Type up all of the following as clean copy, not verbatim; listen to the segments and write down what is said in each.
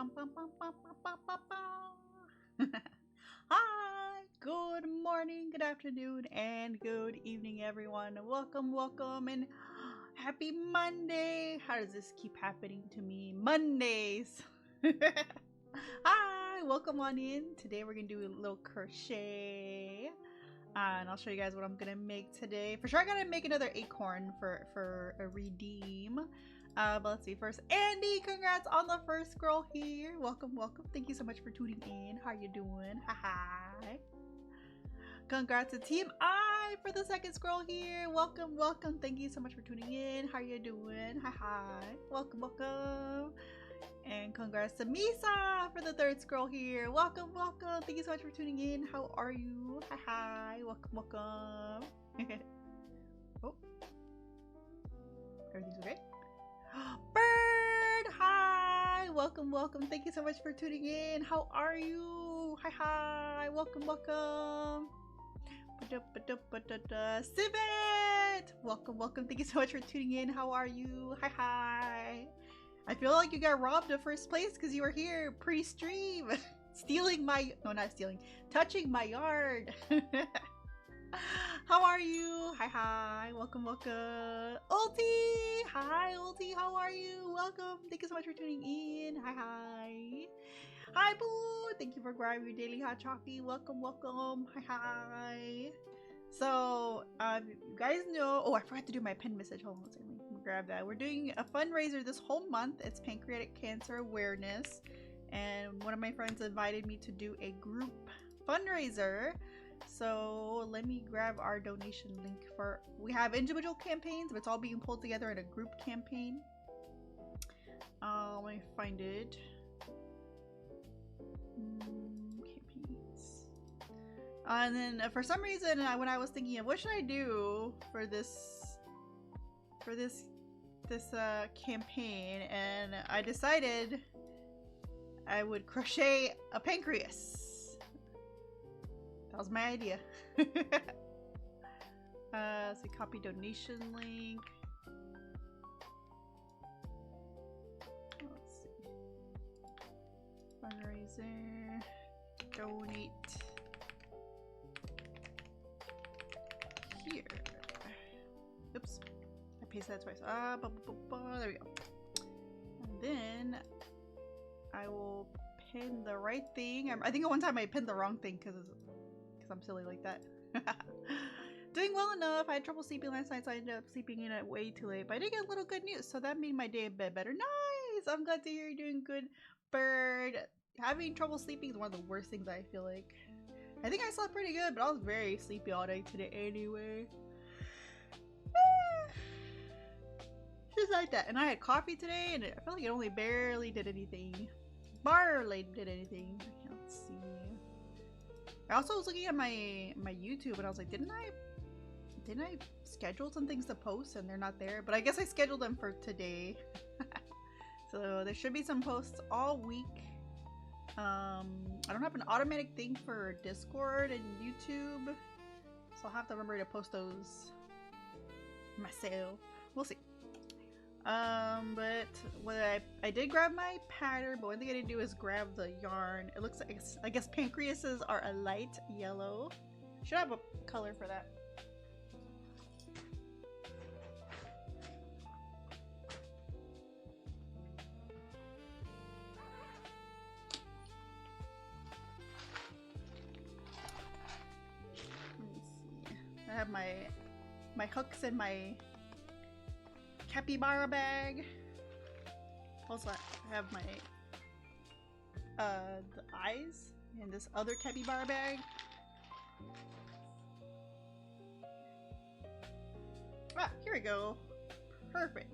Hi, good morning, good afternoon, and good evening, everyone. Welcome, welcome, and happy Monday. How does this keep happening to me? Mondays. Hi, welcome on in. Today we're gonna do a little crochet. And I'll show you guys what I'm gonna make today. For sure, I gotta make another acorn for a redeem. But let's see. First, Andy, congrats on the first girl here. Welcome, welcome. Thank you so much for tuning in. How you doing? Hi. Congrats to Team I for the second scroll here. Welcome, welcome. Thank you so much for tuning in. How you doing? Hi. Welcome, welcome. And congrats to Misa for the third scroll here. Welcome, welcome. Thank you so much for tuning in. How are you? Hi. Welcome, welcome. Oh. Everything's okay? Bird! Hi! Welcome, welcome. Thank you so much for tuning in. How are you? Hi. Welcome, welcome. Civet! Welcome, welcome. Thank you so much for tuning in. How are you? Hi. I feel like you got robbed of first place because you were here pre-stream. Stealing my... No, not stealing. Touching my yard. How are you? Hi. Welcome, welcome. Ulti! Hi, Ulti. How are you? Welcome. Thank you so much for tuning in. Hi. Hi, Boo. Thank you for grabbing your daily hot coffee. Welcome, welcome. Hi. So, you guys know... Oh, I forgot to do my pin message. Hold on a second. Let me grab that. We're doing a fundraiser this whole month. It's Pancreatic Cancer Awareness. And one of my friends invited me to do a group fundraiser. So let me grab our donation link for... We have individual campaigns, but it's all being pulled together in a group campaign. Let me find it. Campaigns. And then for some reason, when I was thinking of what should I do for this campaign, and I decided I would crochet a pancreas. That was my idea. So copy donation link. Let's see. Fundraiser. Donate. Here. Oops. I pasted that twice. There we go. And then I will pin the right thing. I think at one time I pinned the wrong thing because I'm silly like that. Doing well enough. I had trouble sleeping last night, so I ended up sleeping in it way too late. But I did get a little good news, so that made my day a bit better. Nice! I'm glad to hear you're doing good, Bird. Having trouble sleeping is one of the worst things I feel like. I think I slept pretty good, but I was very sleepy all day today anyway. Just like that. And I had coffee today, and I felt like it only barely did anything. Barely did anything. Let's see. I also was looking at my YouTube, and I was like, didn't I schedule some things to post and they're not there? But I guess I scheduled them for today. So there should be some posts all week. I don't have an automatic thing for Discord and YouTube, so I'll have to remember to post those myself. We'll see. But what I did grab my pattern, but one thing I didn't do is grab the yarn. It looks like, I guess pancreases are a light yellow. Should have a color for that. Let me see. I have my hooks in my capybara bag. Also, I have my the eyes in this other capybara bag. Ah, here we go. Perfect.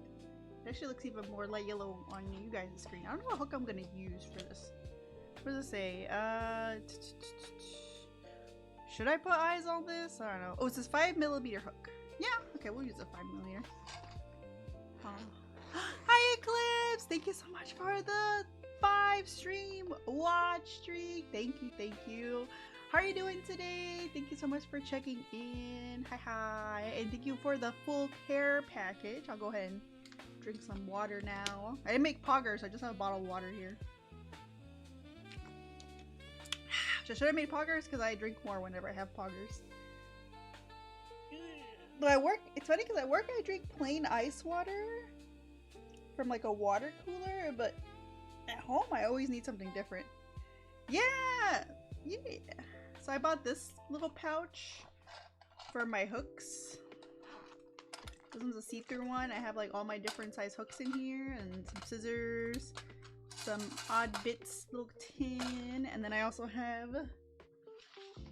It actually looks even more light yellow on you guys' screen. I don't know what hook I'm gonna use for this. What does it say? Should I put eyes on this? I don't know. Oh, it says 5mm hook. Yeah, okay, we'll use a 5mm. Hi Eclipse! Thank you so much for the 5 stream watch streak. Thank you, thank you. How are you doing today? Thank you so much for checking in. Hi. And thank you for the full care package. I'll go ahead and drink some water now. I didn't make poggers, so I just have a bottle of water here. I should have made poggers because I drink more whenever I have poggers. But I work, it's funny because at work I drink plain ice water from like a water cooler, but at home I always need something different. Yeah! Yeah! So I bought this little pouch for my hooks. This one's a see-through one. I have like all my different size hooks in here and some scissors, some odd bits, little tin, and then I also have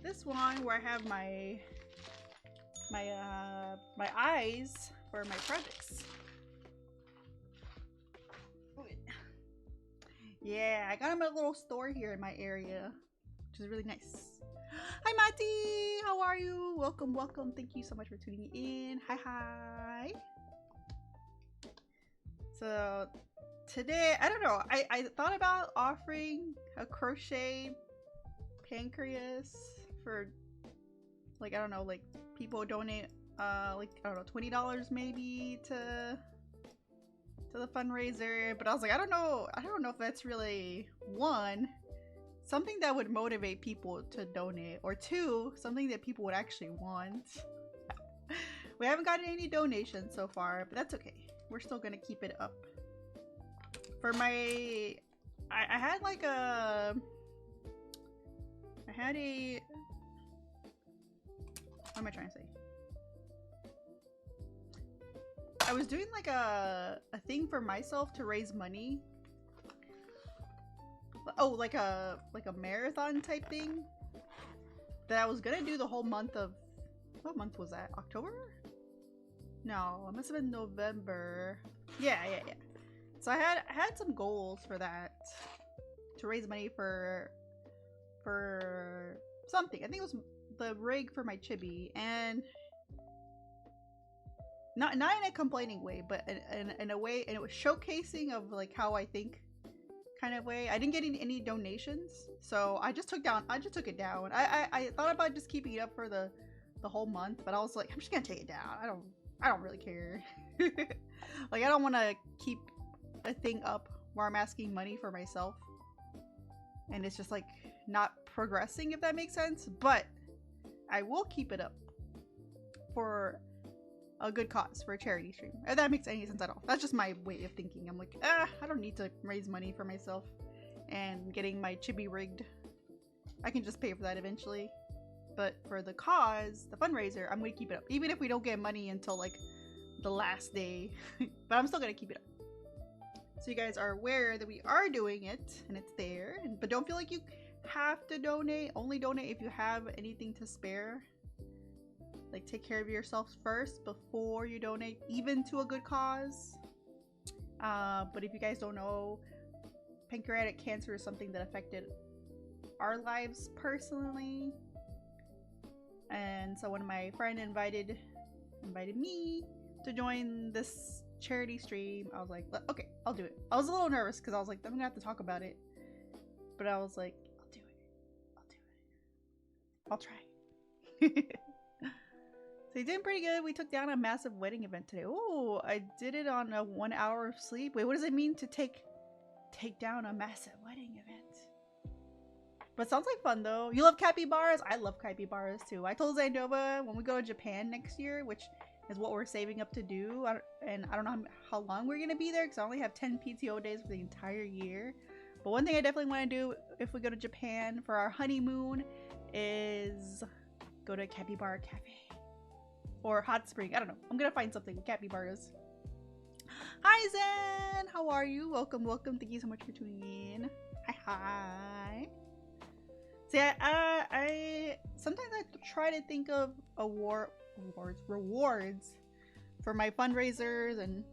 this one where I have my eyes for my projects. Yeah, I got them at a little store here in my area, which is really nice. Hi Mati, how are you? Welcome, welcome. Thank you so much for tuning in. Hi, hi. So today, I don't know, I thought about offering a crochet pancreas for, like, I don't know, like people donate like, I don't know, $20 maybe to the fundraiser, but I was like, I don't know if that's really, one, something that would motivate people to donate, or two, something that people would actually want. We haven't gotten any donations so far, but that's okay. We're still gonna keep it up. For my, I had like a, what am I trying to say? I was doing like a thing for myself to raise money. Oh, like a marathon type thing that I was gonna do the whole month of, what month was that? October? No, it must have been November. Yeah. So I had some goals for that, to raise money for something. I think it was the rig for my chibi, and not in a complaining way, but in a way, and it was showcasing of like how I think kind of way. I didn't get any donations, so I just took it down. I thought about just keeping it up for the whole month, but I was like, I'm just gonna take it down. I don't really care. Like, I don't want to keep a thing up where I'm asking money for myself and it's just like not progressing, if that makes sense. But I will keep it up for a good cause, for a charity stream, if that makes any sense at all. That's just my way of thinking. I'm like, I don't need to raise money for myself and getting my chibi rigged. I can just pay for that eventually. But for the cause, the fundraiser, I'm gonna keep it up, even if we don't get money until like the last day. But I'm still gonna keep it up, so you guys are aware that we are doing it and it's there. But don't feel like you have to donate. Only donate if you have anything to spare. Like, take care of yourself first before you donate, even to a good cause. But if you guys don't know, pancreatic cancer is something that affected our lives personally. And so when my friend invited me to join this charity stream, I was like, okay, I'll do it. I was a little nervous because I was like, I'm gonna have to talk about it. But I was like, I'll do it. I'll try. So you did pretty good. We took down a massive wedding event today. Oh, I did it on a 1 hour of sleep. Wait, what does it mean to take down a massive wedding event? But sounds like fun though. You love capybaras? I love capybaras too. I told Zainova when we go to Japan next year, which is what we're saving up to do, and I don't know how long we're gonna be there because I only have 10 PTO days for the entire year. But one thing I definitely want to do if we go to Japan for our honeymoon is go to Capybara Cafe or Hot Spring. I don't know. I'm gonna find something with capybaras. Hi Zen, how are you? Welcome. Thank you so much for tuning in. Hi. See, I sometimes I try to think of rewards for my fundraisers and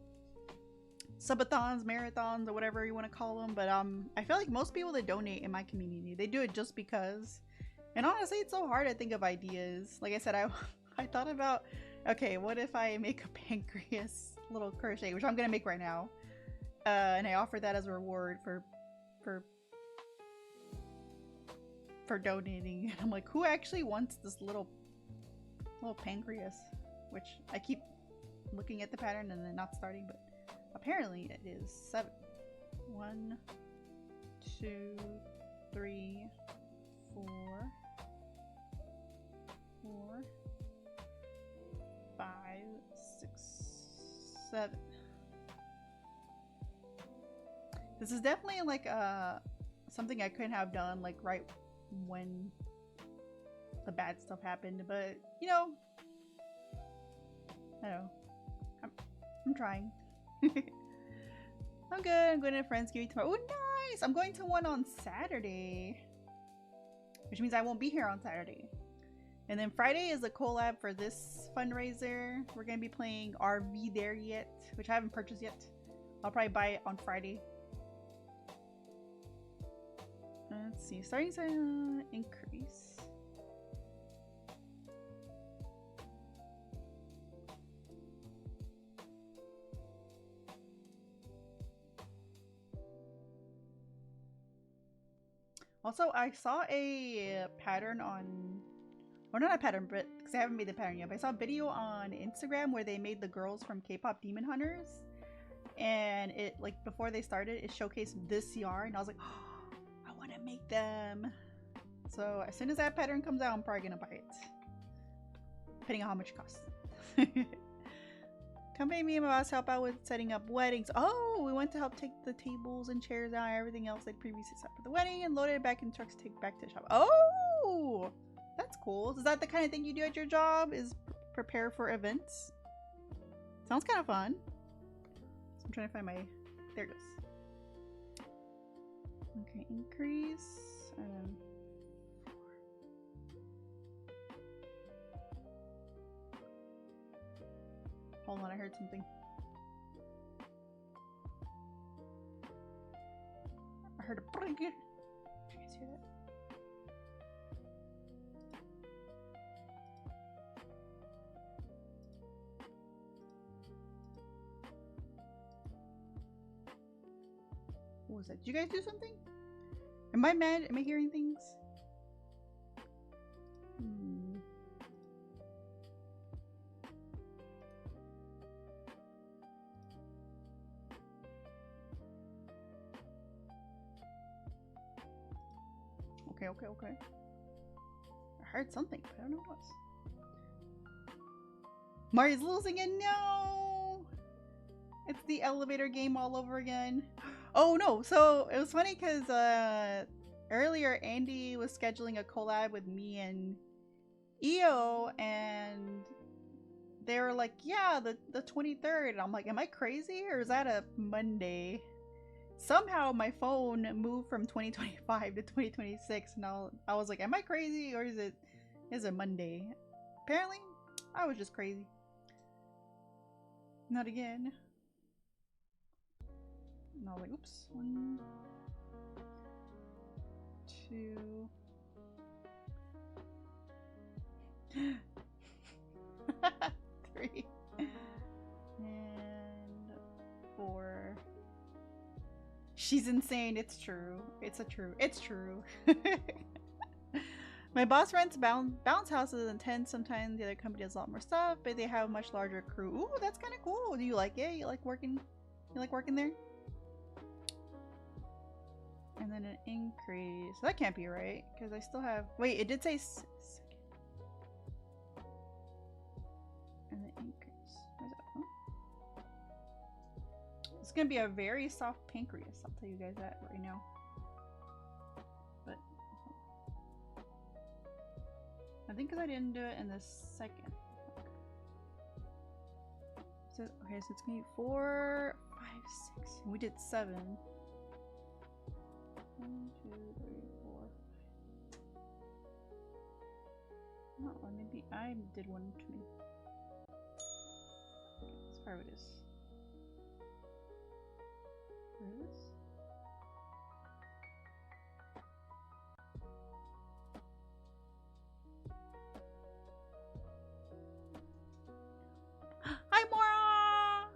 subathons, marathons, or whatever you want to call them. But I feel like most people that donate in my community, they do it just because. And honestly, it's so hard to think of ideas. Like I said, I thought about, okay, what if I make a pancreas little crochet, which I'm gonna make right now, and I offer that as a reward for donating. And I'm like, who actually wants this little pancreas? Which I keep looking at the pattern and then not starting, but apparently it is 7. 1, 2, 3, 4, 7. This is definitely like something I couldn't have done like right when the bad stuff happened, but you know, I don't know. I'm trying. I'm good. I'm going to Friendsgiving tomorrow. Oh, nice! I'm going to one on Saturday, which means I won't be here on Saturday. And then Friday is a collab for this fundraiser. We're going to be playing Are We There Yet, which I haven't purchased yet. I'll probably buy it on Friday. Let's see. Starting to increase. Also, I saw a pattern on, or not a pattern, but because I haven't made the pattern yet, but I saw a video on Instagram where they made the girls from K-pop Demon Hunters, and it, like, before they started, it showcased this yarn, and I was like, oh, I want to make them. So as soon as that pattern comes out, I'm probably gonna buy it, depending on how much it costs. Come pay me and my boss help out with setting up weddings. Oh, we went to help take the tables and chairs out and everything else they'd previously set for the wedding and loaded it back in trucks to take back to the shop. Oh, that's cool. Is that the kind of thing you do at your job? Is prepare for events? Sounds kind of fun. So I'm trying to find my, there it goes. Okay, increase. And then hold on, I heard something. I heard a blanket. Did you guys hear that? What was that? Did you guys do something? Am I mad? Am I hearing things? Okay. I heard something, but I don't know what it was. Mario's losing it. No! It's the elevator game all over again. Oh no! So it was funny because earlier Andy was scheduling a collab with me and EO, and they were like, yeah, the 23rd. And I'm like, am I crazy or is that a Monday? Somehow my phone moved from 2025 to 2026, and I was like, am I crazy or is it Monday? Apparently, I was just crazy. Not again. And I was like, oops. 1, 2. 3. And 4. She's insane. It's true. It's true. My boss rents bounce houses and tents. Sometimes the other company does a lot more stuff, but they have a much larger crew. Ooh, that's kind of cool. Do you like it? You like working there? And then an increase. That can't be right because I still have. Wait, it did say. And the increase. Where's that? Oh. It's gonna be a very soft pancreas. I'll tell you guys that right now. But I think because I didn't do it in the second. So okay, so it's gonna be 4, 5, 6. And we did 7. 1, 2, 3, 4. Oh, or maybe I did one too many. That's probably what it is. Where is this? Hi, Mora!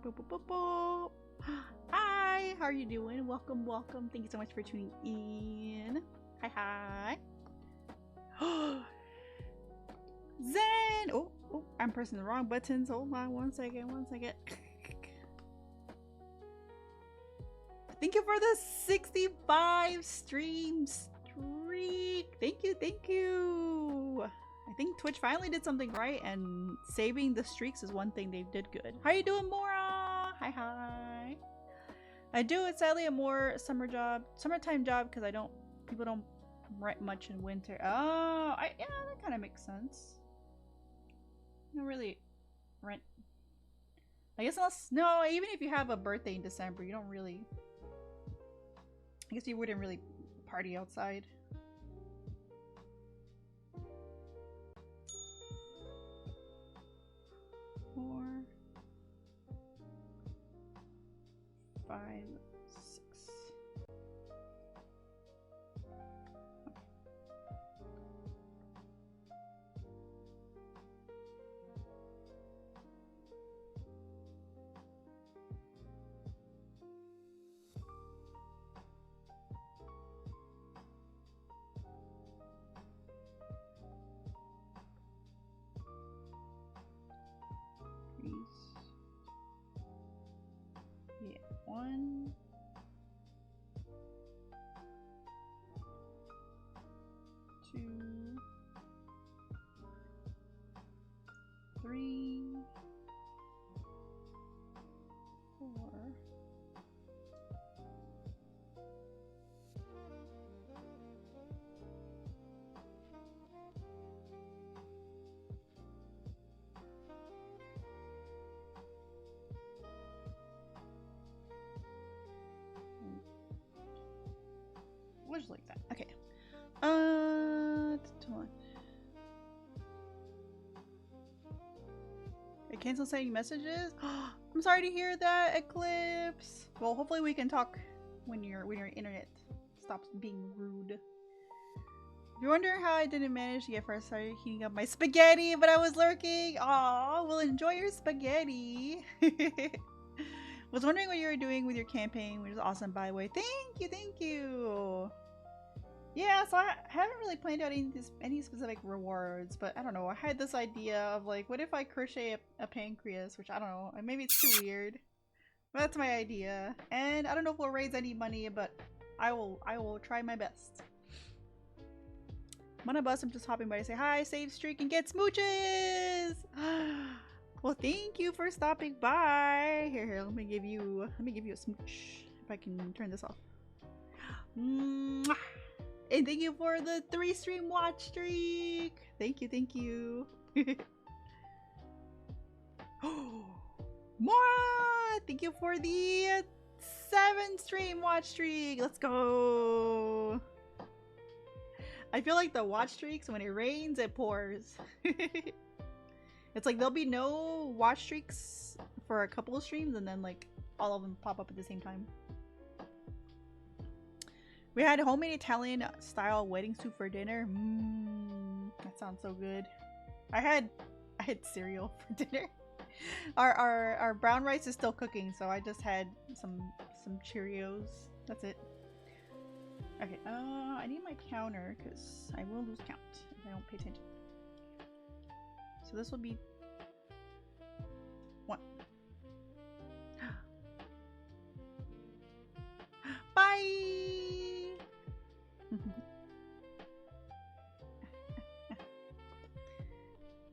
Boop, boop, boop, boop. Hi, how are you doing? Welcome. Thank you so much for tuning in. Hi. Zen! Oh, I'm pressing the wrong buttons. Hold on one second. Thank you for the 65 stream streak. Thank you. I think Twitch finally did something right, and saving the streaks is one thing they did good. How you doing, Mora? Hi, hi. I do it sadly a more summertime job because people don't rent much in winter. Oh, yeah, that kind of makes sense. You don't really rent. I guess unless no, even if you have a birthday in December, you don't really. I guess you wouldn't really party outside. 4, 5, 6. Yeah, 1, 2, 3, 4. Just like that. Okay. I cancel sending messages. I'm sorry to hear that, Eclipse. Well, hopefully we can talk when your internet stops being rude. If you're wondering how I didn't manage to get first started heating up my spaghetti, but I was lurking. Aw, well, enjoy your spaghetti. Was wondering what you were doing with your campaign, which is awesome, by the way. Thank you, thank you. Yeah, so I haven't really planned out any specific rewards, but I don't know. I had this idea of like, what if I crochet a pancreas, which I don't know. Maybe it's too weird. But that's my idea. And I don't know if we'll raise any money, but I will try my best. I'm on a bus, I'm just hopping by to say hi, save streak, and get smooches! Well, thank you for stopping by. Here, let me give you a smooch. If I can turn this off. Mwah! And thank you for the 3 stream watch streak. Thank you, thank you. Mora! Thank you for the 7 stream watch streak. Let's go. I feel like the watch streaks, when it rains, it pours. It's like there'll be no watch streaks for a couple of streams and then like all of them pop up at the same time. We had homemade Italian style wedding soup for dinner. That sounds so good. I had cereal for dinner. Our brown rice is still cooking, so I just had some Cheerios. That's it. Okay, I need my counter because I will lose count if I don't pay attention. So this will be 1. Bye!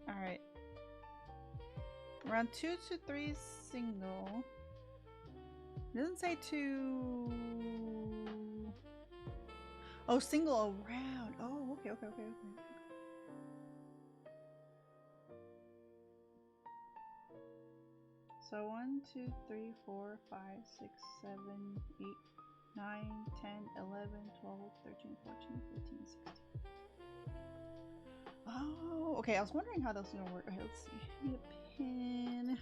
Alright. Around 2 to 3 single. It doesn't say 2. Oh, single around. Oh, okay. So 1, 2, 3, 4, 5, 6, 7, 8, 9, 10, 11, 12, 13, 14, 15, 16. Oh, okay. I was wondering how that's gonna work. Okay, let's see. I need a pin. I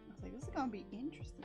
was like, this is gonna be interesting.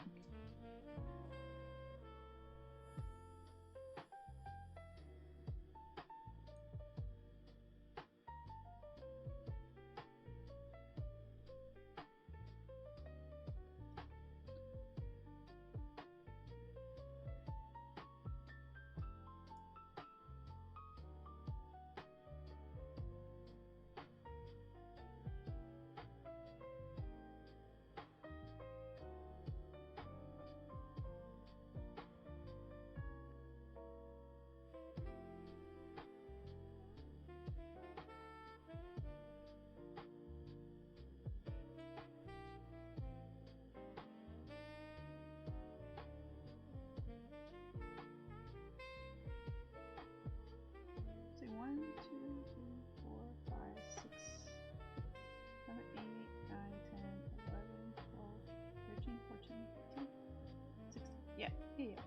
Yeah. Yeah.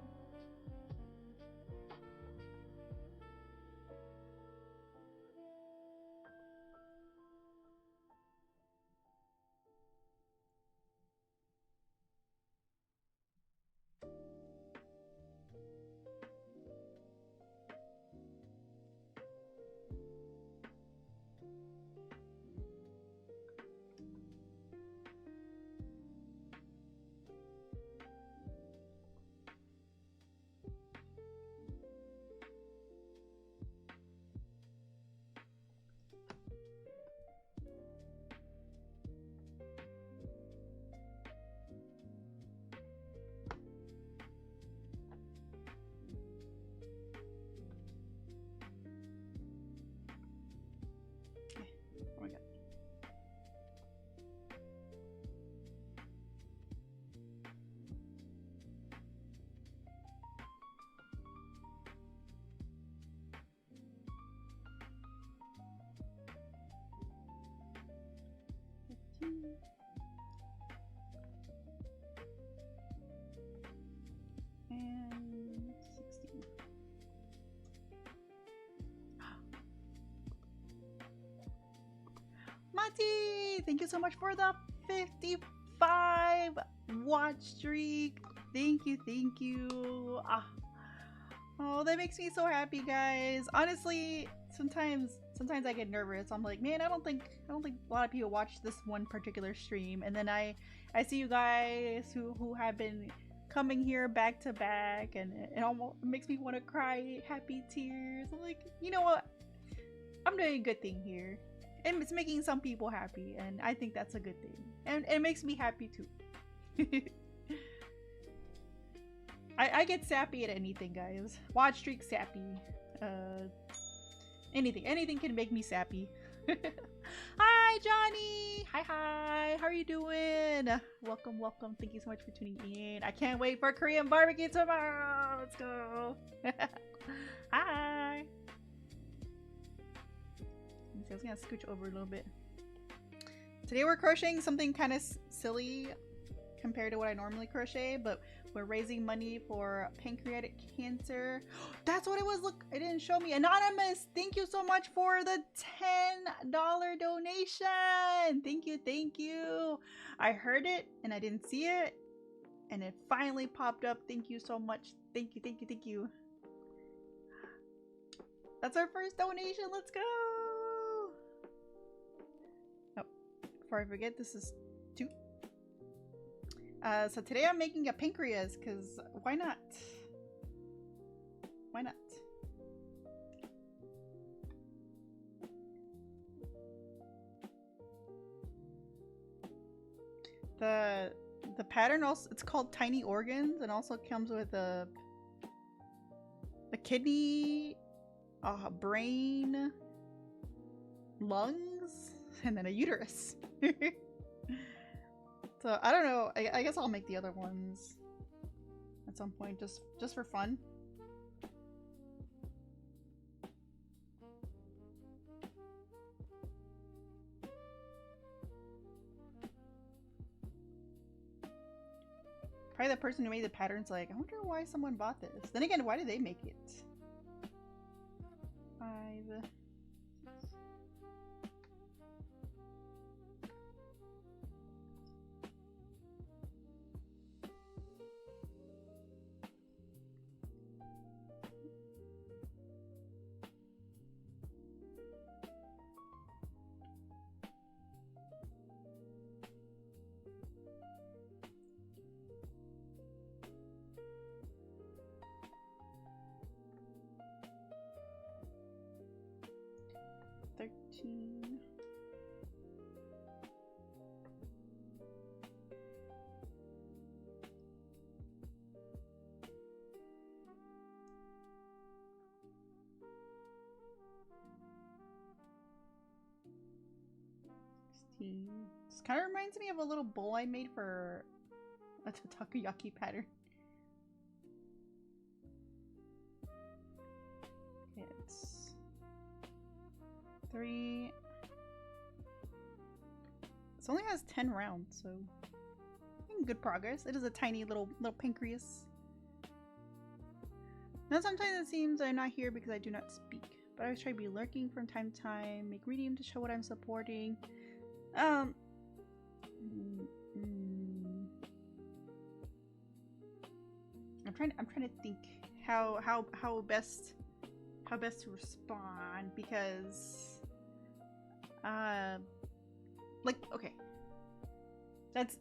Oh my god. And 16. Mati, thank you so much for the 55 watch streak. Thank you, thank you. Oh, that makes me so happy, guys. Honestly, sometimes I get nervous. I'm like, man, I don't think a lot of people watch this one particular stream, and then I see you guys who have been coming here back to back, and it almost makes me want to cry happy tears. I'm like, you know what? I'm doing a good thing here. And it's making some people happy, and I think that's a good thing. And it makes me happy too. I get sappy at anything, guys. Watch streak sappy. Anything can make me sappy. Hi, Johnny! Hi! How are you doing? Welcome. Thank you so much for tuning in. I can't wait for Korean barbecue tomorrow! Let's go! Hi! I was gonna scooch over a little bit. Today we're crocheting something kind of silly compared to what I normally crochet, but we're raising money for pancreatic cancer. That's what it was. Look, it didn't show me. Anonymous, thank you so much for the $10 donation. Thank you. I heard it and I didn't see it, and it finally popped up. Thank you so much. Thank you. That's our first donation. Let's go. Oh, before I forget, this is 2. So today I'm making a pancreas, because why not? Why not? The pattern also, it's called Tiny Organs, and also comes with a kidney, brain, lungs, and then a uterus. So I don't know. I guess I'll make the other ones at some point, just for fun. Probably the person who made the pattern's like, I wonder why someone bought this. Then again, why did they make it? 5. 13. This kind of reminds me of a little bowl I made for a takoyaki pattern. It's 3. This only has 10 rounds, so good progress. It is a tiny little pancreas. Now sometimes it seems I'm not here because I do not speak, but I always try to be lurking from time to time, make reading to show what I'm supporting. I'm trying to think how best to respond, because like, okay, that's,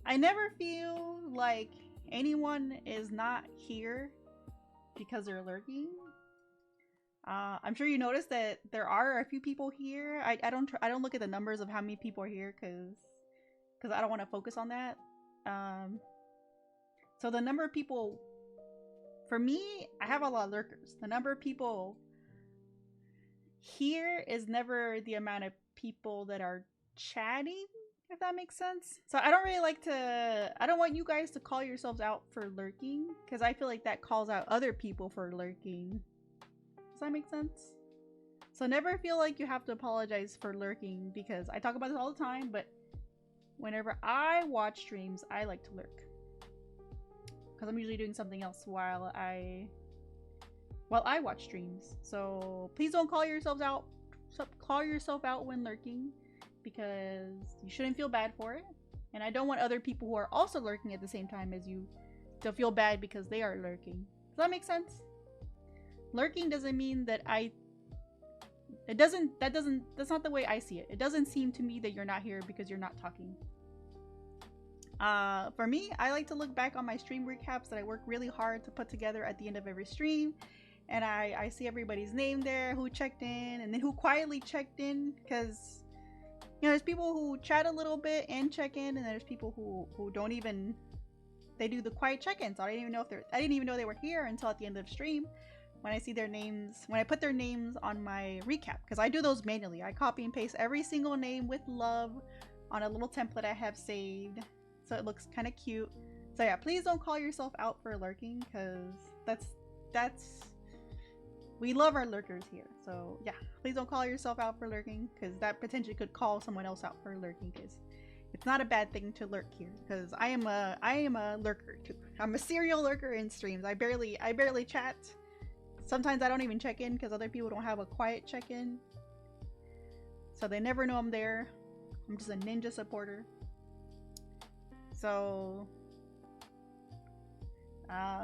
I never feel like anyone is not here because they're lurking. I'm sure you noticed that there are a few people here. I don't look at the numbers of how many people are here because I don't want to focus on that. So the number of people, for me, I have a lot of lurkers. The number of people here is never the amount of people that are chatting, if that makes sense. So I don't really like to, I don't want you guys to call yourselves out for lurking, because I feel like that calls out other people for lurking. Does that make sense? So never feel like you have to apologize for lurking, because I talk about this all the time, but whenever I watch streams, I like to lurk. Because I'm usually doing something else while I watch streams. So please don't call yourself out when lurking, because you shouldn't feel bad for it. And I don't want other people who are also lurking at the same time as you to feel bad because they are lurking. Does that make sense? Lurking doesn't mean that that's not the way I see it. It doesn't seem to me that you're not here because you're not talking. For me, I like to look back on my stream recaps that I work really hard to put together at the end of every stream. And I see everybody's name there, who checked in, and then who quietly checked in, because, you know, there's people who chat a little bit and check in, and there's people who don't even, they do the quiet check-in. So I didn't even know they were here until at the end of the stream, when I see their names, when I put their names on my recap, because I do those manually. I copy and paste every single name with love on a little template I have saved, so it looks kind of cute. So yeah, please don't call yourself out for lurking, because that's we love our lurkers here. So yeah, please don't call yourself out for lurking, because that potentially could call someone else out for lurking, because it's not a bad thing to lurk here, because I am a lurker too. I'm a serial lurker in streams. I barely chat. Sometimes I don't even check in because other people don't have a quiet check-in, so they never know I'm there. I'm just a ninja supporter. So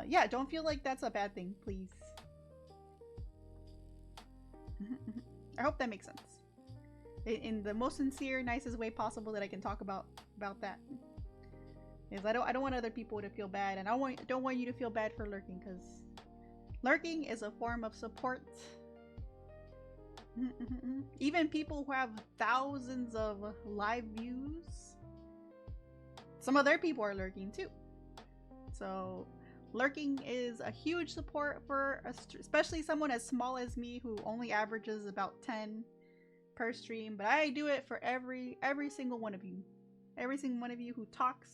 yeah, don't feel like that's a bad thing, please. I hope that makes sense in the most sincere, nicest way possible that I can talk about that. Is I don't want other people to feel bad, and I don't want you to feel bad for lurking, because lurking is a form of support. Even people who have thousands of live views, some of their people are lurking too. So lurking is a huge support for especially someone as small as me, who only averages about 10 per stream. But I do it for every single one of you. Every single one of you who talks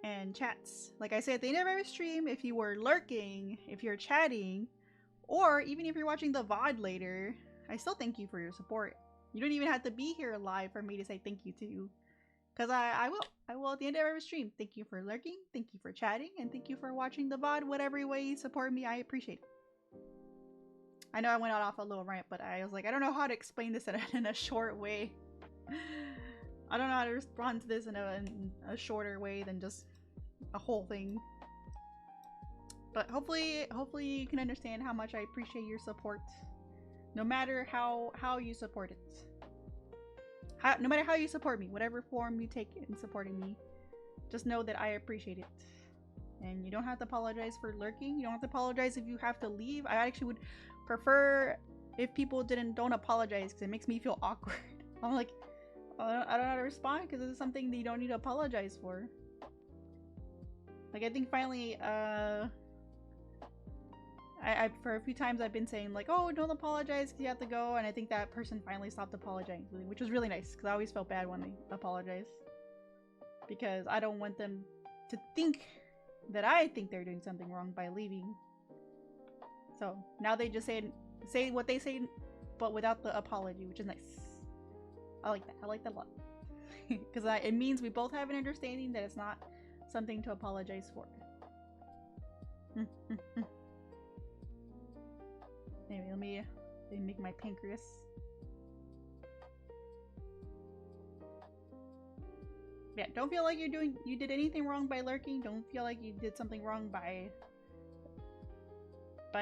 and chats. Like I say at the end of every stream, if you were lurking, if you're chatting, or even if you're watching the VOD later, I still thank you for your support. You don't even have to be here live for me to say thank you to you. Because I will at the end of every stream. Thank you for lurking, thank you for chatting, and thank you for watching the VOD. Whatever way you support me, I appreciate it. I know I went off a little rant, but I was like, I don't know how to explain this in a short way. I don't know how to respond to this in a shorter way than just a whole thing. But hopefully you can understand how much I appreciate your support, no matter how you support it. No matter how you support me, whatever form you take in supporting me, just know that I appreciate it. And you don't have to apologize for lurking. You don't have to apologize if you have to leave. I actually would prefer if people don't apologize, because it makes me feel awkward. I'm like, I don't know how to respond, because this is something that you don't need to apologize for. Like, I think finally, for a few times I've been saying like, oh, don't apologize because you have to go, and I think that person finally stopped apologizing, which was really nice, because I always felt bad when they apologize, because I don't want them to think that I think they're doing something wrong by leaving. So now they just say what they say, but without the apology, which is nice. I like that. I like that a lot, because it means we both have an understanding that it's not something to apologize for. Anyway, let me make my pancreas. Yeah, don't feel like you did anything wrong by lurking. Don't feel like you did something wrong by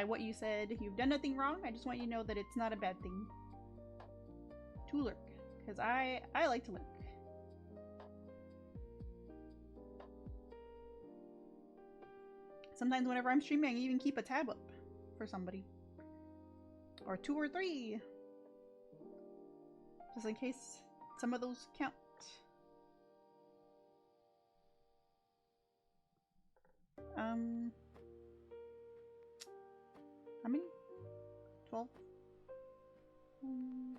what you said. You've done nothing wrong. I just want you to know that it's not a bad thing to lurk, because I like to lurk. Sometimes whenever I'm streaming, I even keep a tab up for somebody, or 2 or 3, just in case some of those count. How many? 12? 1,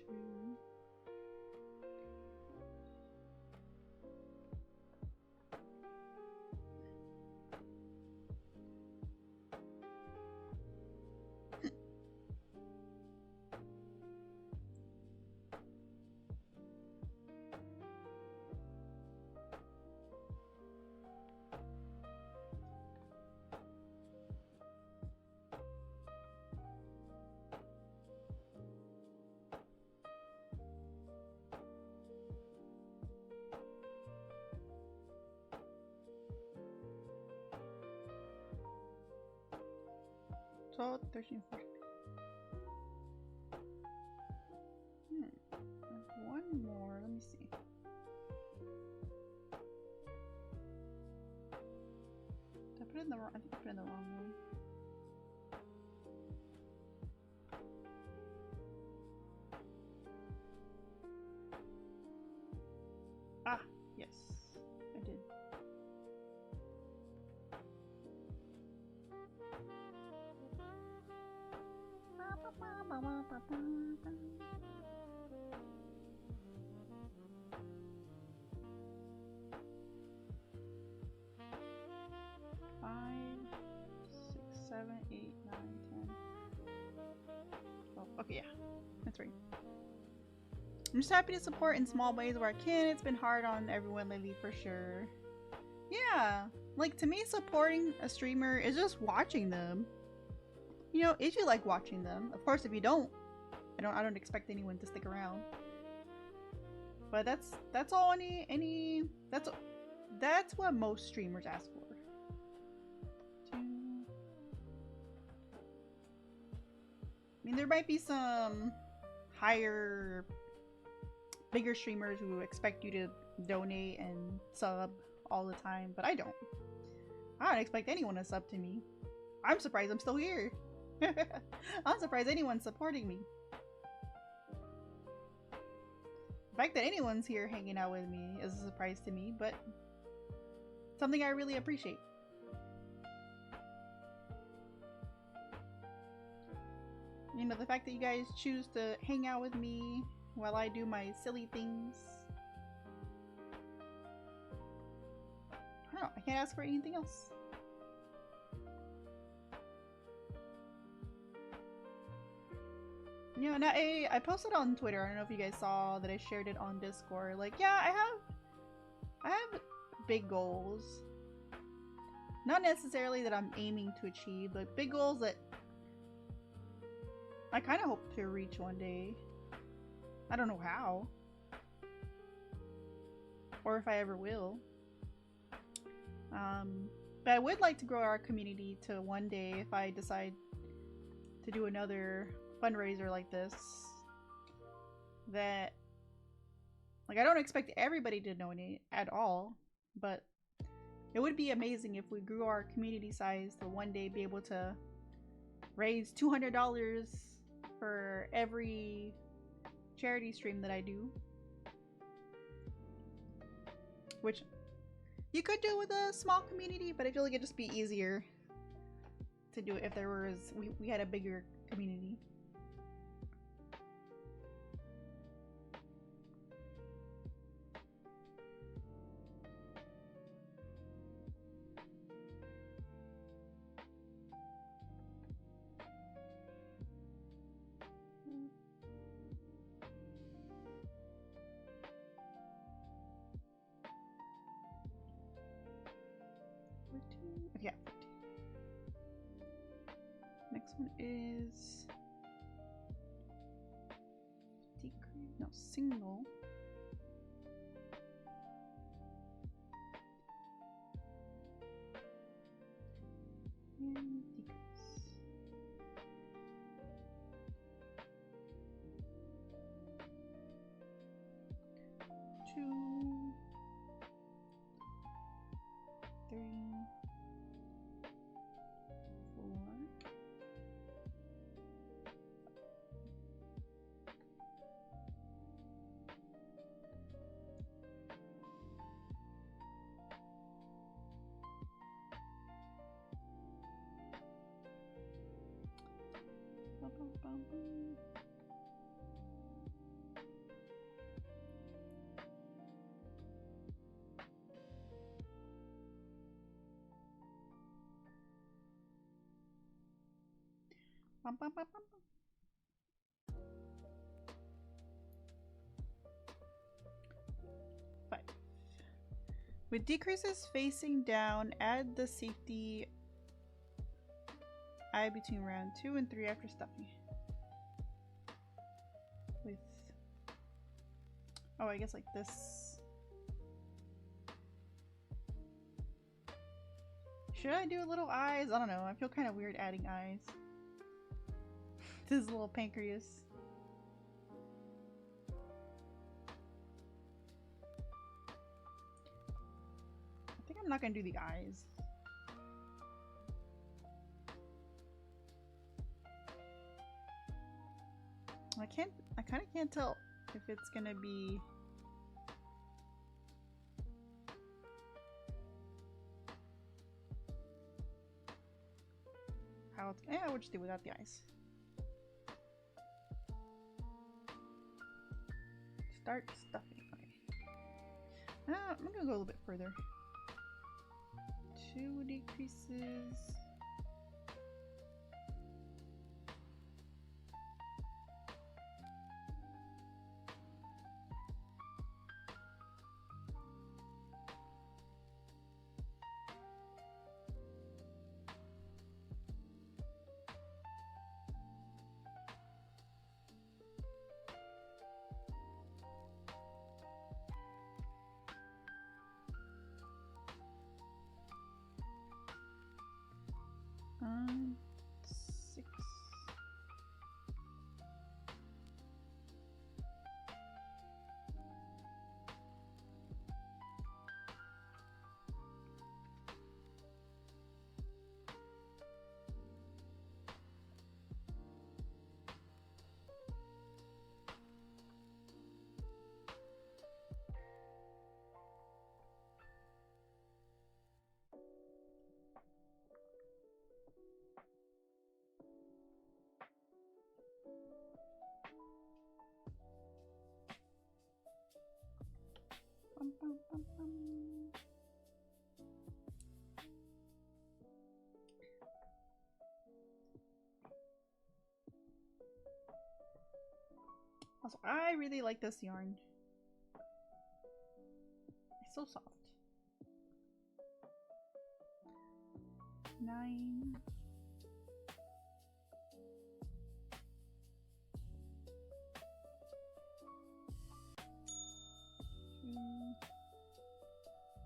2. So 13, 14. One more. Let me see. Did I put it in the wrong? I think I put it in the wrong one. Ah, yes, I did. Okay, yeah, that's right. I'm just happy to support in small ways where I can. It's been hard on everyone lately for sure. Yeah, like to me, supporting a streamer is just watching them. You know, if you like watching them. Of course, if you don't, I don't expect anyone to stick around. But that's all that's what most streamers ask for. I mean, there might be some bigger streamers who expect you to donate and sub all the time, but I don't. I don't expect anyone to sub to me. I'm surprised I'm still here. I'm surprised anyone's supporting me. The fact that anyone's here hanging out with me is a surprise to me, but something I really appreciate. You know, the fact that you guys choose to hang out with me while I do my silly things. I don't know, I can't ask for anything else. Yeah, and I posted on Twitter. I don't know if you guys saw that I shared it on Discord. Like, yeah, I have big goals. Not necessarily that I'm aiming to achieve, but big goals that I kind of hope to reach one day. I don't know how. Or if I ever will. But I would like to grow our community to one day, if I decide to do another fundraiser like this, that, like, I don't expect everybody to donate at all, but it would be amazing if we grew our community size to one day be able to raise $200 for every charity stream that I do, which you could do with a small community, but I feel like it'd just be easier to do it if there was we had a bigger community. is decrease, no, single. And decrease. Two, three, four. Bum, bum, bum, bum. Bum, bum, bum, bum, bum. Five. With decreases facing down, add the safety eye between round 2 and 3 after stuffing. With, oh, I guess like this. Should I do little eyes? I don't know. I feel kind of weird adding eyes. This little pancreas. I think I'm not gonna do the eyes. I kind of can't tell if it's gonna be how it's, yeah, we'll just do it without the eyes. Start stuffing. Okay. I'm gonna go a little bit further. 2 decreases. Six. Bum, bum, bum, bum. Also, I really like this yarn. It's so soft. 9.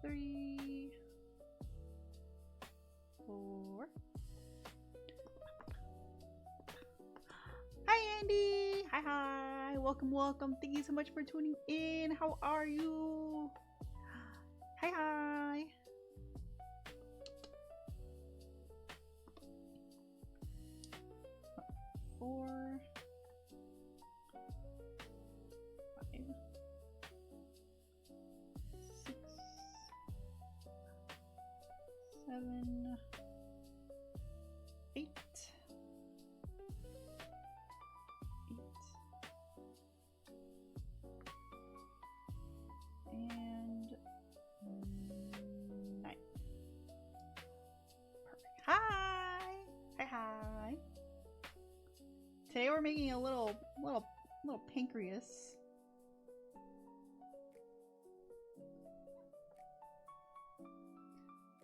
Three, 4. Hi Andy! Hi! Welcome. Thank you so much for tuning in. How are you? Hi! 4, 5, 6, 7, 8, 8, and 9. Perfect. Hi! Today we're making a little pancreas.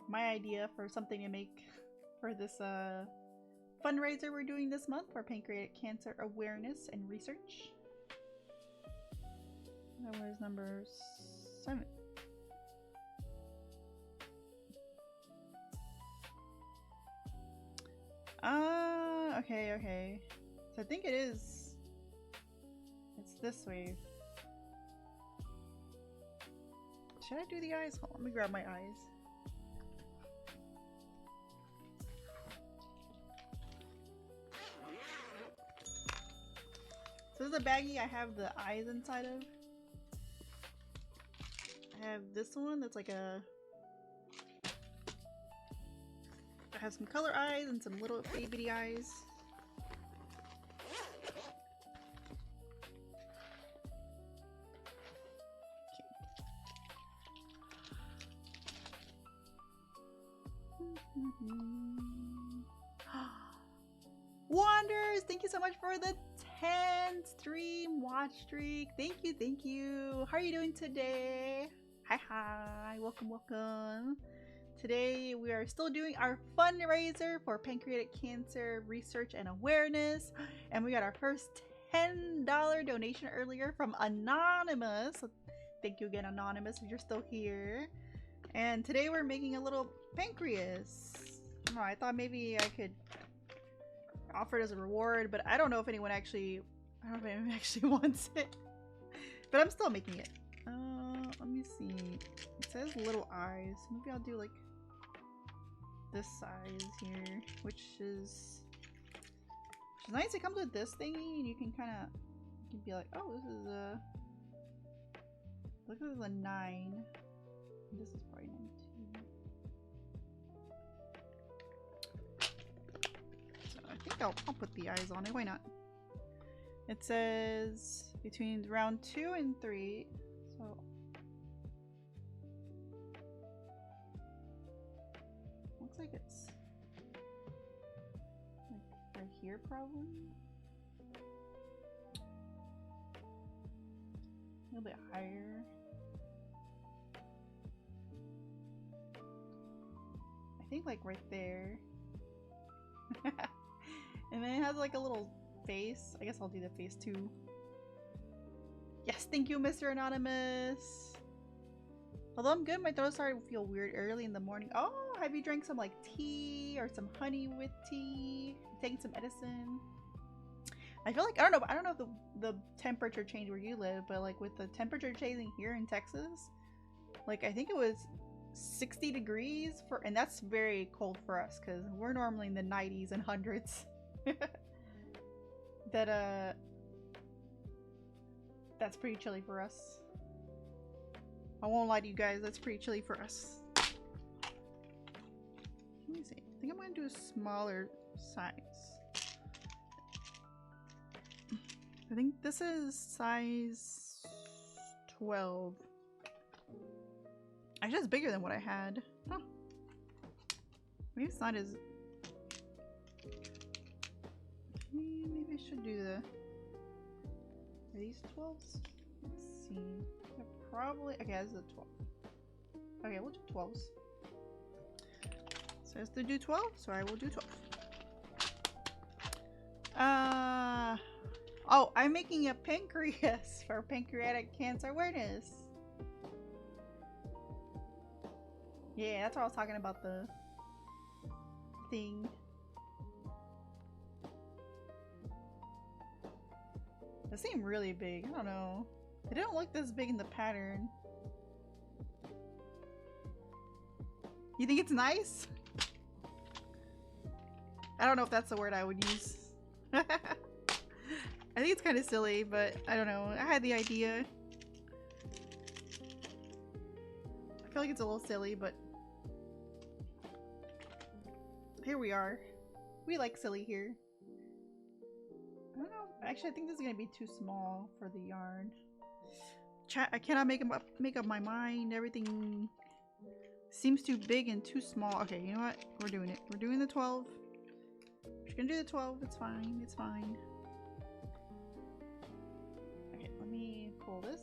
My idea for something to make for this fundraiser we're doing this month for pancreatic cancer awareness and research. That was number 7. Okay. So I think it is. It's this way. Should I do the eyes? Hold on, let me grab my eyes. So this is a baggie I have the eyes inside of. I have this one that's like a... I have some color eyes and some little itty bitty eyes. Wonders, thank you so much for the 10 stream watch streak. Thank you. How are you doing today? Hi, welcome. Today we are still doing our fundraiser for pancreatic cancer research and awareness, and we got our first $10 donation earlier from Anonymous. So thank you again, Anonymous, if you're still here. And today we're making a little pancreas. Oh, I thought maybe I could offer it as a reward, but I don't know if anyone actually wants it. But I'm still making it. Let me see. It says little eyes. Maybe I'll do like this size here, which is nice. It comes with this thingy, and you can be like, oh, this is a, look, this is a 9. This is probably 9 too. So I think I'll put the eyes on it. Why not? It says between round 2 and 3. So looks like it's like right here probably. A little bit higher. I think like right there. And then it has like a little face. I guess I'll do the face too. Yes, thank you, Mr. Anonymous. Although I'm good, my throat started to feel weird early in the morning. Oh, have you drank some like tea or some honey with tea? Taking some medicine? I feel like, I don't know if the temperature changed where you live, but like with the temperature changing here in Texas, like I think it was 60 degrees and that's very cold for us because we're normally in the 90s and hundreds. That's pretty chilly for us. I won't lie to you guys, that's pretty chilly for us. Let me see. I think I'm gonna do a smaller size. I think this is size 12. Actually, it's bigger than what I had. Huh. Maybe it's not as... Maybe I should do the... Are these 12s? Let's see. They're probably... Okay, this is a 12. Okay, we'll do 12s. So it's to do 12, so I will do 12. Oh, I'm making a pancreas for pancreatic cancer awareness. Yeah, that's what I was talking about, the thing. It seemed really big. I don't know. It didn't look this big in the pattern. You think it's nice? I don't know if that's the word I would use. I think it's kind of silly, but I don't know. I had the idea. I feel like it's a little silly, but here we are. We like silly here. I don't know. Actually, I think this is gonna be too small for the yarn. Chat, I cannot make up my mind. Everything seems too big and too small. Okay, you know what? We're doing it. We're doing the 12. We're gonna do the 12. It's fine. It's fine. Okay, let me pull this.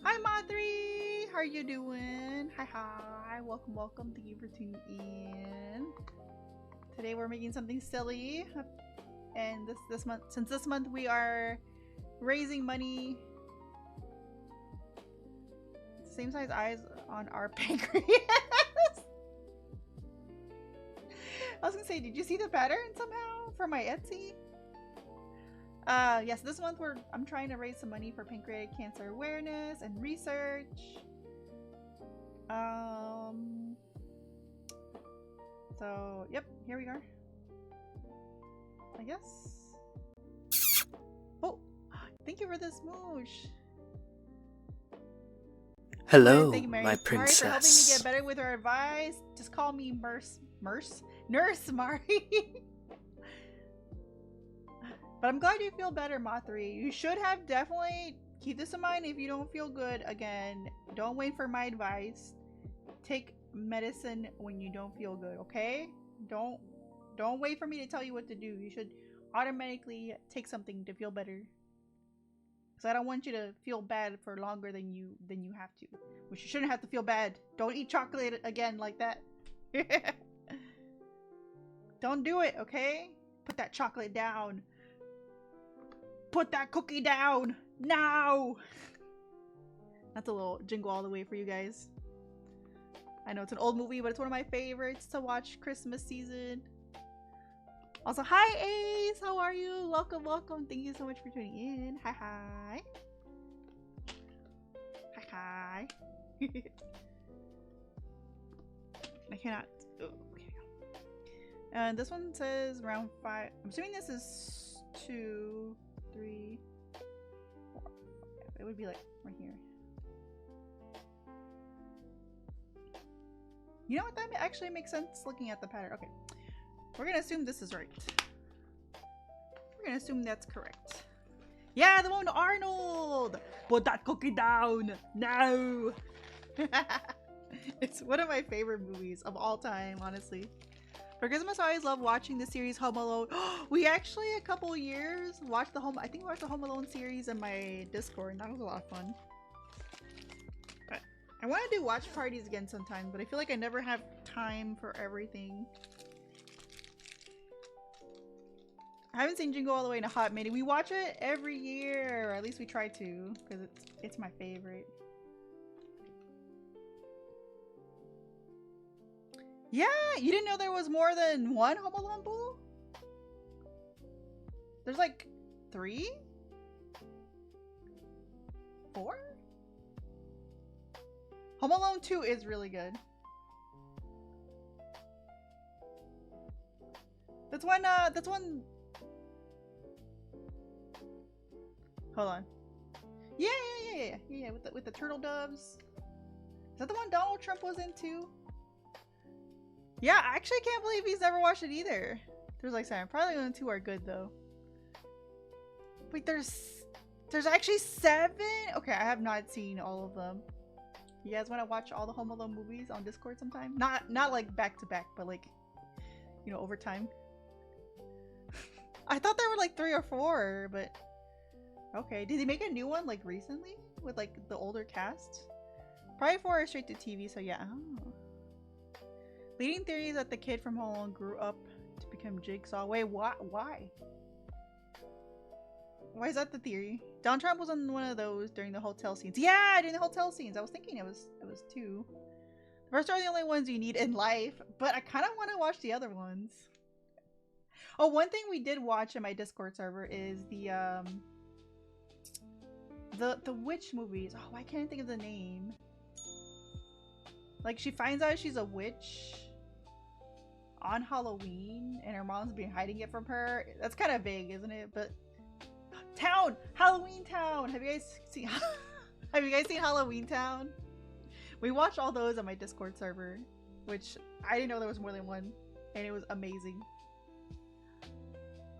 Hi, Mod are you doing? Hi. Welcome. Thank you for tuning in. Today we're making something silly. And this month, since this month we are raising money. Same size eyes on our pancreas. I was gonna say, did you see the pattern somehow for my Etsy? Yes, this month I'm trying to raise some money for pancreatic cancer awareness and research. So yep, here we are. I guess. Oh, thank you for the smoosh. Hello, thank you, Mary. my princess. Sorry for helping me get better with her advice. Just call me Nurse Mari. But I'm glad you feel better, Mothri. You should have definitely keep this in mind. If you don't feel good again, don't wait for my advice. Take medicine when you don't feel good, okay? Don't wait for me to tell you what to do. You should automatically take something to feel better. Because I don't want you to feel bad for longer than you have to. Which you shouldn't have to feel bad. Don't eat chocolate again like that. Don't do it, okay? Put that chocolate down. Put that cookie down now. That's a little jingle all the way for you guys. I know it's an old movie, but it's one of my favorites to watch Christmas season. Also, hi Ace, how are you? Welcome. Thank you so much for tuning in. Hi. I cannot. Oh, okay. And this one says round 5. I'm assuming this is 2, 3, 4, 5. It would be like right here. You know what? That actually makes sense looking at the pattern. Okay. We're gonna assume this is right. We're gonna assume that's correct. Yeah, the one Arnold! Put that cookie down! No! It's one of my favorite movies of all time, honestly. For Christmas, I always love watching the series Home Alone. We actually, a couple years, watched the Home Alone series in my Discord, and that was a lot of fun. But I want to do watch parties again sometime, but I feel like I never have time for everything. I haven't seen Jingle All the Way in a hot minute. We watch it every year, or at least we try to, because it's my favorite. Yeah, you didn't know there was more than one Home Alone pool? There's like 3? 4? Home Alone 2 is really good. That's one hold on. Yeah, with the turtle doves. Is that the one Donald Trump was in too? Yeah, I actually can't believe he's never watched it either. There's like 7. Probably only 2 are good though. Wait, there's actually 7? Okay, I have not seen all of them. You guys want to watch all the Home Alone movies on Discord sometime? Not like back to back, but like, you know, over time. I thought there were like 3 or 4, but okay. Did they make a new one like recently with like the older cast? Probably 4 are straight to TV, so yeah. Oh. Leading theory is that the kid from Home Alone grew up to become Jigsaw. Wait, what? Why? Why is that the theory? Donald Trump was on one of those during the hotel scenes. Yeah, during the hotel scenes. I was thinking it was 2. The first are the only ones you need in life, but I kind of want to watch the other ones. Oh, one thing we did watch in my Discord server is the witch movies. Oh, why can't I think of the name? Like, she finds out she's a witch on Halloween and her mom's been hiding it from her. That's kind of vague, isn't it? But Halloween Town. Have you guys seen Halloween Town? We watched all those on my Discord server, which I didn't know there was more than one, and it was amazing.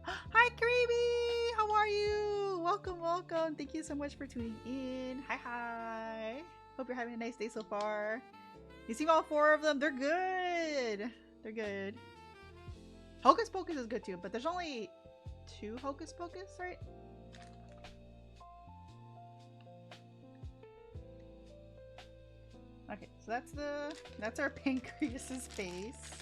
Hi Creamy, how are you? Welcome. Thank you so much for tuning in. Hi. Hope you're having a nice day so far. You see all 4 of them? They're good. Hocus Pocus is good too, but there's only 2 Hocus Pocus, right? Okay, so that's our pancreas's face.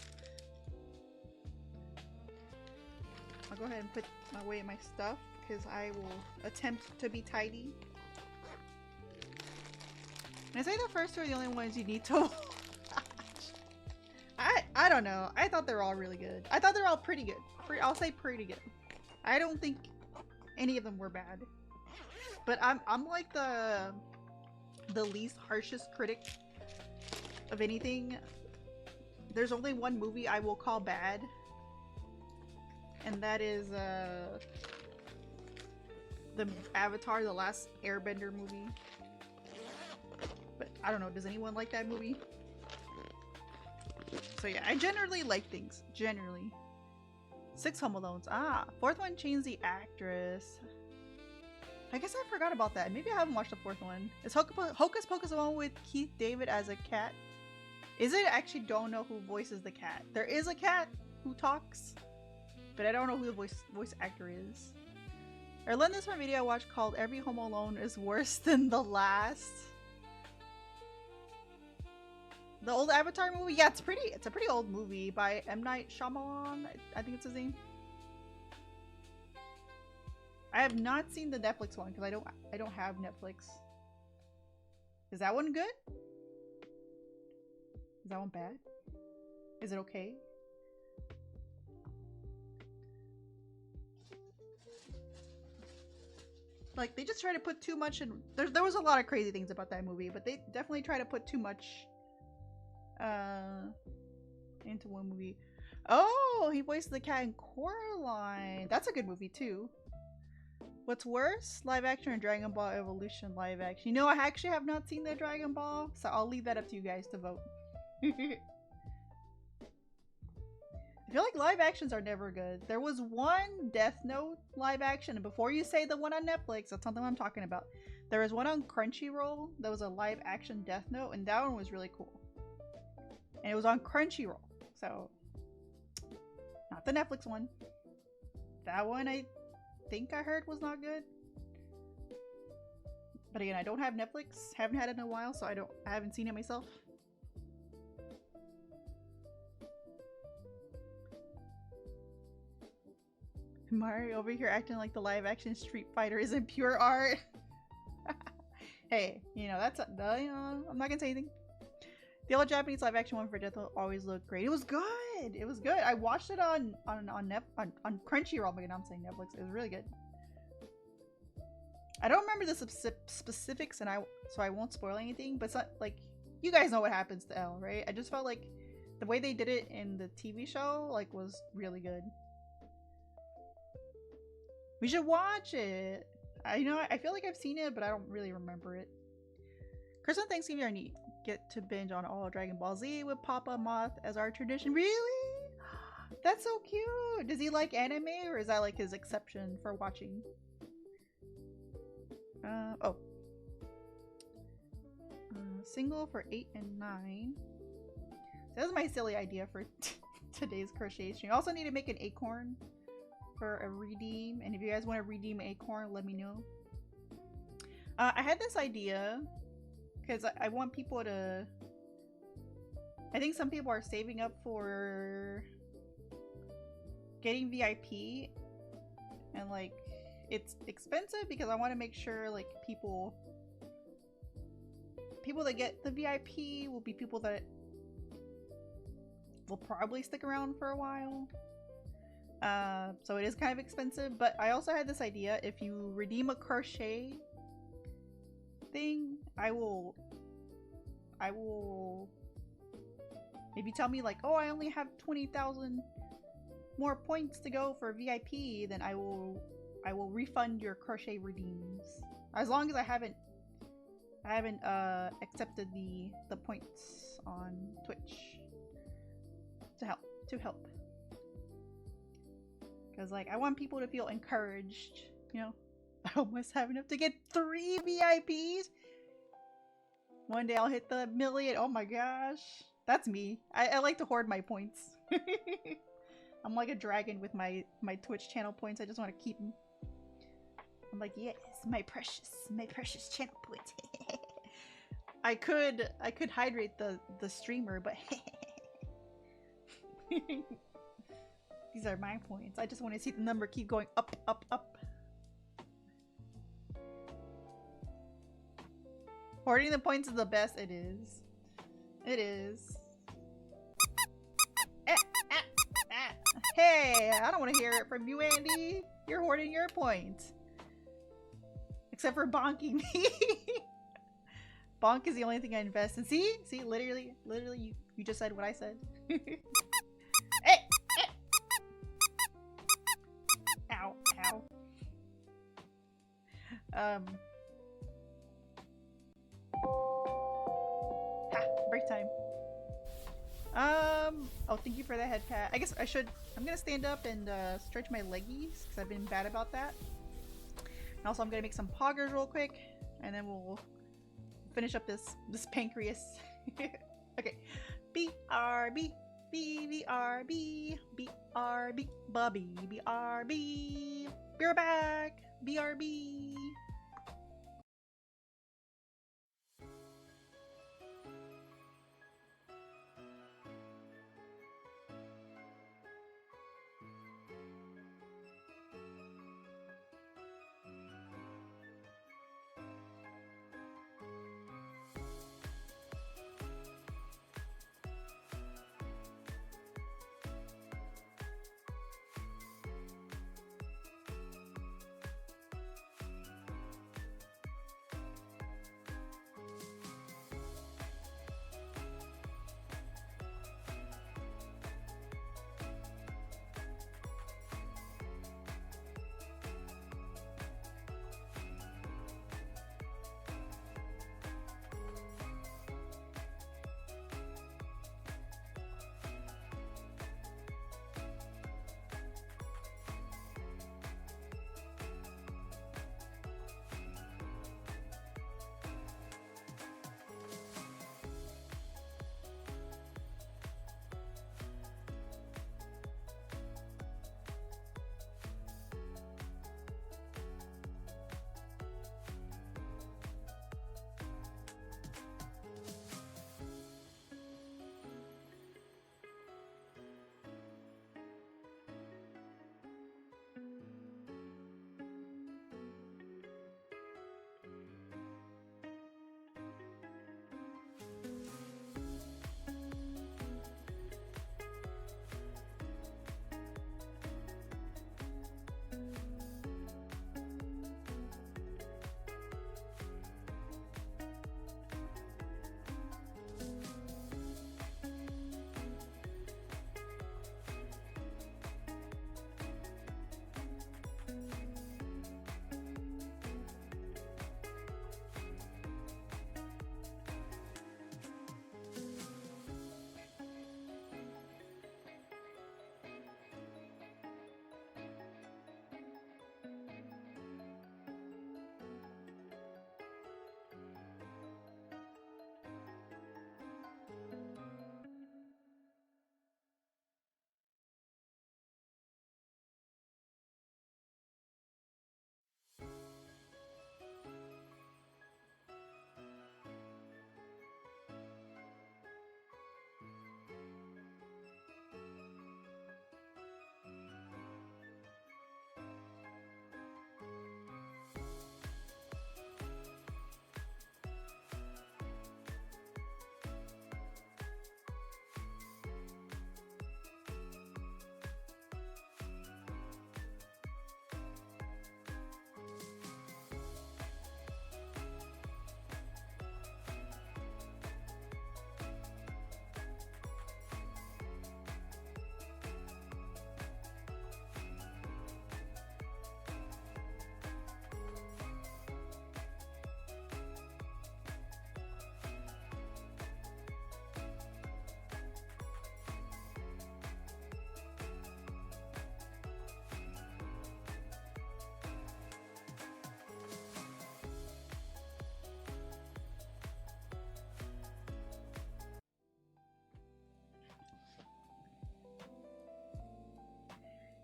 I'll go ahead and put away my stuff because I will attempt to be tidy. And I say the first two are the only ones you need to watch. I don't know. I thought they were all really good. I thought they were all pretty good. I'll say pretty good. I don't think any of them were bad. But I'm like the least harshest critic of anything. There's only one movie I will call bad. And that is the Avatar, the Last Airbender movie. But I don't know, does anyone like that movie? So yeah, I generally like things. Generally. 6 Home Alones. Ah, 4th one changed the actress. I guess I forgot about that. Maybe I haven't watched the 4th one. Is Hocus Pocus the one with Keith David as a cat? Is it? I actually don't know who voices the cat. There is a cat who talks, but I don't know who the voice actor is. I learned this from a video I watched called Every Home Alone is Worse Than the Last. The old Avatar movie? Yeah, it's a pretty old movie by M. Night Shyamalan. I think it's his name. I have not seen the Netflix one because I don't have Netflix. Is that one good? Is that one bad? Is it okay? Like, they just try to put too much in. There was a lot of crazy things about that movie, but they definitely try to put too much into one movie. Oh, he voiced the cat in Coraline. That's a good movie too. What's worse? Live action or Dragon Ball Evolution live action? You know, I actually have not seen the Dragon Ball, so I'll leave that up to you guys to vote. I feel like live actions are never good. There was one Death Note live action, and before you say the one on Netflix, that's something I'm talking about. There was one on Crunchyroll that was a live action Death Note, and that one was really cool. And it was on Crunchyroll, so not the Netflix one. That one I think I heard was not good. But again, I don't have Netflix. Haven't had it in a while, so I haven't seen it myself. Mario over here acting like the live action Street Fighter isn't pure art. Hey, you know, that's I'm not gonna say anything. The old Japanese live action one for Death Note always looked great. It was good. It was good. I watched it on Crunchyroll, but I'm saying Netflix. It was really good. I don't remember the specifics, and so I won't spoil anything. But it's not, like, you guys know what happens to Elle, right? I just felt like the way they did it in the TV show, like, was really good. We should watch it. I feel like I've seen it, but I don't really remember it. Christmas and Thanksgiving are neat. Get to binge on all Dragon Ball Z with Papa Moth as our tradition. Really? That's so cute. Does he like anime, or is that like his exception for watching? Oh. Single for 8 and 9. That was my silly idea for today's crochet stream. I also need to make an acorn for a redeem, and if you guys want to redeem an acorn, let me know. I had this idea because I want people to. I think some people are saving up for getting VIP, and like it's expensive because I want to make sure like people that get the VIP will be people that will probably stick around for a while. So it is kind of expensive, but I also had this idea. If you redeem a crochet thing, I will maybe tell me like, oh, I only have 20,000 more points to go for VIP, then I will refund your crochet redeems, as long as I haven't accepted the points on Twitch to help. Because, like, I want people to feel encouraged, you know? I almost have enough to get 3 VIPs! One day I'll hit the million. Oh my gosh. That's me. I like to hoard my points. I'm like a dragon with my Twitch channel points. I just want to keep them. I'm like, yes, my precious channel points. I could hydrate the streamer, but these are my points. I just want to see the number keep going up, up, up. Hoarding the points is the best. It is. It is. Hey, I don't want to hear it from you, Andy. You're hoarding your points. Except for bonking me. Bonk is the only thing I invest in. See? See, literally, you just said what I said. Ow, ow. Break time. Oh, thank you for the head pat. I guess I should, I'm gonna stand up and stretch my leggies because I've been bad about that. And also I'm gonna make some poggers real quick and then we'll finish up this pancreas. Okay. BRB, BRB, BRB, Bubby, BRB. We're back. BRB.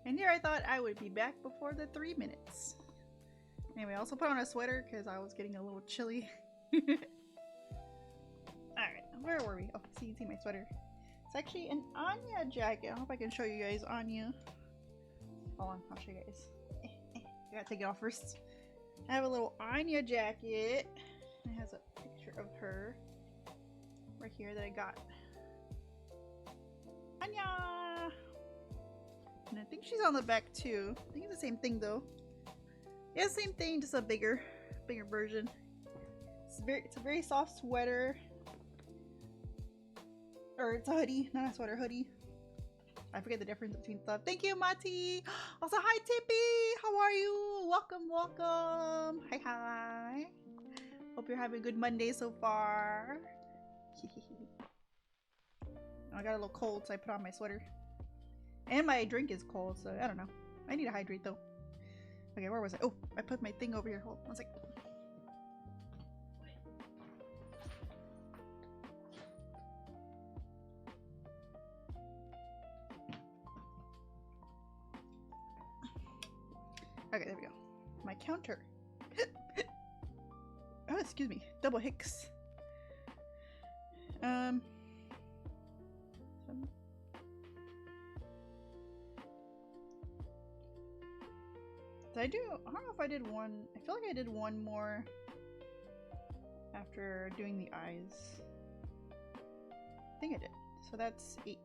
And here I thought I would be back before the 3 minutes. Anyway, I also put on a sweater because I was getting a little chilly. where were we? Oh, see my sweater. It's actually an Anya jacket. I hope I can show you guys Anya. Hold on, I'll show you guys. I gotta take it off first. I have a little Anya jacket. It has a picture of her right here that I got. Anya! And I think she's on the back too. I think it's the same thing though. Yeah, same thing, just a bigger version. It's a very soft sweater. Or it's a hoodie, not a sweater, hoodie. I forget the difference between stuff. Thank you, Mati! Also, hi, Tippy! How are you? Welcome, welcome! Hi, hi! Hope you're having a good Monday so far. I got a little cold, so I put on my sweater. And my drink is cold, so I don't know. I need to hydrate, though. Okay, where was I? Oh, I put my thing over here. Hold on one second. Okay, there we go. My counter. Oh, excuse me. Double hicks. Did I do? I don't know if I did one. I feel like I did one more after doing the eyes. I think I did. So that's 8.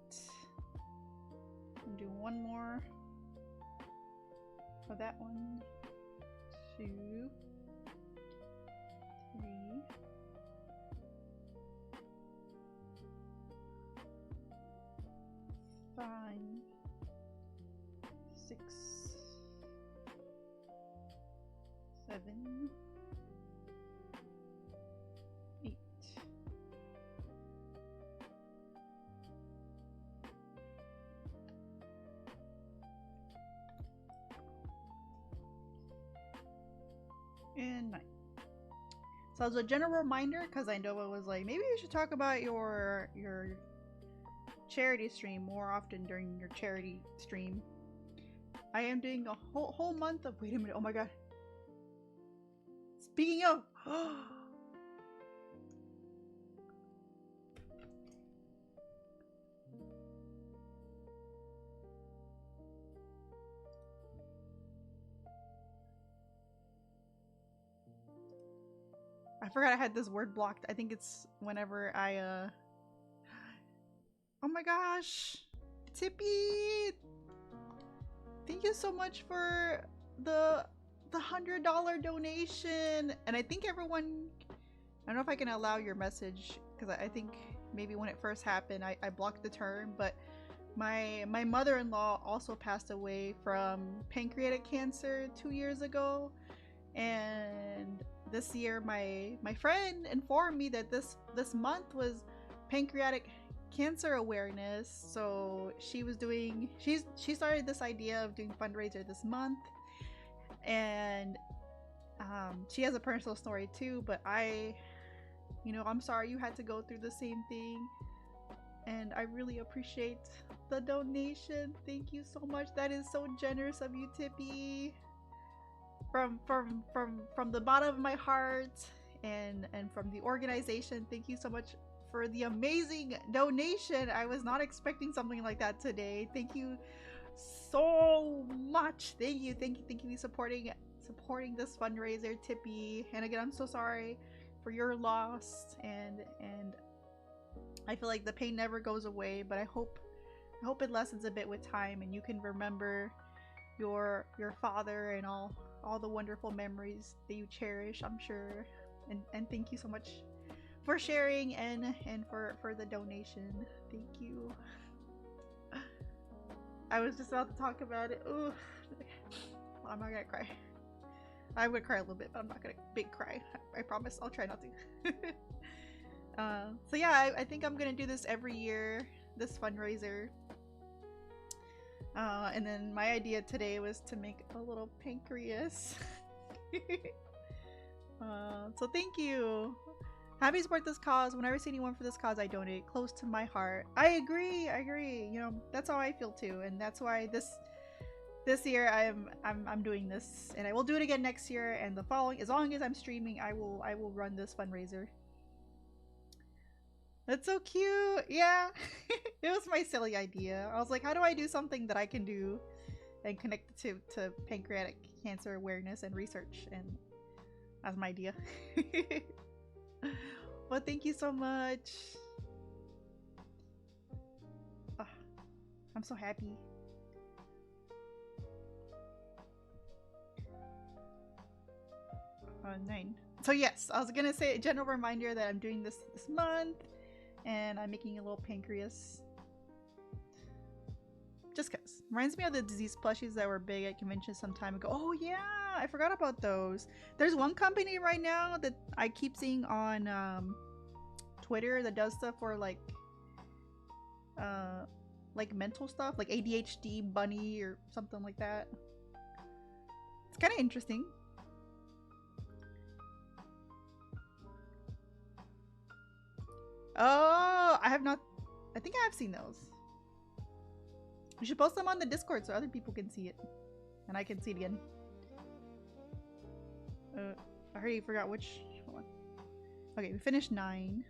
And do one more. So that 1, 2, 3, 5, 6, 7, 8. And 9. So as a general reminder, because I know it was like, maybe you should talk about your charity stream more often during your charity stream. I am doing a whole month of, wait a minute, oh my god. Speaking of, I forgot I had this word blocked. I think it's whenever I, oh my gosh. Tippy! Thank you so much for the $100 donation. And I think everyone, I don't know if I can allow your message, because I think maybe when it first happened, I blocked the term, but my mother-in-law also passed away from pancreatic cancer 2 years ago. And this year my friend informed me that this month was pancreatic cancer awareness, so she started this idea of doing fundraiser this month. And she has a personal story too, but I'm sorry you had to go through the same thing, and I really appreciate the donation. Thank you so much. That is so generous of you, Tippy. From the bottom of my heart and from the organization, thank you so much for the amazing donation. I was not expecting something like that today. Thank you so much. Thank you supporting this fundraiser, Tippy. And again, I'm so sorry for your loss, and I feel like the pain never goes away, but I hope it lessens a bit with time, and you can remember your father and all the wonderful memories that you cherish, I'm sure. And thank you so much for sharing and for the donation. Thank you. I was just about to talk about it. Ooh. Well, I'm not gonna cry. I would cry a little bit, but I'm not gonna big cry. I promise. I'll try not to. So yeah, I think I'm gonna do this every year, this fundraiser. And then my idea today was to make a little pancreas. So thank you. Happy to support this cause. Whenever I see anyone for this cause, I donate. Close to my heart. I agree. You know, that's how I feel too, and that's why this year I'm doing this, and I will do it again next year and the following. As long as I'm streaming, I will run this fundraiser. That's so cute. Yeah. It was my silly idea. I was like, how do I do something that I can do and connect it to pancreatic cancer awareness and research? And that's my idea. Well, thank you so much. Oh, I'm so happy. Oh, 9. So yes, I was gonna say a general reminder that I'm doing this month, and I'm making a little pancreas. Just cause. Reminds me of the disease plushies that were big at conventions some time ago. Oh yeah, I forgot about those. There's one company right now that I keep seeing on Twitter that does stuff for like mental stuff, like ADHD bunny or something like that. It's kind of interesting. Oh, I have not. I think I have seen those. You should post them on the Discord so other people can see it. And I can see it again. I already forgot which. Hold on. Okay, we finished 9.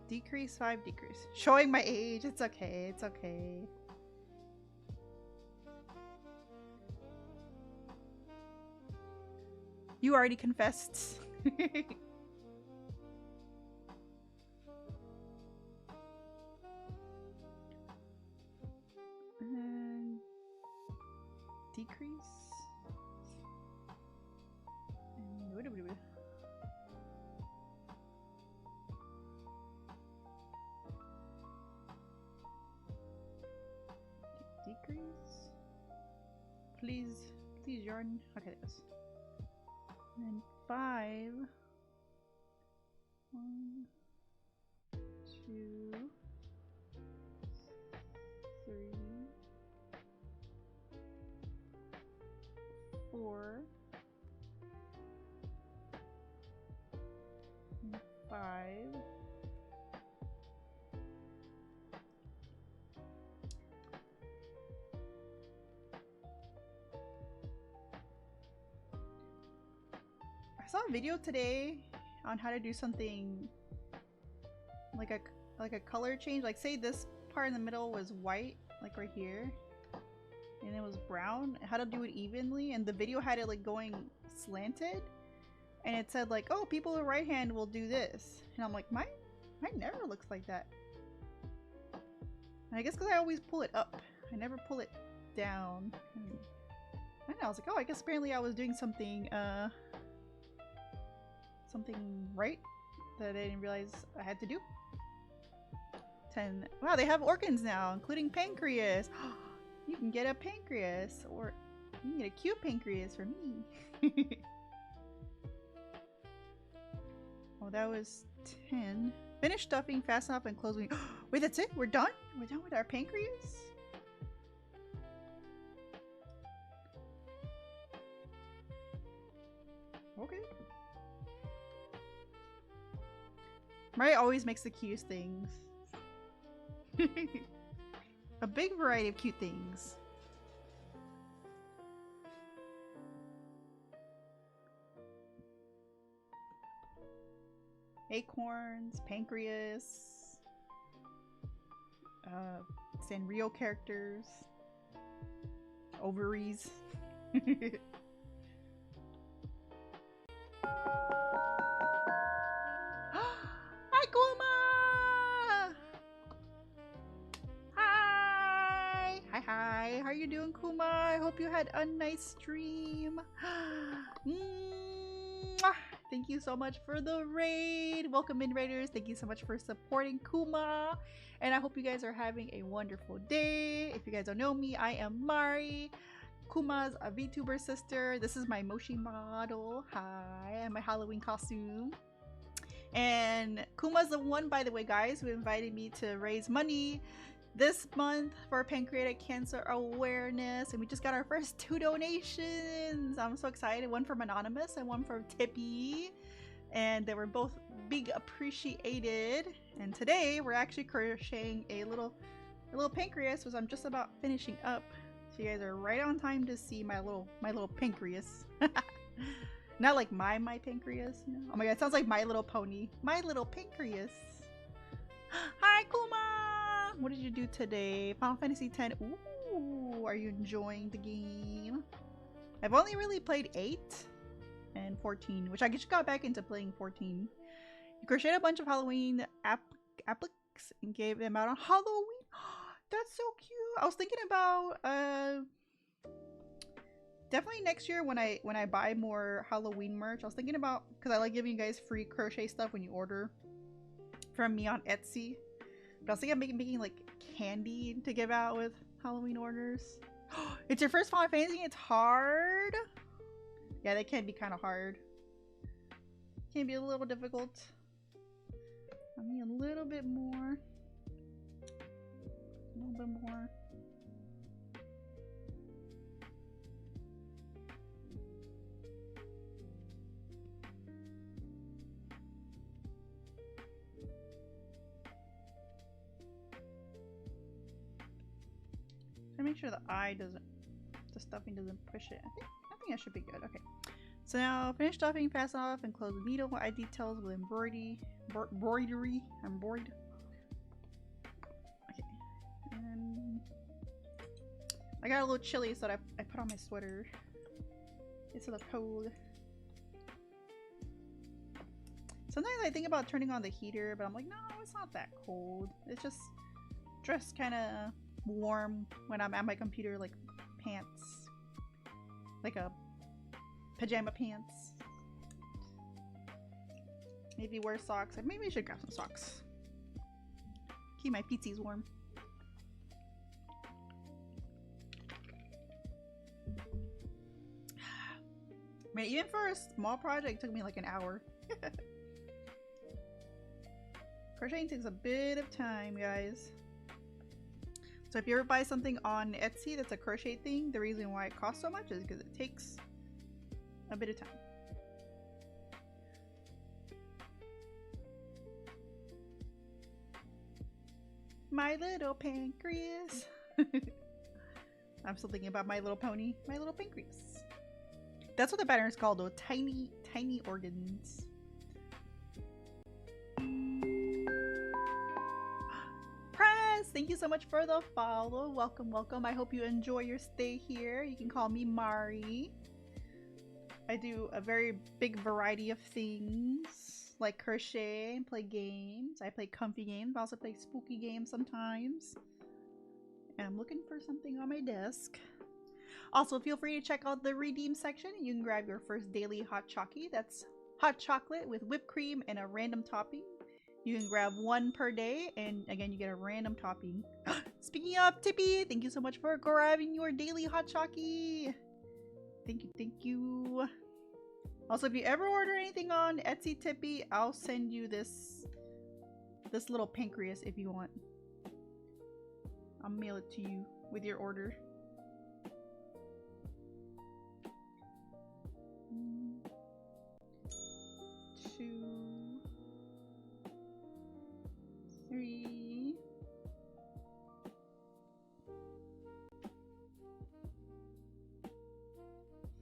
Decrease 5, decrease. Showing my age. It's okay. It's okay. You already confessed. And decrease. And decrease. Please, yarn. Okay, there it goes. And 5. 1, 2, 3, 4, and 5. I saw a video today on how to do something like a color change. Like say this part in the middle was white, like right here, and it was brown. How to do it evenly, and the video had it like going slanted, and it said like, oh, people with right hand will do this, and I'm like, mine never looks like that. And I guess because I always pull it up, I never pull it down. And I was like, oh, I guess apparently I was doing something something right that I didn't realize I had to do. 10. Wow, they have organs now, including pancreas. You can get a pancreas, or you can get a cute pancreas for me. Oh, that was 10. Finish stuffing fast enough and close. Wait, that's it? We're done? We're done with our pancreas? Okay. Mariah always makes the cutest things. A big variety of cute things. Acorns, pancreas, Sanrio characters, ovaries. Hi, Kuma! Hi! Hi! How are you doing, Kuma? I hope you had a nice stream. Thank you so much for the raid. Welcome in, raiders. Thank you so much for supporting Kuma. And I hope you guys are having a wonderful day. If you guys don't know me, I am Mari, Kuma's a VTuber sister. This is my Moshi model. Hi, and my Halloween costume. And Kuma's the one, by the way, guys, who invited me to raise money this month for pancreatic cancer awareness, and we just got our first 2 donations. I'm so excited. One from Anonymous and one from Tippy, and they were both big appreciated. And today we're actually crocheting a little pancreas, which I'm just about finishing up. So you guys are right on time to see my little pancreas. Not like my pancreas, you know? Oh my god, it sounds like My Little Pony. My Little Pancreas. Hi, Kuma! What did you do today? Final Fantasy X. Ooh, are you enjoying the game? I've only really played 8 and 14, which I just got back into playing 14. You crocheted a bunch of Halloween appliques and gave them out on Halloween. That's so cute. I was thinking about definitely next year when I buy more Halloween merch. I was thinking about, because I like giving you guys free crochet stuff when you order from me on Etsy. But I was thinking of making like candy to give out with Halloween orders. It's your first Final Fantasy. It's hard. Yeah, that can be kind of hard. Can be a little difficult. I mean, a little bit more. A little bit more. I make sure the stuffing doesn't push it. I think I should be good. Okay. So now finish stuffing, fasten off, and close the needle. Eye details with embroidery. Embroidered. Okay. And I got a little chilly, so I put on my sweater. It's a little cold. Sometimes I think about turning on the heater, but I'm like, no, it's not that cold. It's just kind of warm when I'm at my computer, like pants, like a pajama pants. Maybe wear socks. Maybe I should grab some socks. Keep my feetsies warm. Man, even for a small project, it took me like an hour. Crocheting takes a bit of time, guys. So if you ever buy something on Etsy that's a crochet thing, the reason why it costs so much is because it takes a bit of time. My Little Pancreas. I'm still thinking about My Little Pony. My Little Pancreas. That's what the pattern is called, though. Tiny, tiny organs. Press! Thank you so much for the follow. Welcome, welcome. I hope you enjoy your stay here. You can call me Mari. I do a very big variety of things, like crochet and play games. I play comfy games. I also play spooky games sometimes. And I'm looking for something on my desk. Also, feel free to check out the redeem section. You can grab your first daily hot chocolate. That's hot chocolate with whipped cream and a random topping. You can grab one per day, and again, you get a random topping. Speaking of Tippy, thank you so much for grabbing your daily hot chocolate. Thank you, thank you. Also, if you ever order anything on Etsy Tippy, I'll send you this little pancreas if you want. I'll mail it to you with your order. 2, 3,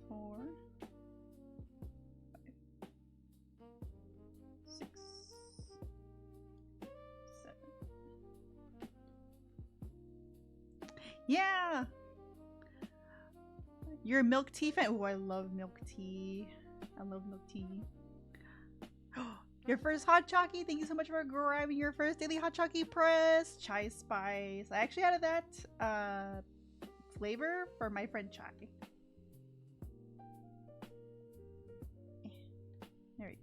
4, 5, 6, 7. Yeah! You're a milk tea fan? Oh, I love milk tea. I love milk tea. Your first hot chocolate. Thank you so much for grabbing your first daily hot chocolate press. Chai spice. I actually added that flavor for my friend Chai. There we go.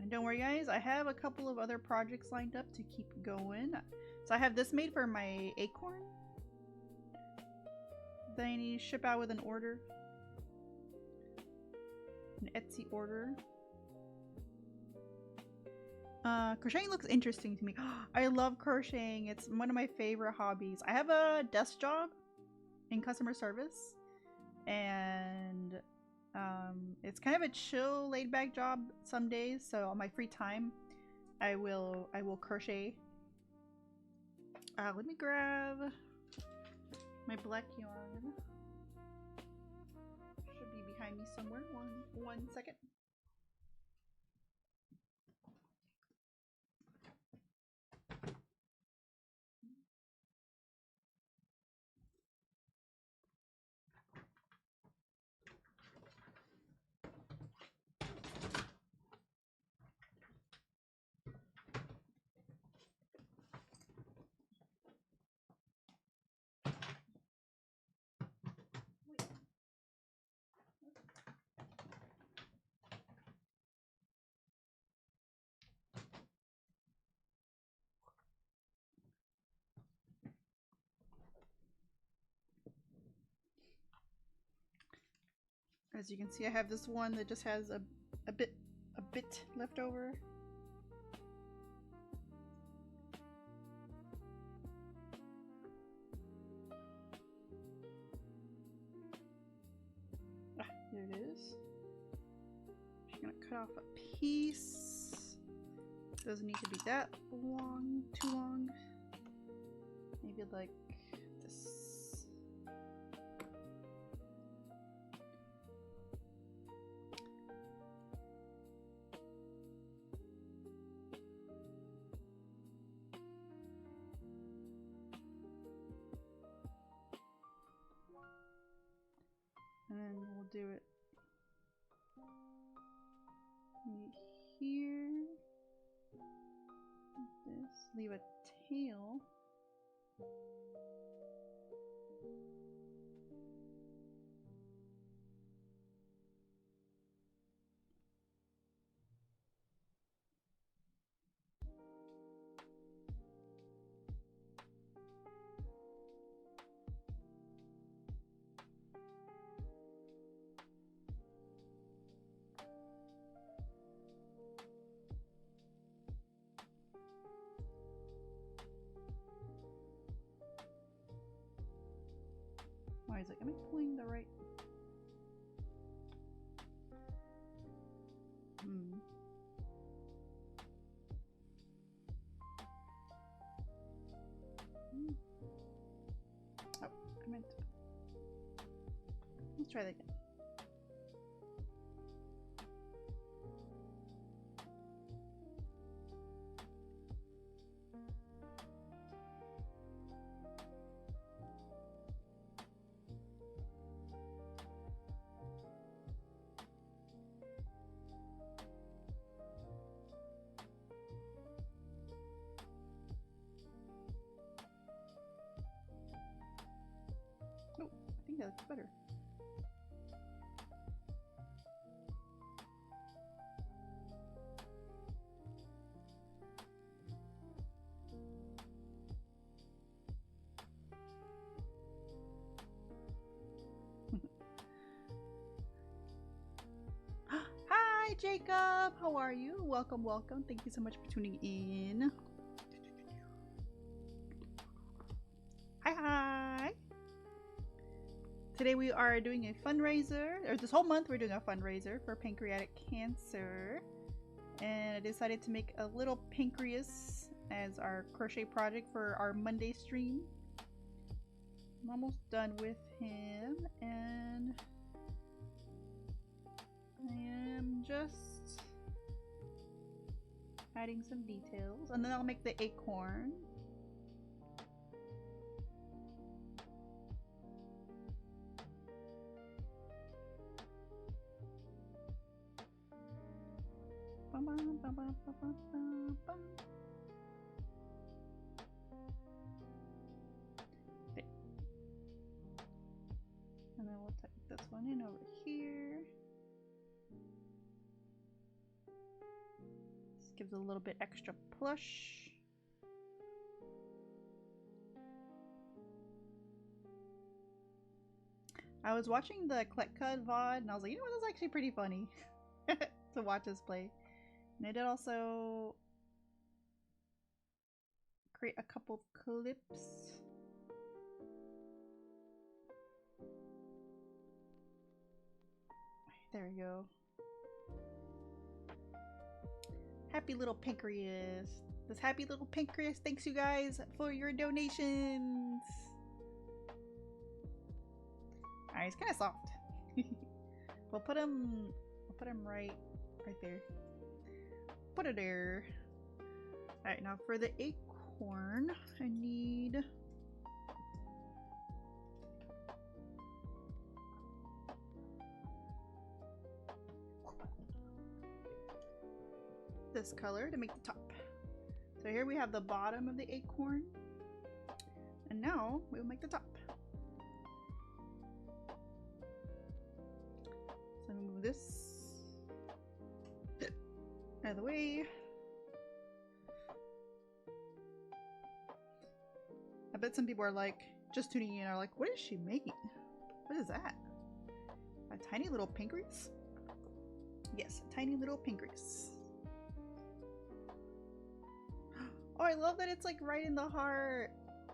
And don't worry, guys. I have a couple of other projects lined up to keep going. So I have this made for my acorn that I need to ship out with an order. An Etsy order. Crocheting looks interesting to me. I love crocheting. It's one of my favorite hobbies. I have a desk job in customer service, and it's kind of a chill, laid-back job some days. So on my free time, I will My black yarn should be behind me somewhere. One second. As you can see, I have this one that just has a bit left over. Ah, there it is. I'm gonna cut off a piece. Doesn't need to be that long, too long. Maybe like this. And then we'll do it here. Like this. Leave a tail. Oh, he's like, am I pulling the right? Oh, I meant to. Let's try that again. Oh, I think that looks better. Hi, Jacob. How are you? Welcome, welcome. Thank you so much for tuning in. Hi, hi. Today we are doing a fundraiser, or this whole month we're doing a fundraiser for pancreatic cancer. And I decided to make a little pancreas as our crochet project for our Monday stream. I'm almost done with him, and I am just adding some details, and then I'll make the acorn. Okay. And then we'll tuck this one in over here. This gives it a little bit extra plush. I was watching the Kletka VOD and I was like, you know what, that's actually pretty funny to watch us play. And I did also create a couple clips. There we go. Happy little pancreas. This happy little pancreas thanks you guys for your donations. Alright, it's kind of soft. We'll put him right there. Put it there. Alright, now for the acorn, I need this color to make the top. So here we have the bottom of the acorn, and now we'll make the top. So move this out of the way. I bet some people are like, just tuning in, are like, what is she making? What is that? A tiny little pancreas? Yes, a tiny little pancreas. Oh, I love that it's like right in the heart.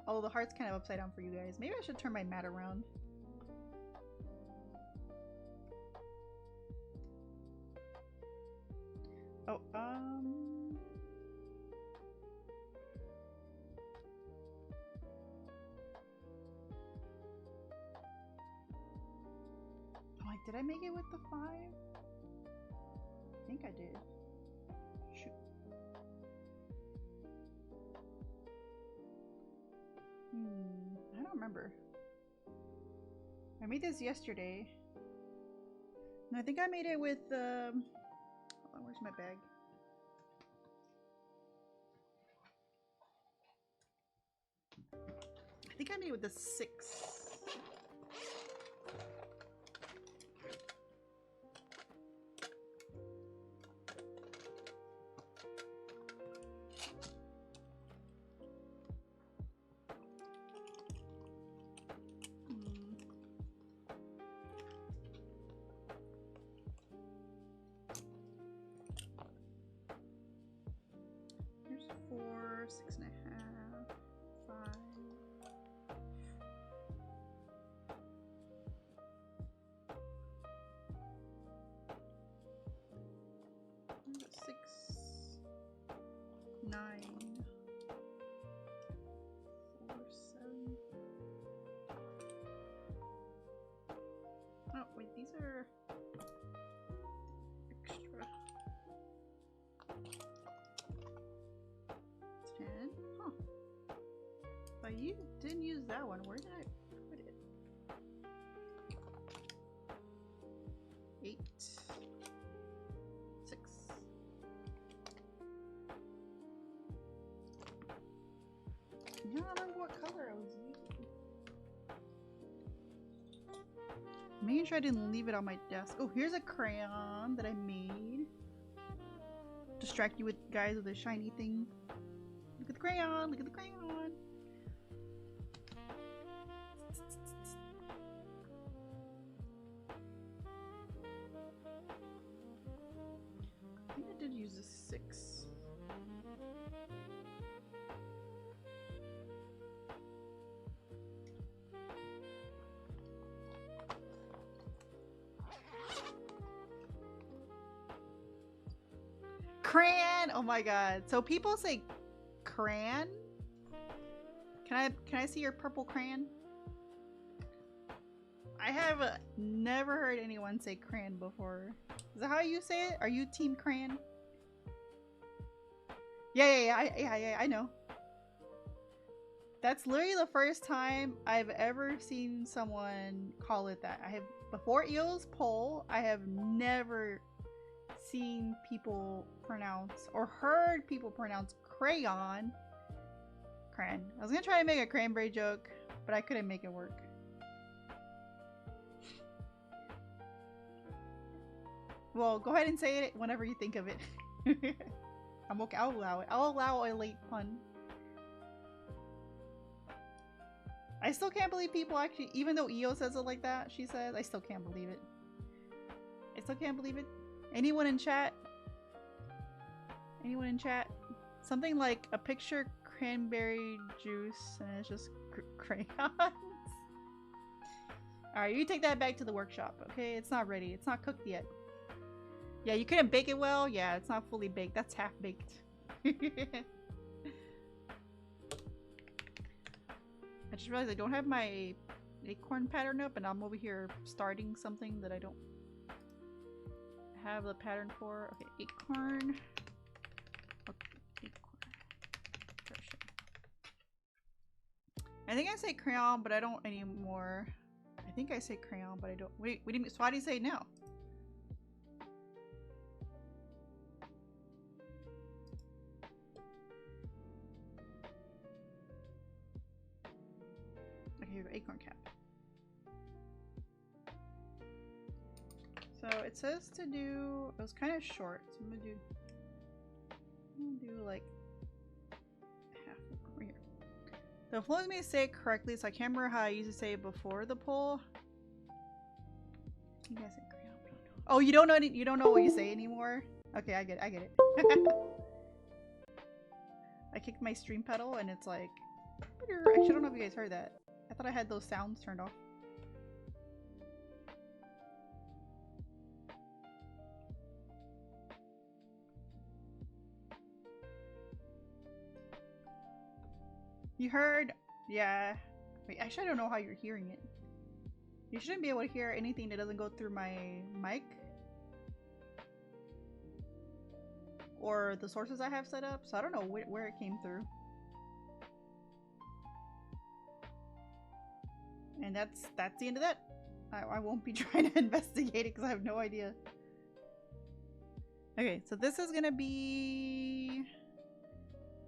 Oh, the heart's kind of upside down for you guys. Maybe I should turn my mat around. Oh, I'm like, did I make it with the 5? I think I did. Shoot. I don't remember. I made this yesterday. And I think I made it with hold on, where's my bag? I think I made it with the 6. Here's 4, 6.5, 5. Here's 6, 9, 4, 7. Oh wait, these are extra. 10. Huh. But you didn't use that one. Where did I put it? 8. 6. I don't remember what color I was using. Making sure I didn't leave it on my desk. Oh, here's a crayon that I made. Distract you with guys with a shiny thing. Look at the crayon! Look at the crayon! I think I did use a 6. Crayon! Oh my god. So people say crayon? Can I see your purple crayon? I have never heard anyone say crayon before. Is that how you say it? Are you team crayon? Yeah, I know. That's literally the first time I've ever seen someone call it that. I have, before Eel's poll, I have never seen people pronounce or heard people pronounce crayon. Crayon. I was gonna try to make a cranberry joke, but I couldn't make it work. Well, go ahead and say it whenever you think of it. I'm okay. I'll allow it. I'll allow a late pun. I still can't believe people actually, even though Eo says it like that, she says, I still can't believe it. I still can't believe it. Anyone in chat? Anyone in chat? Something like a picture cranberry juice and it's just crayons. Alright, you take that back to the workshop, okay? It's not ready. It's not cooked yet. Yeah, you couldn't bake it well? Yeah, it's not fully baked. That's half baked. I just realized I don't have my acorn pattern up, and I'm over here starting something that I don't have the pattern for. Okay, acorn. Okay, acorn. Crochet. I think I say crayon, but I don't anymore. I think I say crayon, but I don't. Wait, what do you mean? So why do you say no? Okay, here we go, acorn cap. So it says to do, it was kind of short, so I'm gonna do like half over here. So if let me say it correctly, so I can't remember how I used to say it before the poll. You guys say crayon, but I don't know. Oh, you don't know what you say anymore? Okay, I get it. I kicked my stream pedal and it's like, actually I don't know if you guys heard that. I thought I had those sounds turned off. You heard? Yeah. Wait, actually I don't know how you're hearing it. You shouldn't be able to hear anything that doesn't go through my mic. Or the sources I have set up, so I don't know where it came through. And that's the end of that. I won't be trying to investigate it because I have no idea. Okay, so this is gonna be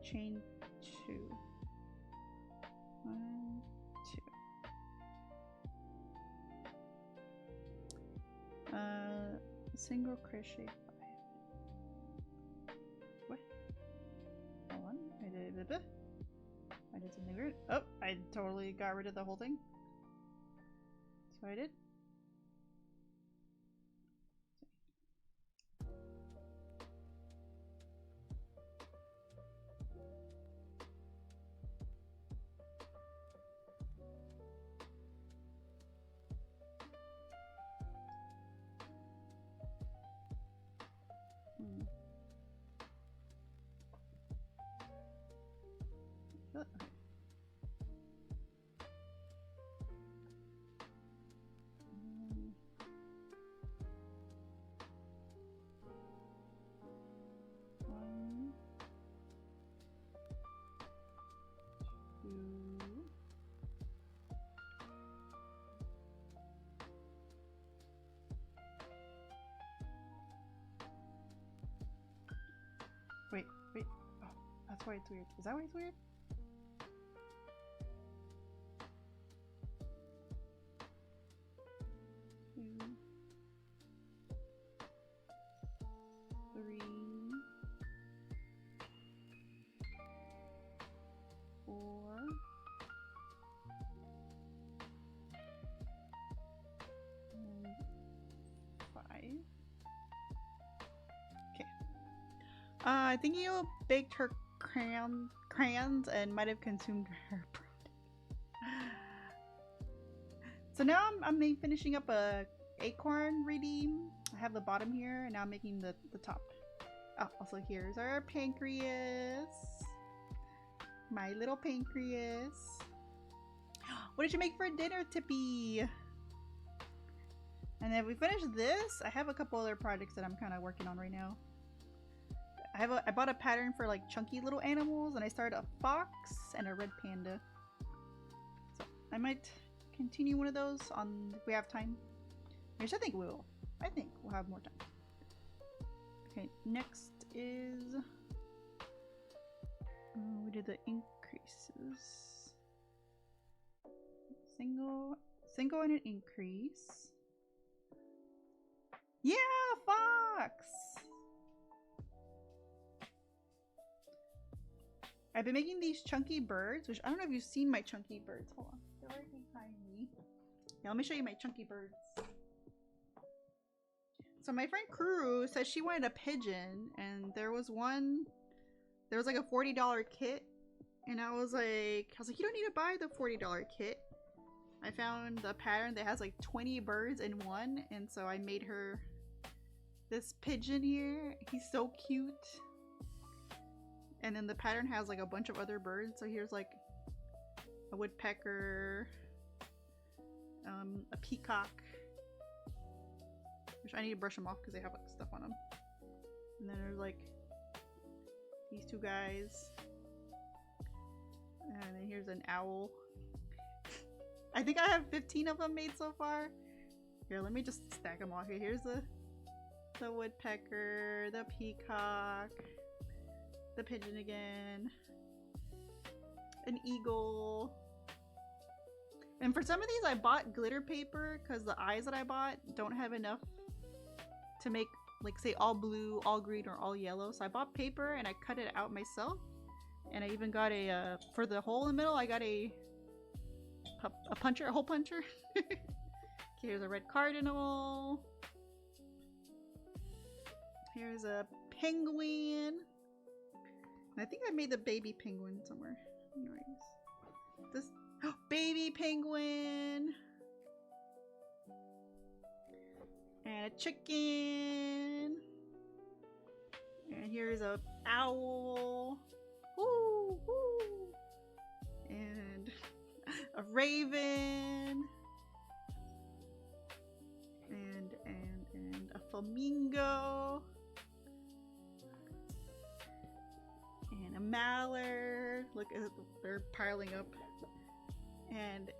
chain 2. 1, 2. Single crochet 5. What? Hold on. I did something weird. Oh, I totally got rid of the whole thing. So I did. Wait. Oh, that's why it's weird. Is that why it's weird? Two, 3, 4. And 5. Okay. I think you baked her crayons and might have consumed her product. So now I'm finishing up a acorn redeem. I have the bottom here, and now I'm making the top. Oh, also here's our pancreas. My little pancreas. What did you make for dinner, Tippy? And then we finish this. I have a couple other projects that I'm kind of working on right now. I bought a pattern for like chunky little animals, and I started a fox and a red panda. So I might continue one of those on if we have time. Which I think we will. I think we'll have more time. Okay, next is we did the increases. Single and an increase. Yeah, fox. I've been making these chunky birds, which I don't know if you've seen my chunky birds. Hold on, they're right behind me. Yeah, let me show you my chunky birds. So my friend Kuru said she wanted a pigeon, and there was like a $40 kit, and I was like, you don't need to buy the $40 kit. I found a pattern that has like 20 birds in one, and so I made her this pigeon here. He's so cute. And then the pattern has like a bunch of other birds. So here's like a woodpecker, a peacock, which I need to brush them off because they have like stuff on them. And then there's like these two guys, and then here's an owl. I think I have 15 of them made so far. Here, let me just stack them all here. Here's the woodpecker, the peacock, the pigeon again, an eagle. And for some of these I bought glitter paper because the eyes that I bought don't have enough to make, like, say all blue, all green, or all yellow. So I bought paper and I cut it out myself. And I even got a, for the hole in the middle, I got a puncher, a hole puncher. Okay, here's a red cardinal. Here's a penguin. And I think I made the baby penguin somewhere. Nice. This baby penguin. And a chicken. And here's a owl. Woo, woo. And a raven. And a flamingo. And a mallard. Look, they're piling up. And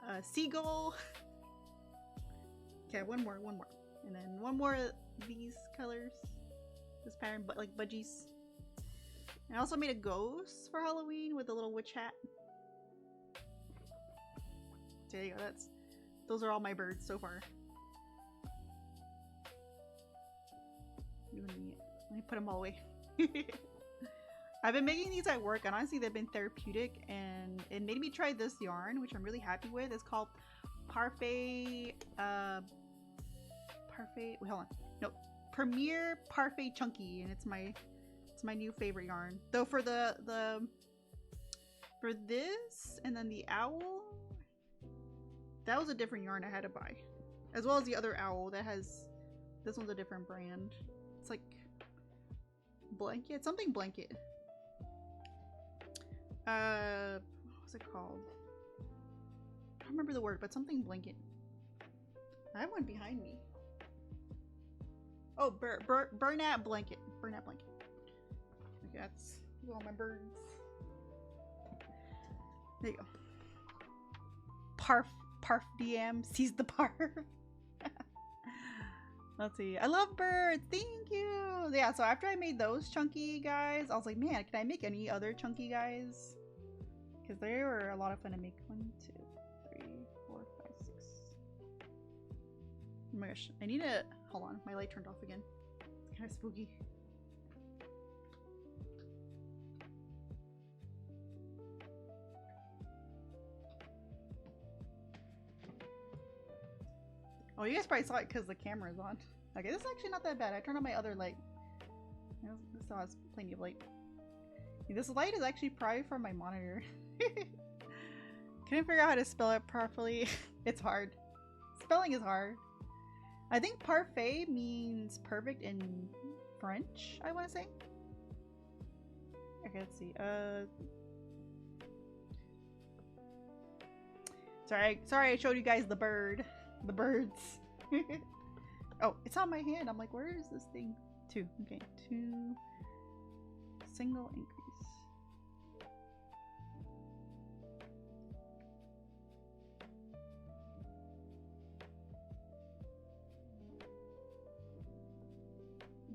a seagull. Okay, one more. And then one more of these colors. This pattern, but like budgies. And I also made a ghost for Halloween with a little witch hat. There you go, those are all my birds so far. Let me put them all away. I've been making these at work and honestly they've been therapeutic, and it made me try this yarn, which I'm really happy with. It's called Parfait, wait, hold on. Nope. Premier Parfait Chunky, and it's my new favorite yarn. Though for for this and then the owl, that was a different yarn I had to buy. As well as the other owl that has, this one's a different brand. It's like blanket, something blanket. What's it called? I don't remember the word, but something blanket. I have one behind me. Oh, Burnat blanket. Burnat blanket. Okay, that's all my birds. There you go. Parf DM sees the parf. Let's see. I love birds. Thank you. Yeah, so after I made those chunky guys, I was like, man, can I make any other chunky guys? Because they were a lot of fun to make. 1, 2, 3, 4, 5, 6. Oh my gosh. I need to... Hold on. My light turned off again. It's kind of spooky. Oh, you guys probably saw it because the camera is on. Okay, this is actually not that bad. I turned on my other light. This still has plenty of light. This light is actually probably from my monitor. Couldn't figure out how to spell it properly. It's hard. Spelling is hard. I think parfait means perfect in French, I want to say. Okay, let's see. Sorry I showed you guys the bird. The birds. Oh, it's on my hand. I'm like, where is this thing? 2. Okay, 2. Single increase.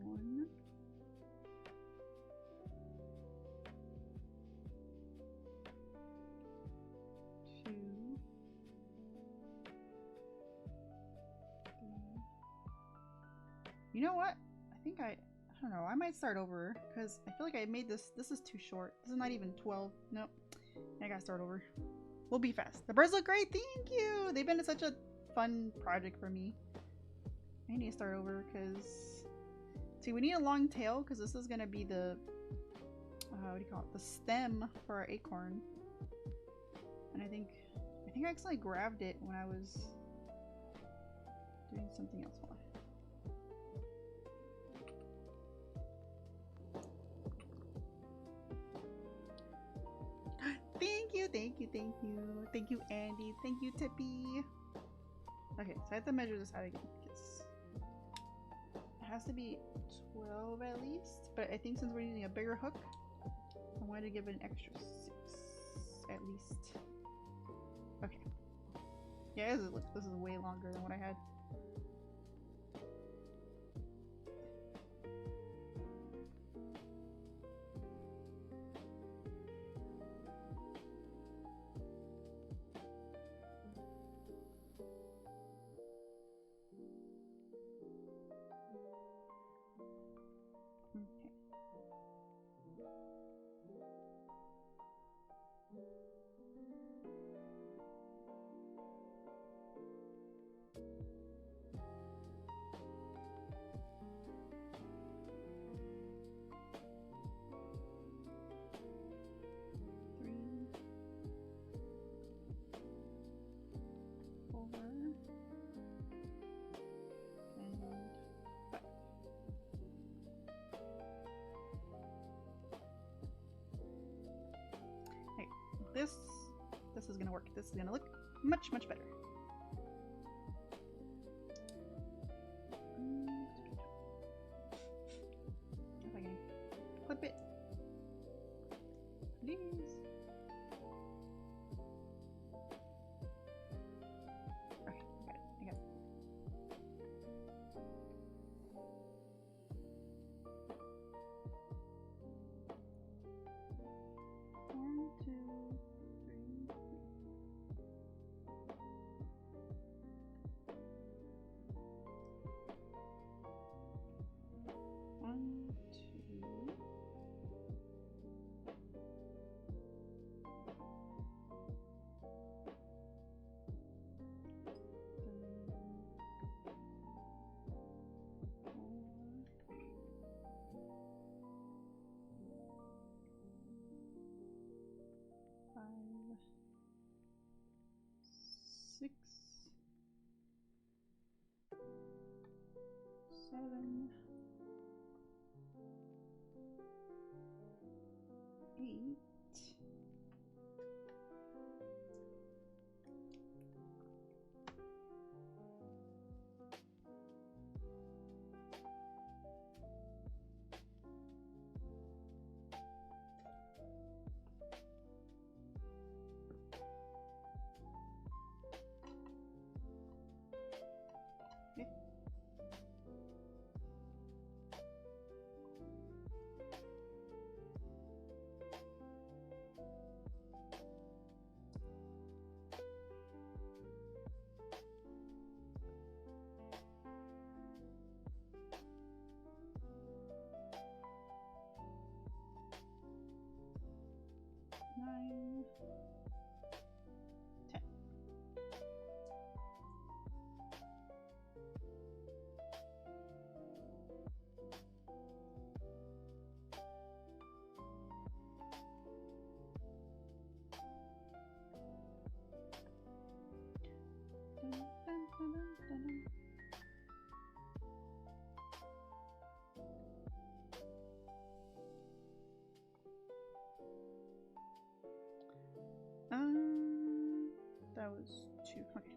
One. Two. You know what? I think I don't know. I might start over because I feel like I made this. This is too short. This is not even 12. Nope. I gotta start over. We'll be fast. The birds look great. Thank you. They've been such a fun project for me. I need to start over because see, we need a long tail because this is gonna be the what do you call it? The stem for our acorn. And I think I accidentally grabbed it when I was doing something else. Hold on. Thank you, thank you. Thank you, Andy. Thank you, Tippy. Okay, so I have to measure this out again because it has to be 12 at least. But I think since we're using a bigger hook, I wanted to give it an extra 6 at least. Okay. Yeah, this is way longer than what I had. This is gonna work. This is gonna look much better. If I can clip it, please. Okay, I got it. One, two. Six, 7, 8. Nine, 10. Dun, dun, dun, dun, dun. That was 2. Okay.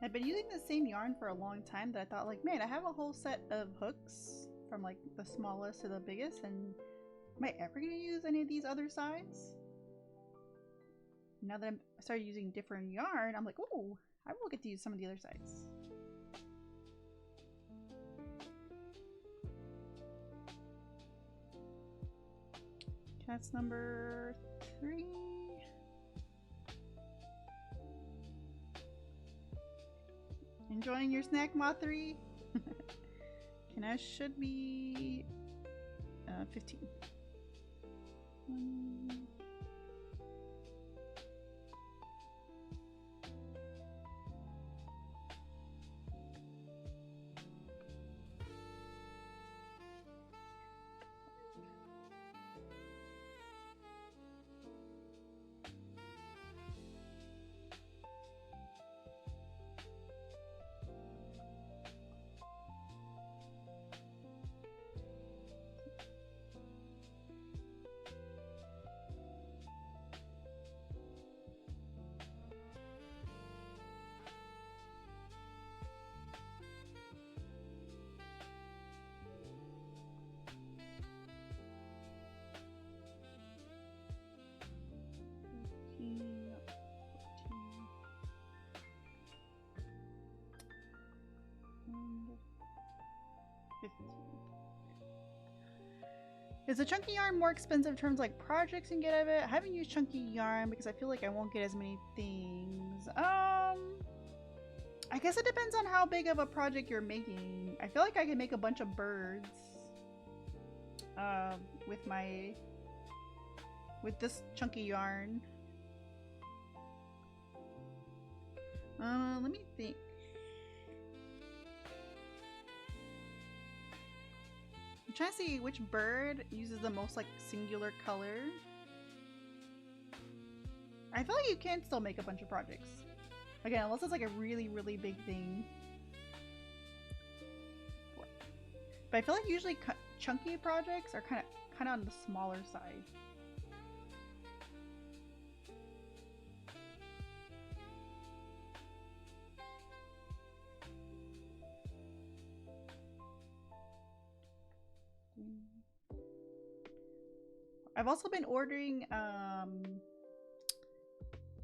I've been using the same yarn for a long time that I thought like, man, I have a whole set of hooks from like the smallest to the biggest, and am I ever gonna use any of these other sides? Now that I started using different yarn, I'm like, oh, I will get to use some of the other sides. That's number 3. Enjoying your snack, Ma 3? And I should be 15. Is the chunky yarn more expensive in terms of like projects you can get out of it? I haven't used chunky yarn because I feel like I won't get as many things. I guess it depends on how big of a project you're making. I feel like I can make a bunch of birds with this chunky yarn. Let me think. I'm trying to see which bird uses the most like singular color. I feel like you can still make a bunch of projects. Again, unless it's like a really, really big thing. But I feel like usually chunky projects are kind of on the smaller side. I've also been ordering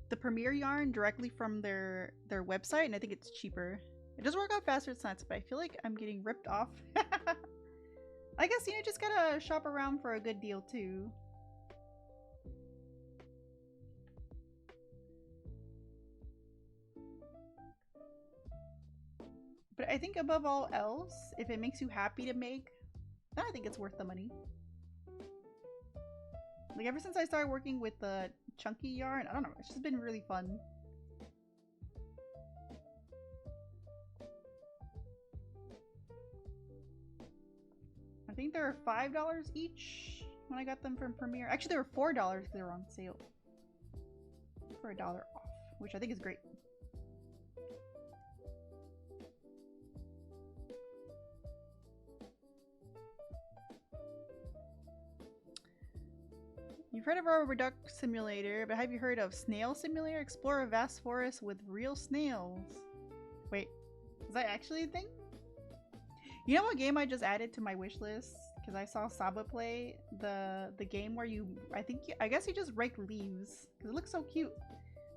the Premier yarn directly from their website, and I think it's cheaper. It does work out faster than nuts, but I feel like I'm getting ripped off. I guess you just gotta shop around for a good deal too. But I think above all else, if it makes you happy to make, then I think it's worth the money. Like ever since I started working with the chunky yarn, I don't know, it's just been really fun. I think they were $5 each when I got them from Premier. Actually, they were $4 because they were on sale for $1 off, which I think is great. You've heard of our Reduct Simulator, but have you heard of Snail Simulator? Explore a vast forest with real snails. Wait, is that actually a thing? You know what game I just added to my wish list? Because I saw Saba play the game where I guess you just rake leaves. Because it looks so cute.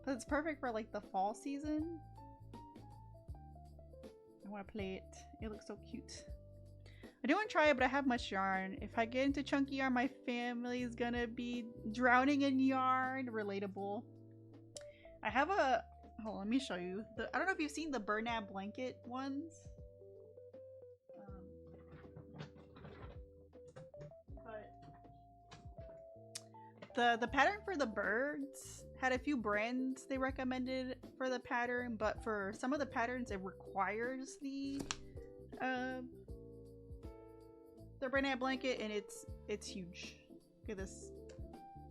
But it's perfect for like the fall season. I want to play it. It looks so cute. I do want to try it, but I have much yarn. If I get into chunky yarn, my family is gonna be drowning in yarn. Relatable. I have a... Hold on, let me show you. I don't know if you've seen the Bernat blanket ones. But the pattern for the birds had a few brands they recommended for the pattern, but for some of the patterns it requires the Bernat blanket, and it's huge. Look at this.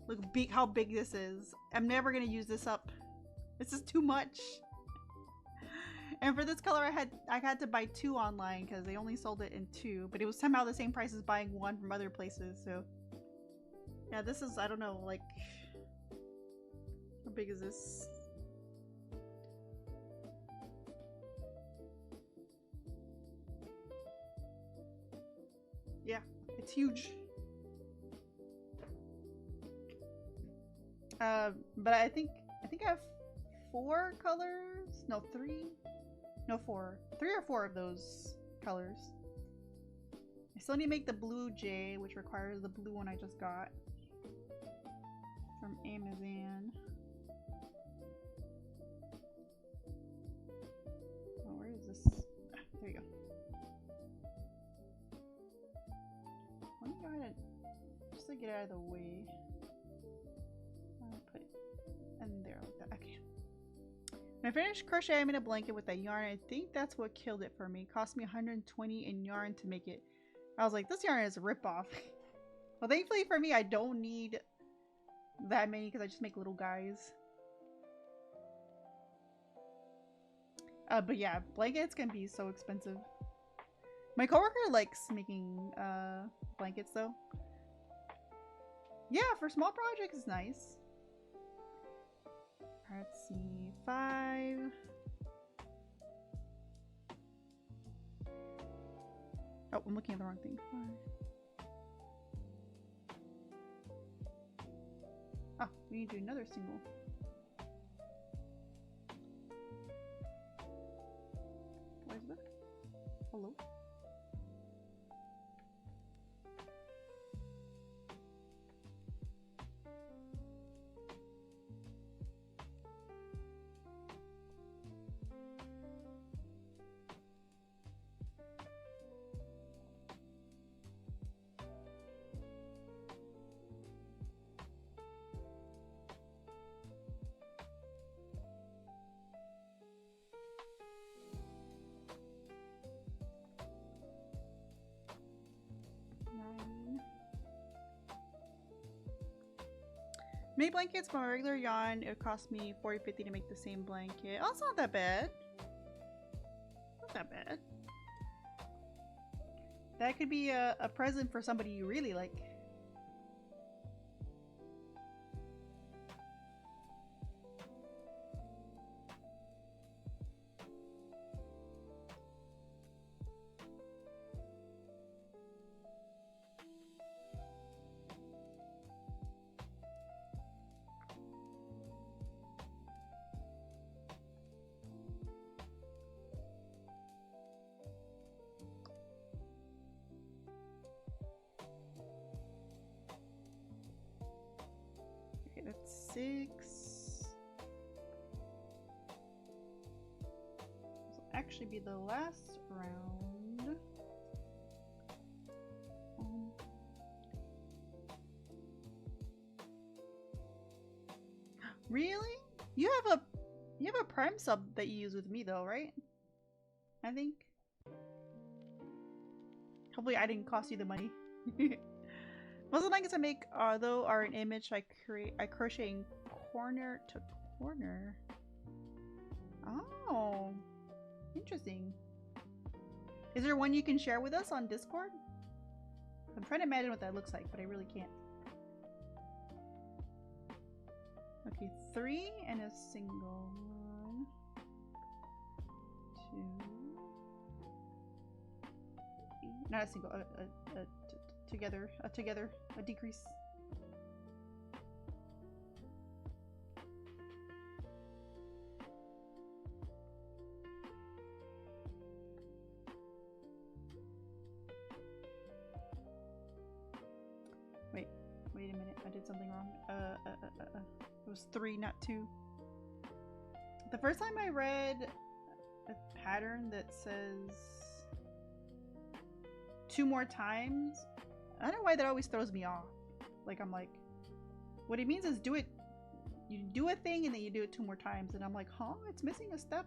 Look how big this is. I'm never gonna use this up. This is too much. And for this color, I had to buy 2 online because they only sold it in 2, but it was somehow the same price as buying 1 from other places. So yeah, this is, I don't know, like, how big is this? It's huge. But I think I have 4 colors. No, 3. No, 4. 3 or 4 of those colors. I still need to make the blue J, which requires the blue one I just got from Amazon. Oh, where is this? Ah, there you go. Let me go ahead and just to get out of the way. I'll put it in there like that. Okay. When I finished crochet, I made a blanket with that yarn. I think that's what killed it for me. It cost me 120 in yarn to make it. I was like, this yarn is a ripoff. Well, thankfully for me, I don't need that many because I just make little guys. But yeah, blankets can be so expensive. My coworker likes making blankets though. Yeah, for small projects it's nice. Let's see, 5. Oh, I'm looking at the wrong thing. 5. Oh, we need to do another single. Where's that? Hello? Made blankets, my regular yarn, it cost me $40.50 to make the same blanket. Oh, it's not that bad. Not that bad. That could be a present for somebody you really like. That's 6. This will actually be the last round. Really? You have a Prime sub that you use with me though, right? I think. Hopefully I didn't cost you the money. Most of the blankets I make, though, are an image I crochet in corner to corner. Oh, interesting. Is there one you can share with us on Discord? I'm trying to imagine what that looks like, but I really can't. Okay, 3 and a single. 1, 2, 3. Not a single. Together, a decrease. Wait a minute, I did something wrong. It was 3, not 2. The first time I read a pattern that says 2 more times, I don't know why that always throws me off. Like, I'm like, what it means is you do a thing and then you do it 2 more times. And I'm like, huh? It's missing a step.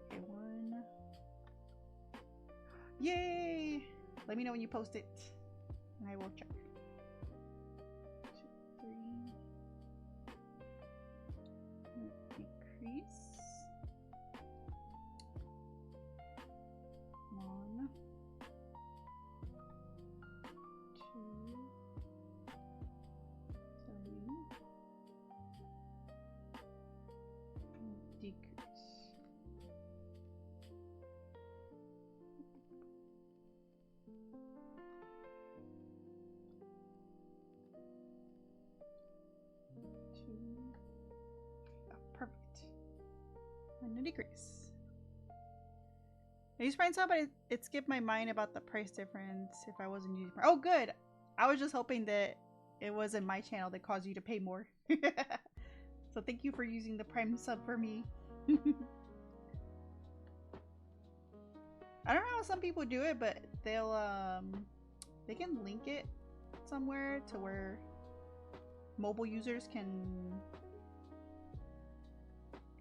Okay, 1. Yay! Let me know when you post it. And I will check. 2, 3. Decrease. 1. 2, 3, decrease. decrease. I used to find some, but it skipped my mind about the price difference if I wasn't using. Oh, good. I was just hoping that it wasn't my channel that caused you to pay more. So thank you for using the Prime sub for me. I don't know how some people do it, but they'll they can link it somewhere to where mobile users can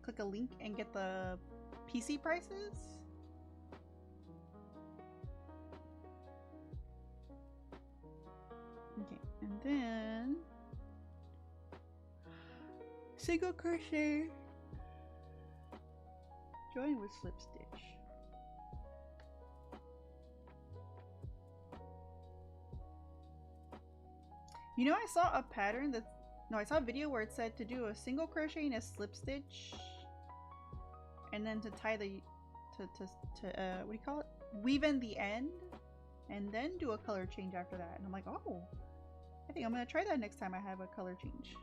click a link and get the PC prices. Okay, and then single crochet, join with slip stitch. You know, I saw a pattern that, no, I saw a video where it said to do a single crochet and a slip stitch, and then to tie the, what do you call it? Weave in the end, and then do a color change after that. And I'm like, oh, I think I'm gonna try that next time I have a color change.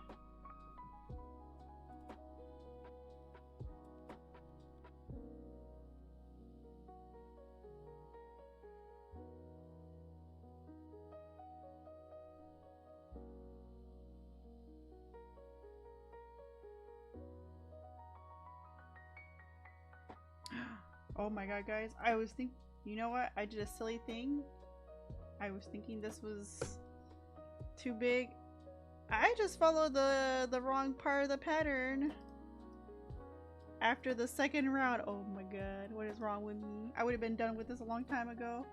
Oh my god, guys. I was thinking, you know what? I did a silly thing. I was thinking this was too big. I just followed the wrong part of the pattern. After the second round. Oh my god, what is wrong with me? I would have been done with this a long time ago.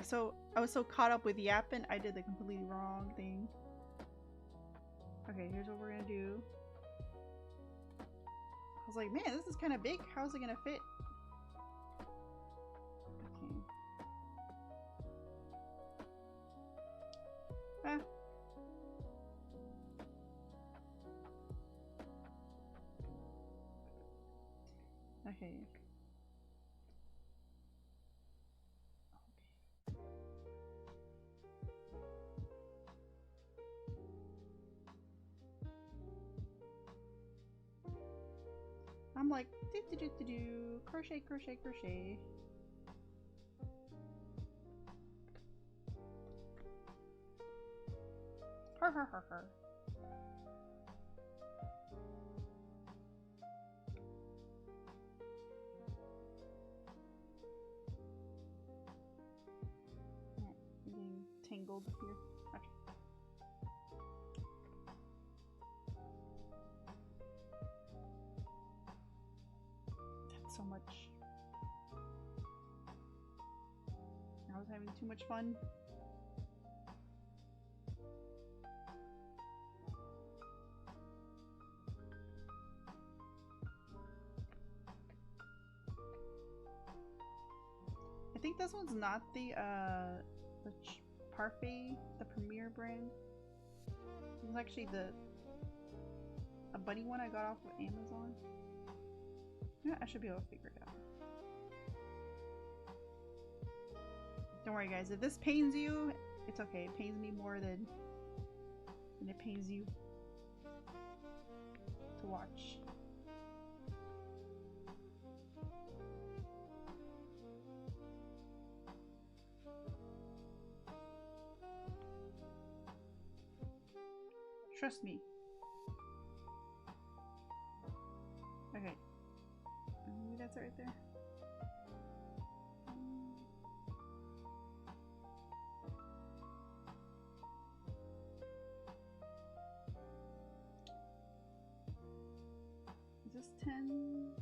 So I was so caught up with yapping, I did the completely wrong thing. Okay, here's what we're gonna do. I was like, man, this is kind of big. How's it gonna fit? Okay. Ah. Okay. I'm like, do crochet, crochet, crochet. Her, her, her, her. I'm getting tangled here. Okay. So much. I was having too much fun. I think this one's not the Parfait, the Premier brand. This is actually a bunny one I got off of Amazon. Yeah, I should be able to figure it out. Don't worry guys, if this pains you, it's okay. It pains me more than it pains you to watch. Trust me. Okay. Maybe that's it right there. Is this 10?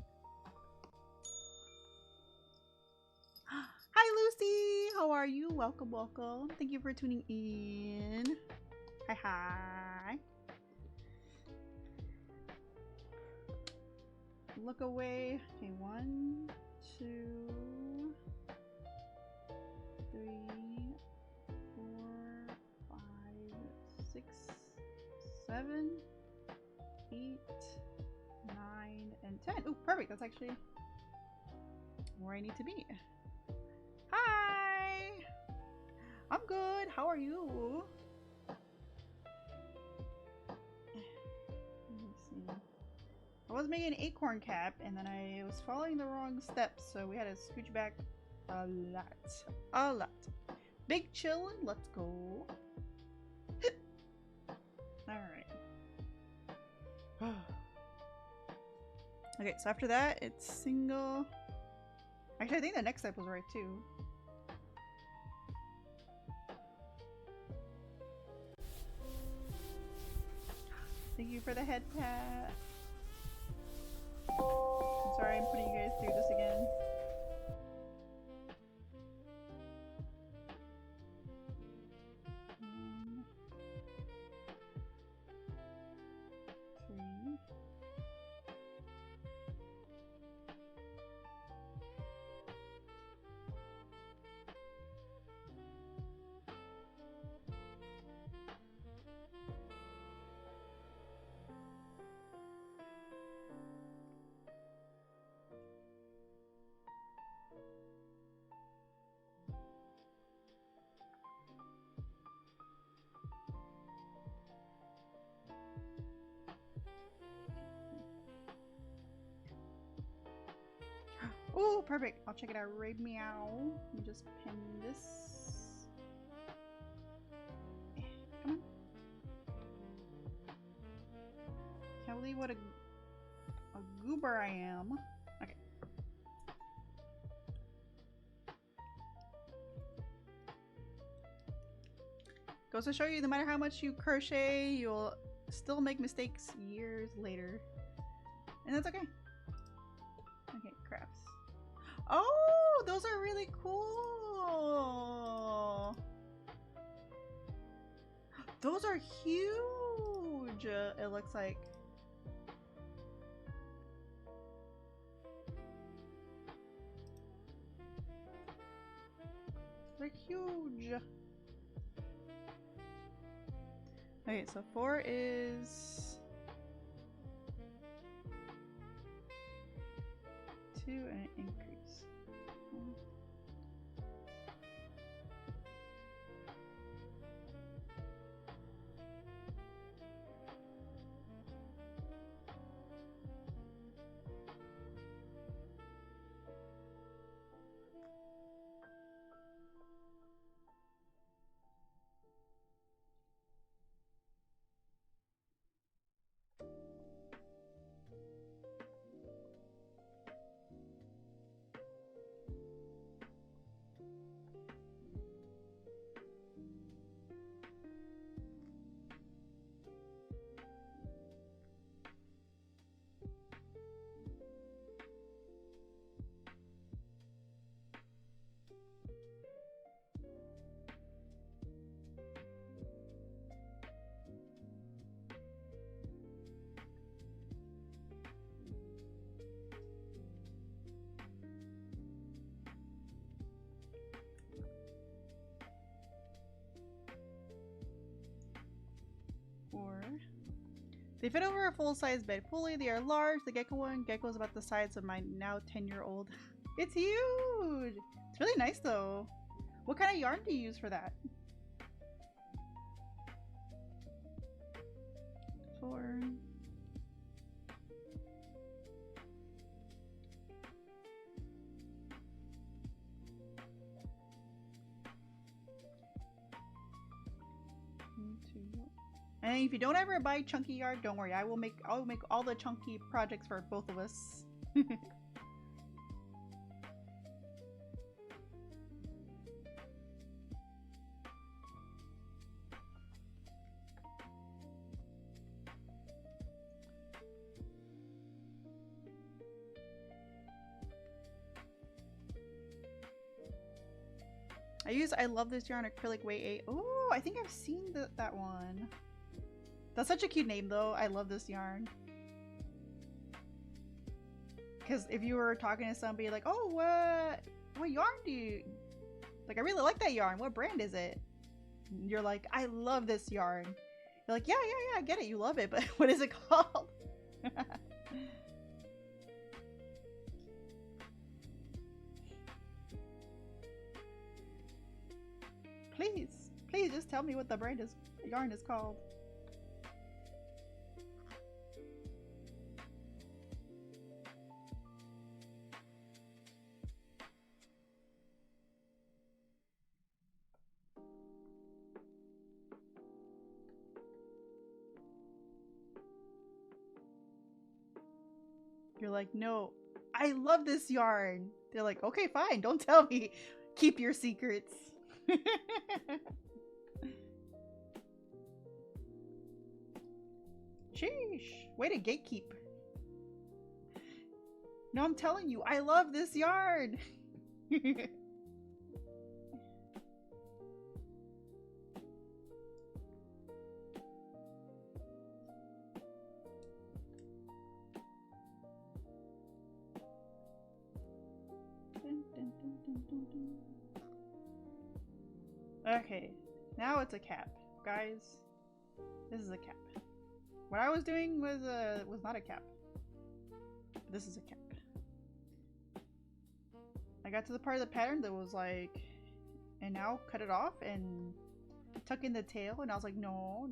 Hi Lucy! How are you? Welcome, welcome. Thank you for tuning in. Hi, hi. Look away. Okay, 1, 2, 3, 4, 5, 6, 7, 8, 9, and 10. Oh, perfect. That's actually where I need to be. Hi! I'm good. How are you? I was making an acorn cap and then I was following the wrong steps, so we had to scooch back a lot. A lot. Big chillin', let's go. Alright. Okay, so after that, it's single. Actually, I think the next step was right too. Thank you for the head pat. I'm sorry I'm putting you guys through this again. Oh, perfect. I'll check it out right meow. Let me just pin this. Come on. Can't believe what a goober I am. Okay. Goes to show you, no matter how much you crochet, you'll still make mistakes years later. And that's okay. Okay, crafts. Oh, those are really cool. Those are huge. It looks like. They're huge. Okay, so 4 is 2 and an increase. They fit over a full-size bed fully. They are large. The gecko one, gecko is about the size of my now 10-year-old. It's huge! It's really nice though. What kind of yarn do you use for that? 4. And if you don't ever buy chunky yarn, don't worry. I'll make all the chunky projects for both of us. I love this yarn, acrylic weight 8. Oh, I think I've seen that one. That's such a cute name though. I love this yarn. Because if you were talking to somebody like, oh, what yarn do you... Like, I really like that yarn. What brand is it? And you're like, I love this yarn. You're like, yeah, I get it. You love it, but what is it called? Please just tell me what the brand is. Yarn is called. You're like, no, I love this yarn. They're like, okay, fine, don't tell me. Keep your secrets. Sheesh. Way to gatekeep. No, I'm telling you, I love this yarn. Okay, now it's a cap, guys. This is a cap. What I was doing was not a cap. This is a cap. I got to the part of the pattern that was like, and now cut it off and tuck in the tail, and I was like, no,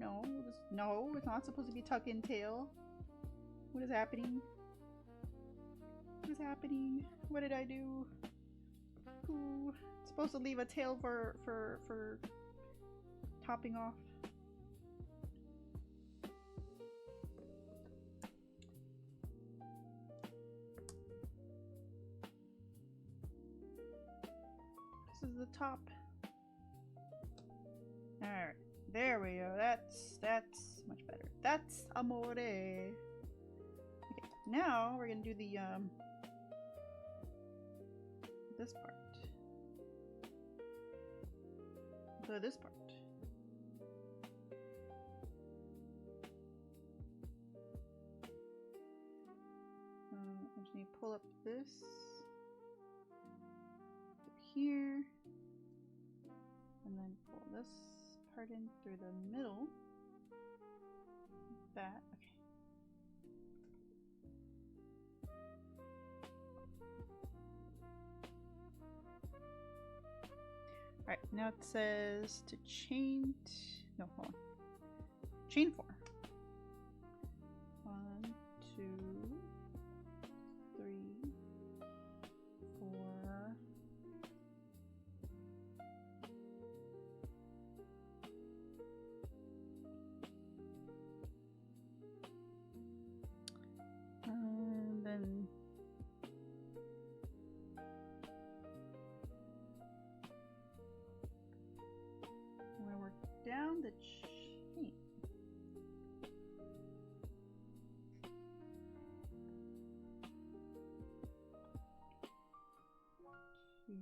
it's not supposed to be tuck in tail. What is happening? What is happening? What did I do? Ooh, it's supposed to leave a tail for topping off. This is the top. Alright, there we go. That's much better. That's amore. Okay, now we're gonna do the this part. So this part. I just need to pull up this here, and then pull this part in through the middle. Like that. Okay. Alright, now it says to chain. No, hold on. Chain 4. 1, 2, 3, 4. And then I'm going to work down the chain. Two.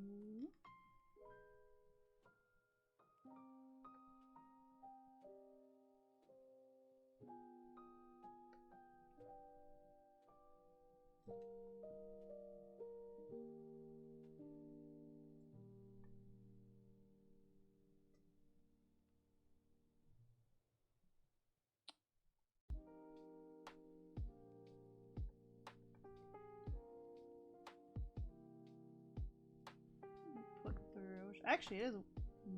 Put through. Actually, it is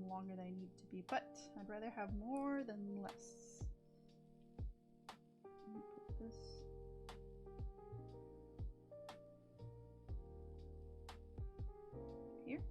longer than I need it to be, but I'd rather have more than less. Let me put this. Here.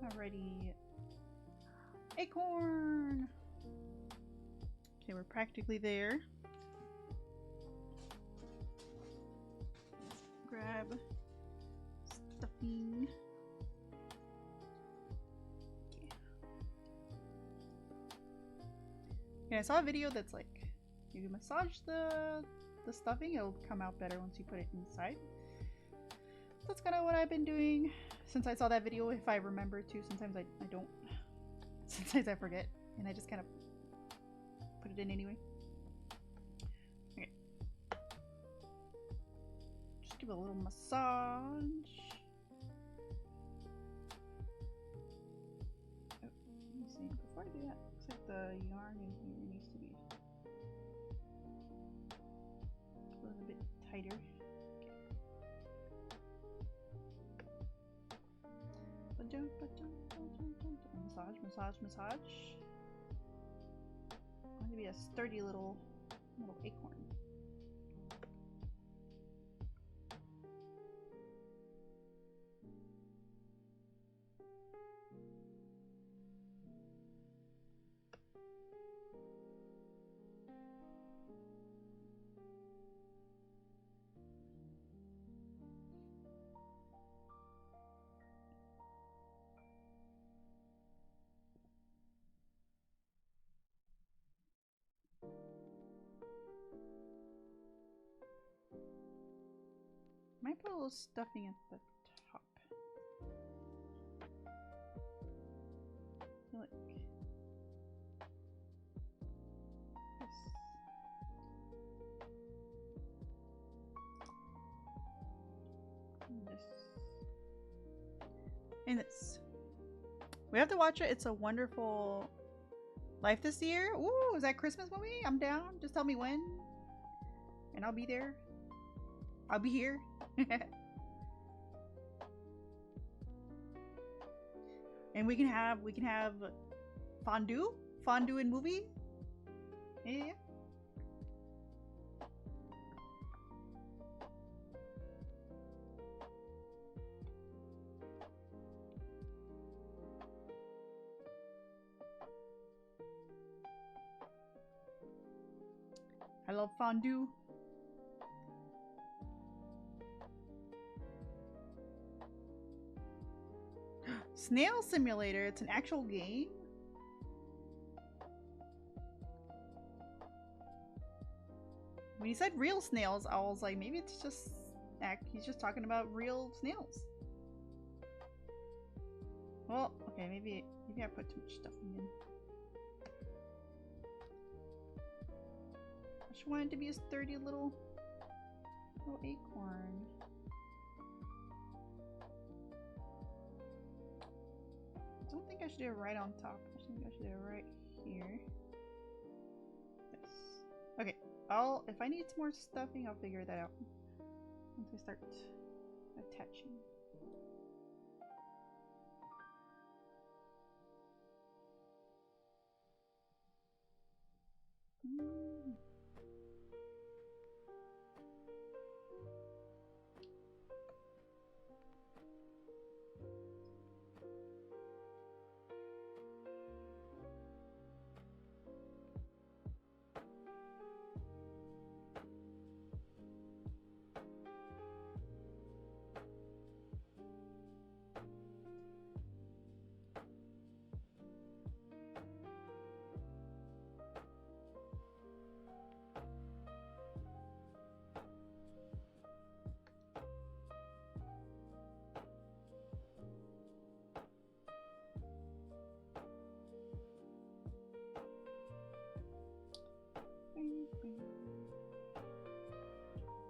Alrighty. Acorn! Okay, we're practically there. Grab stuffing. Okay. Yeah, I saw a video that's like, you massage the stuffing, it'll come out better once you put it inside. That's kind of what I've been doing since I saw that video, if I remember to. Sometimes I don't. Sometimes I forget, and I just kind of put it in anyway. Give it a little massage. Oh, let me see. Before I do that, looks like the yarn in here needs to be a little bit tighter. Massage, massage, massage. I want to be a sturdy little acorn. Might put a little stuffing at the top. Like this. And this. And this. We have to watch it. It's a Wonderful Life this year. Ooh, is that Christmas movie? I'm down. Just tell me when. And I'll be there. I'll be here. And we can have fondue and movie. Yeah. I love fondue. Snail Simulator, it's an actual game? When he said real snails, I was like, maybe it's just he's just talking about real snails. Well, okay, maybe I put too much stuff in. I just wanted it to be a sturdy little acorn. I don't think I should do it right on top. I think I should do it right here. This. Okay. If I need some more stuffing, I'll figure that out once I start attaching.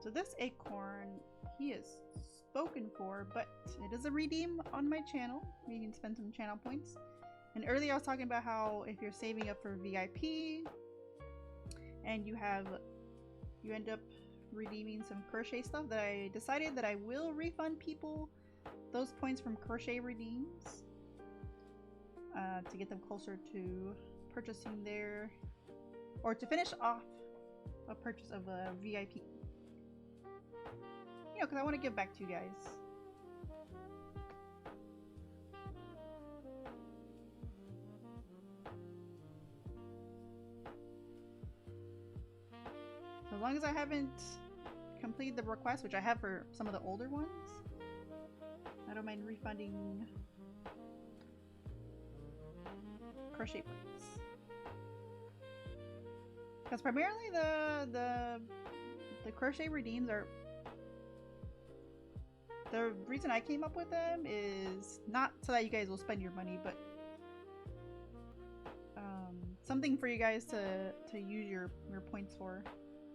So this acorn, he is spoken for, but it is a redeem on my channel. You can spend some channel points. And earlier I was talking about how if you're saving up for VIP and you end up redeeming some crochet stuff, that I decided that I will refund people those points from crochet redeems to get them closer to purchasing their, or to finish off a purchase of a VIP. You know, because I want to give back to you guys. As long as I haven't completed the request, which I have for some of the older ones, I don't mind refunding crochet points. Because primarily the crochet redeems are, the reason I came up with them is not so that you guys will spend your money, but something for you guys to use your points for.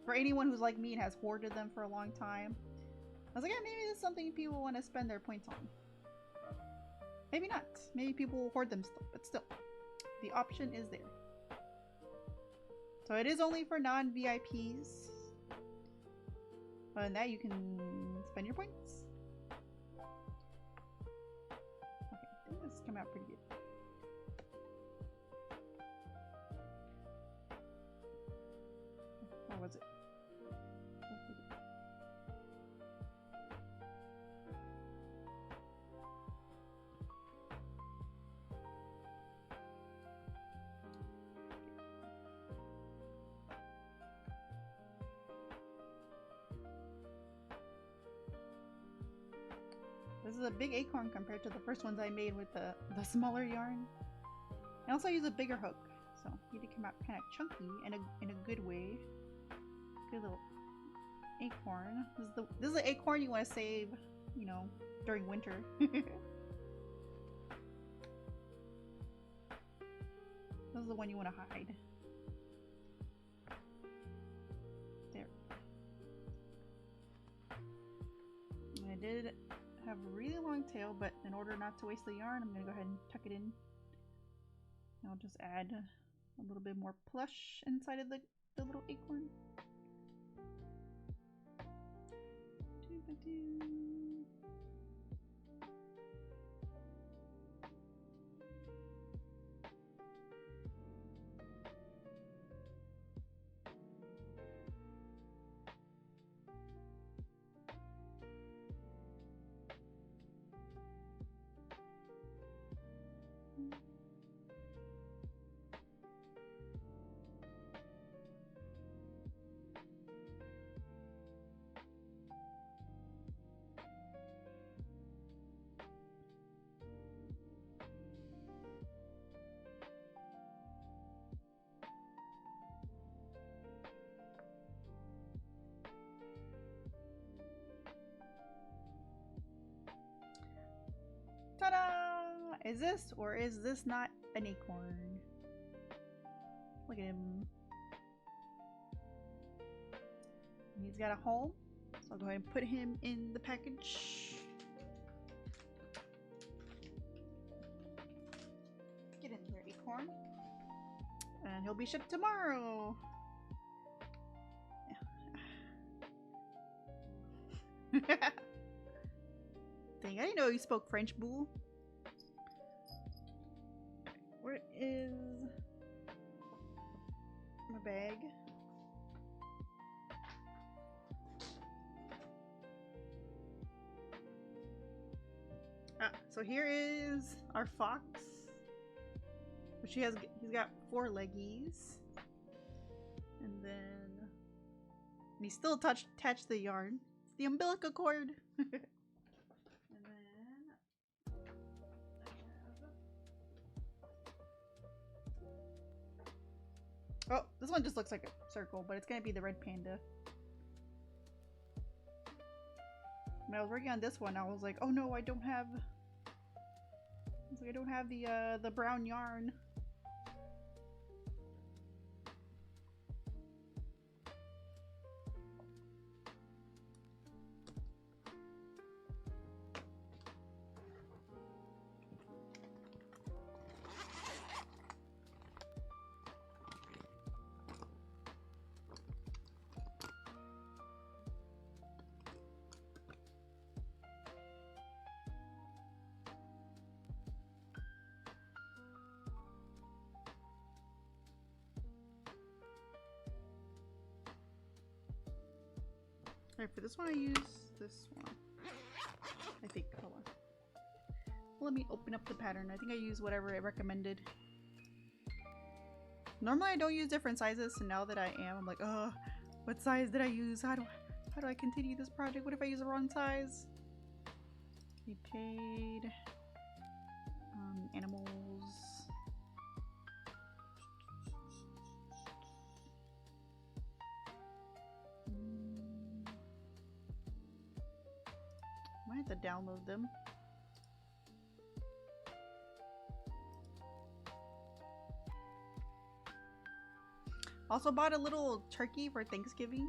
For anyone who's like me and has hoarded them for a long time, was like, yeah, maybe this is something people want to spend their points on. Maybe not. Maybe people will hoard them still, but still. The option is there. So it is only for non-VIPs. Other than that, you can spend your points. Okay, I think this has come out pretty good. What was it? This is a big acorn compared to the first ones I made with the smaller yarn. I also use a bigger hook, so it did come out kind of chunky in a good way. Good little acorn. This is the acorn you want to save, you know, during winter. This is the one you want to hide. There. I did have a really long tail, but in order not to waste the yarn, I'm gonna go ahead and tuck it in. And I'll just add a little bit more plush inside of the little acorn. Ta-da! Is this or is this not an acorn? Look at him. He's got a hole, so I'll go ahead and put him in the package. Get in there, acorn. And he'll be shipped tomorrow. Yeah. Dang, I didn't know you spoke French, boo. Where is my bag? Ah, so here is our fox. Which he's got 4 leggies. And then he still attached the yarn. It's the umbilical cord. Oh, this one just looks like a circle, but it's gonna be the red panda. When I was working on this one, I was like, oh no, I don't have the brown yarn. Alright, for this one I use this one. I think. Hold on. Let me open up the pattern. I think I use whatever it recommended. Normally I don't use different sizes, so now that I am, I'm like, oh, what size did I use? How do I continue this project? What if I use the wrong size? We paid animals. I have to download them. Also bought a little turkey for Thanksgiving.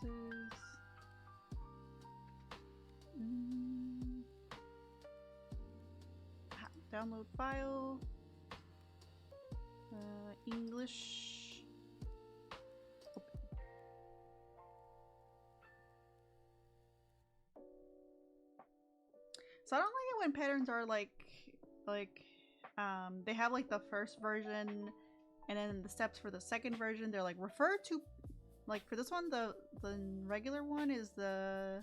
resources. Download file. English. Open. So I don't like it when patterns are they have like the first version and then the steps for the second version. They're like refer to, like for this one, the regular one is the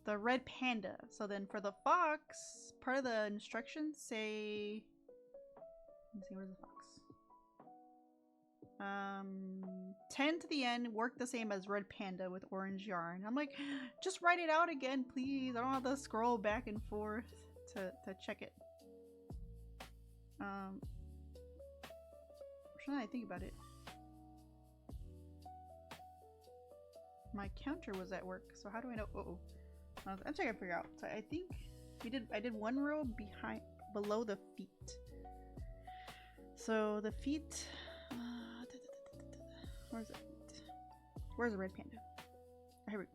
red panda. So then for the fox, part of the instructions say, let me see, where's the fox? 10 to the end, work the same as red panda with orange yarn. I'm like, just write it out again, please. I don't have to scroll back and forth to check it. Now I think about it, my counter was at work, so how do I know? I'm trying to figure out. So I think I did one row below the feet. So the feet, where's it? Where's the red panda? Here we go.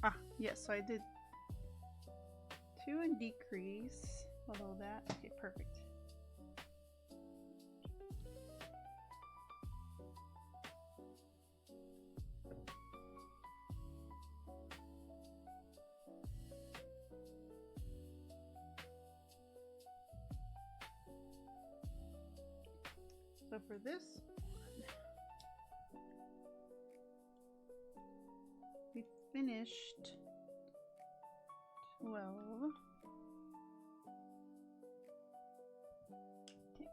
Ah, yes, so I did 2 and decrease below that. Okay, perfect. So for this we finished 12. Okay.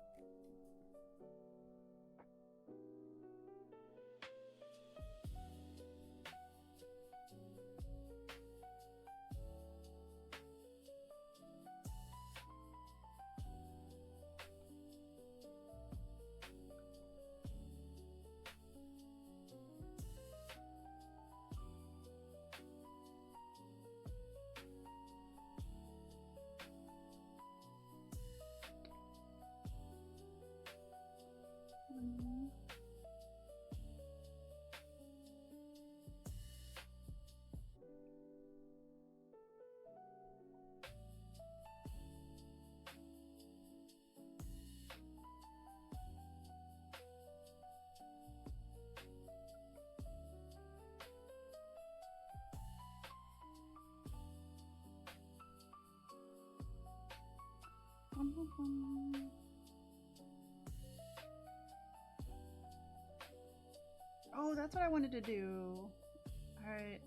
Oh, that's what I wanted to do. Alright.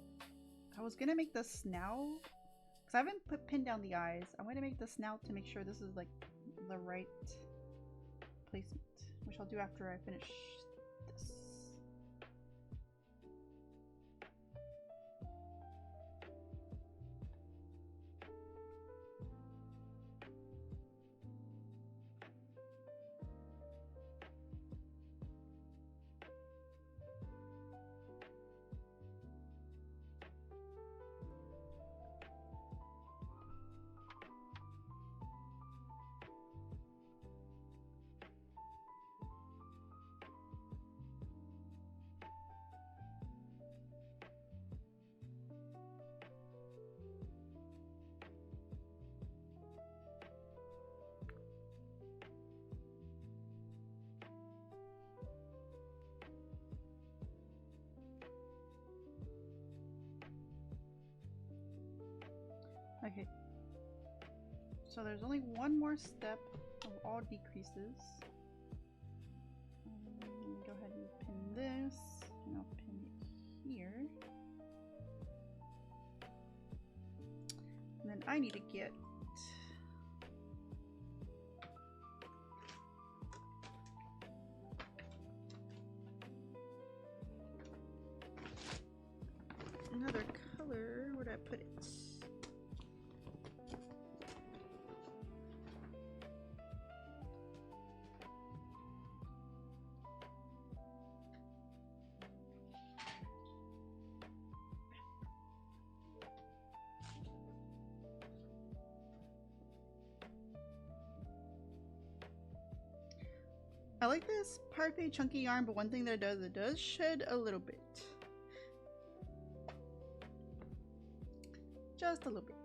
I was gonna make the snout, because I haven't pinned down the eyes. I'm gonna make the snout to make sure this is like the right placement, which I'll do after I finish this. Okay, so there's only one more step of all decreases. Let me go ahead and pin this, and I'll pin it here. And then I need to get another color. Where did I put it? I like this parfait chunky yarn, but one thing that it does shed a little bit. Just a little bit.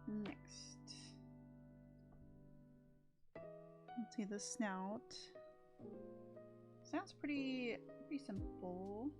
Next. Let's see the snout. Sounds pretty simple.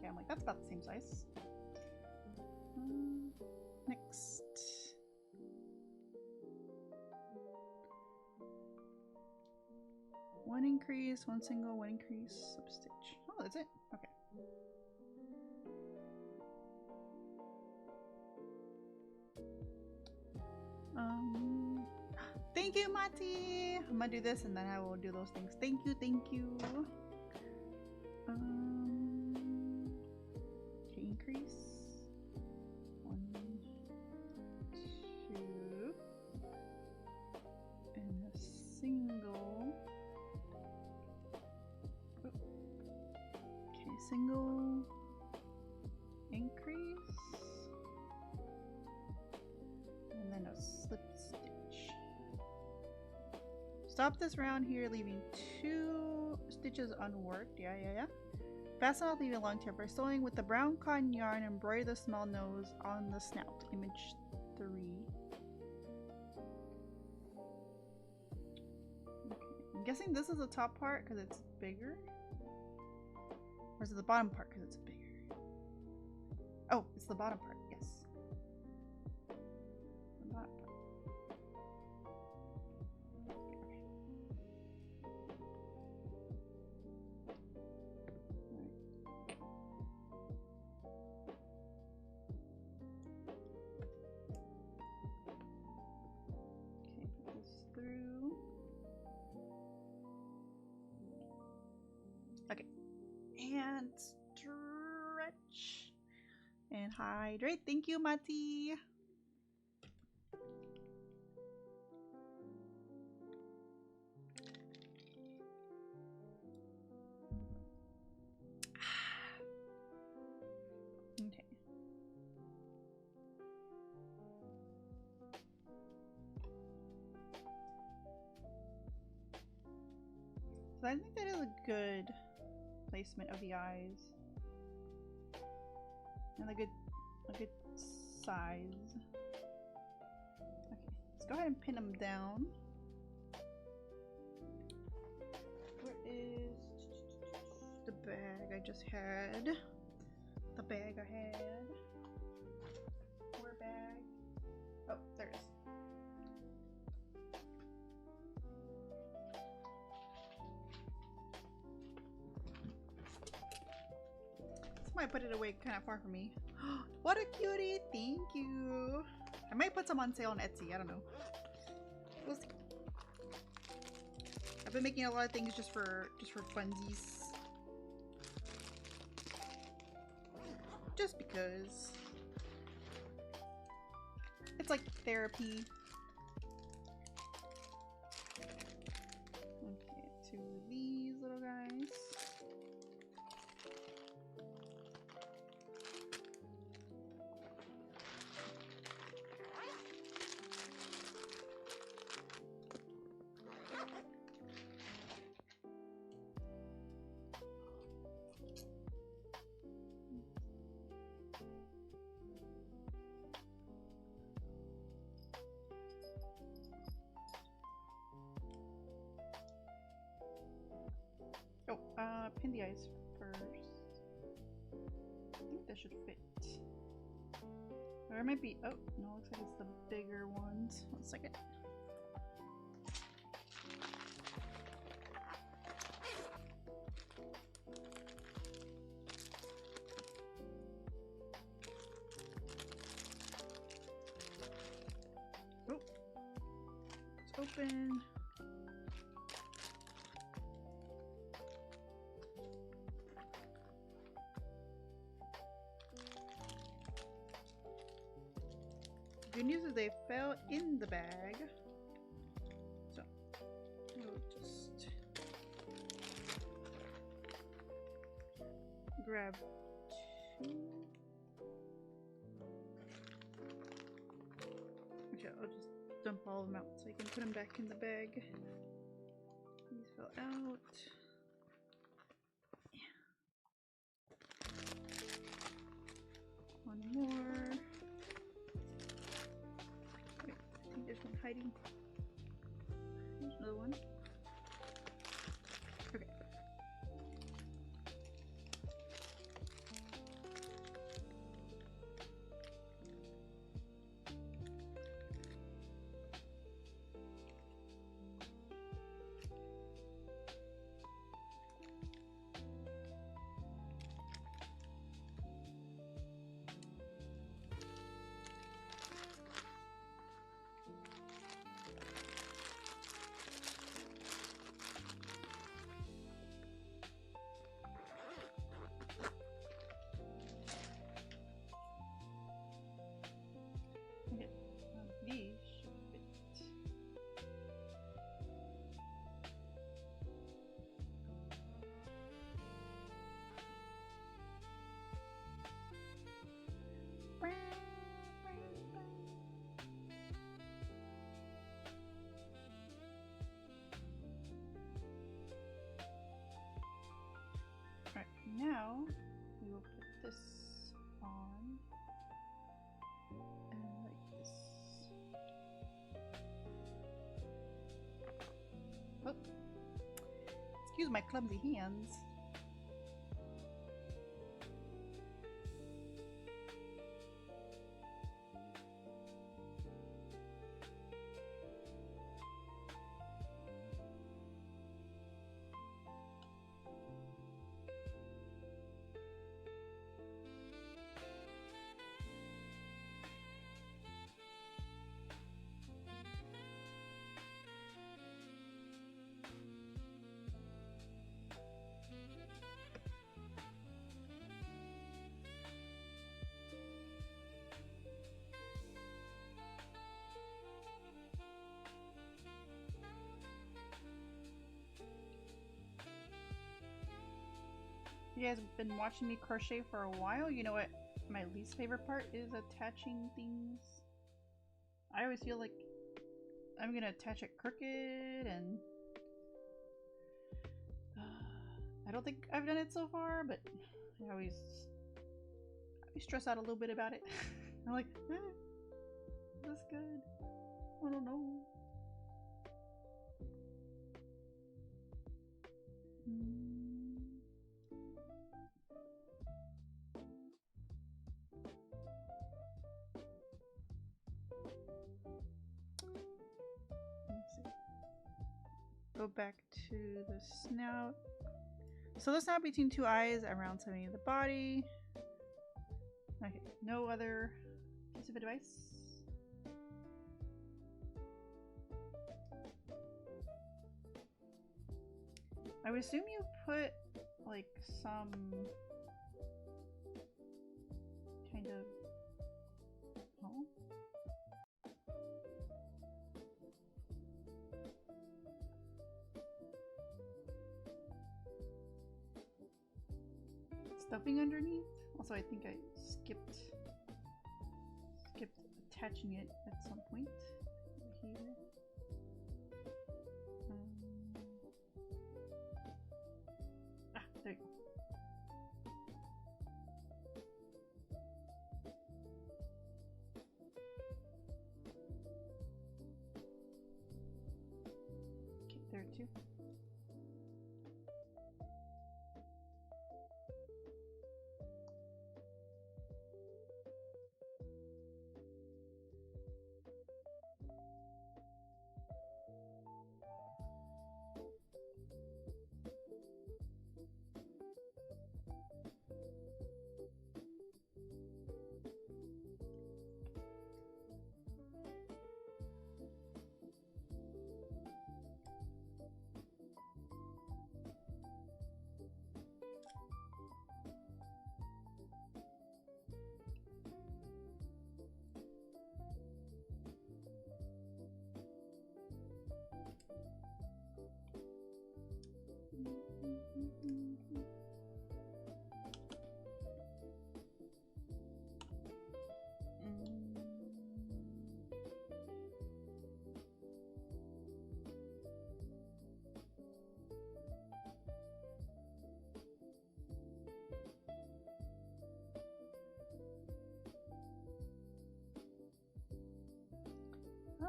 I'm like, that's about the same size. Next. One increase, one single, one increase, substitch. Oh, that's it. Okay. Thank you, Mati. I'm gonna do this and then I will do those things. Thank you, thank you. Increase. 1, 2, and a single. Okay, single increase, and then a slip stitch. Stop this round here, leaving 2 stitches unworked. Yeah. Fasten off, leaving a long tail. By sewing with the brown cotton yarn, embroider the small nose on the snout. Image 3. Okay. I'm guessing this is the top part because it's bigger? Or is it the bottom part because it's bigger? Oh, it's the bottom part, yes. The bottom part. And stretch and hydrate. Thank you, Mati. Okay. So I think that is a good placement of the eyes and a good size. Okay, let's go ahead and pin them down. Where is the bag I just had? The bag I had. Where bag? Oh, there it is. Might put it away kind of far from me. What a cutie! Thank you. I might put some on sale on Etsy. I don't know. We'll see. I've been making a lot of things just for funsies. Just because it's like therapy. Okay, 2 of these little guys. Oh, pin the eyes first. I think that should fit. Or it might be, oh, no, looks like it's the bigger ones. 1 second. Oh, it's open. Good news is they fell in the bag, so we'll just grab 2. Okay, I'll just dump all of them out so you can put them back in the bag. These fell out. Yeah. One more. There's one hiding. There's another one. Okay. These should fit. Alright, now we will put this on. Oh. Excuse my clumsy hands. You guys have been watching me crochet for a while. You know what my least favorite part is? Attaching things. I always feel like I'm gonna attach it crooked, and I don't think I've done it so far, but I always stress out a little bit about it. I'm like, that's good. I don't know. Go back to the snout. So the snout between 2 eyes, around 70 of the body. Okay, no other piece of advice. I would assume you put like some kind of stuffing underneath. Also, I think I skipped attaching it at some point over here. There you go. Okay, there too.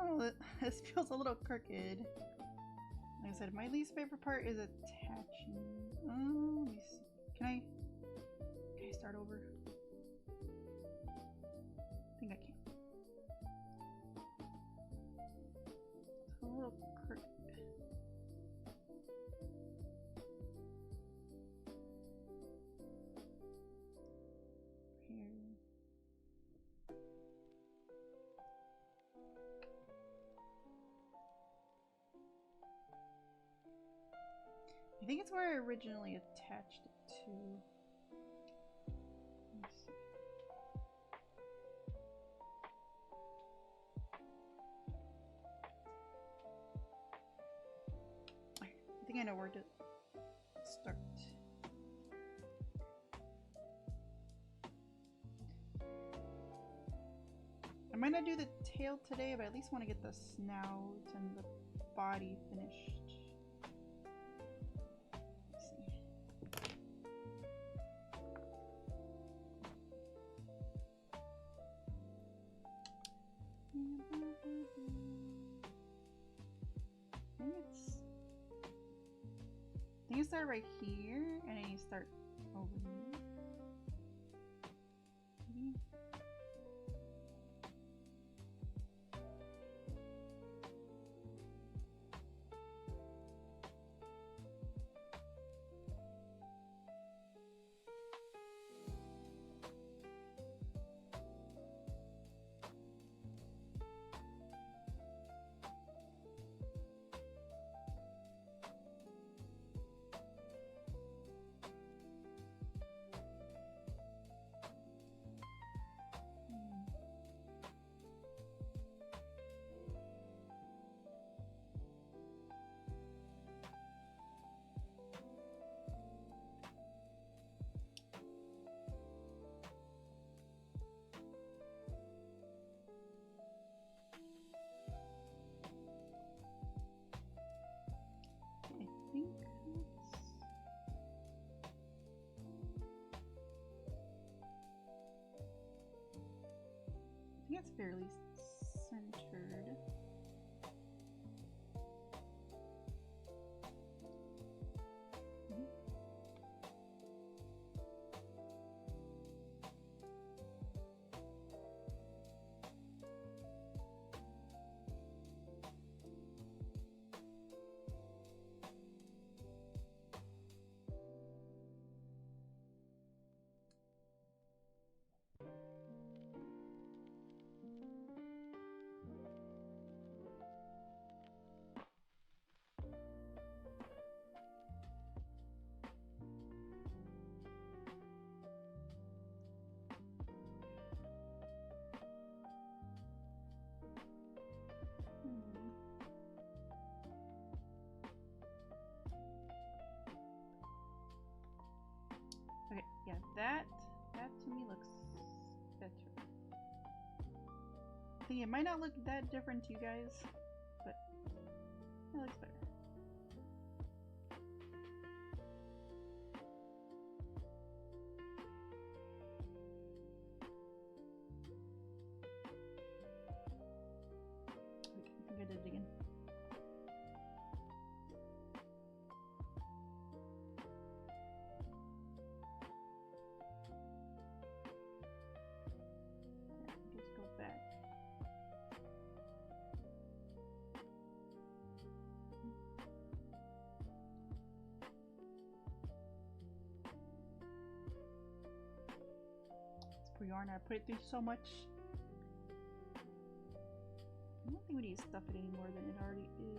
Oh, this feels a little crooked. Like I said, my least favorite part is attaching. Oh, let me see. Can I start over? I think I can. It's a little crooked. Here. I think it's where I originally attached it to. Let's see. I think I know where to start. I might not do the tail today, but I at least want to get the snout and the body finished. I think you start right here, and then you start over here. Maybe. I think it's fairly centered. Okay, yeah, that to me looks better. I think it might not look that different to you guys, but it looks better. Okay, I think I did it again. Let's go back. It's for yarn. I put it through so much. I don't think we need to stuff it any more than it already is.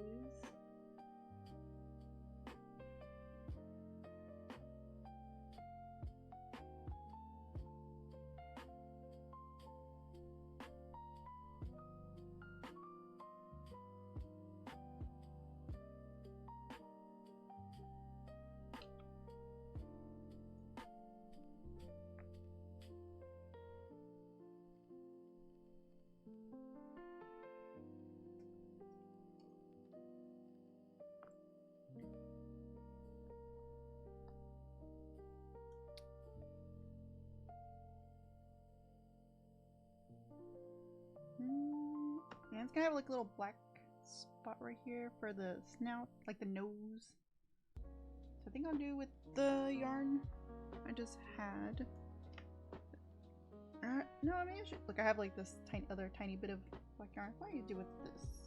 It's gonna have like a little black spot right here for the snout, like the nose. So I think I'll do with the yarn I just had. No, I mean I should look. I have like this other tiny bit of black yarn. What do you do with this?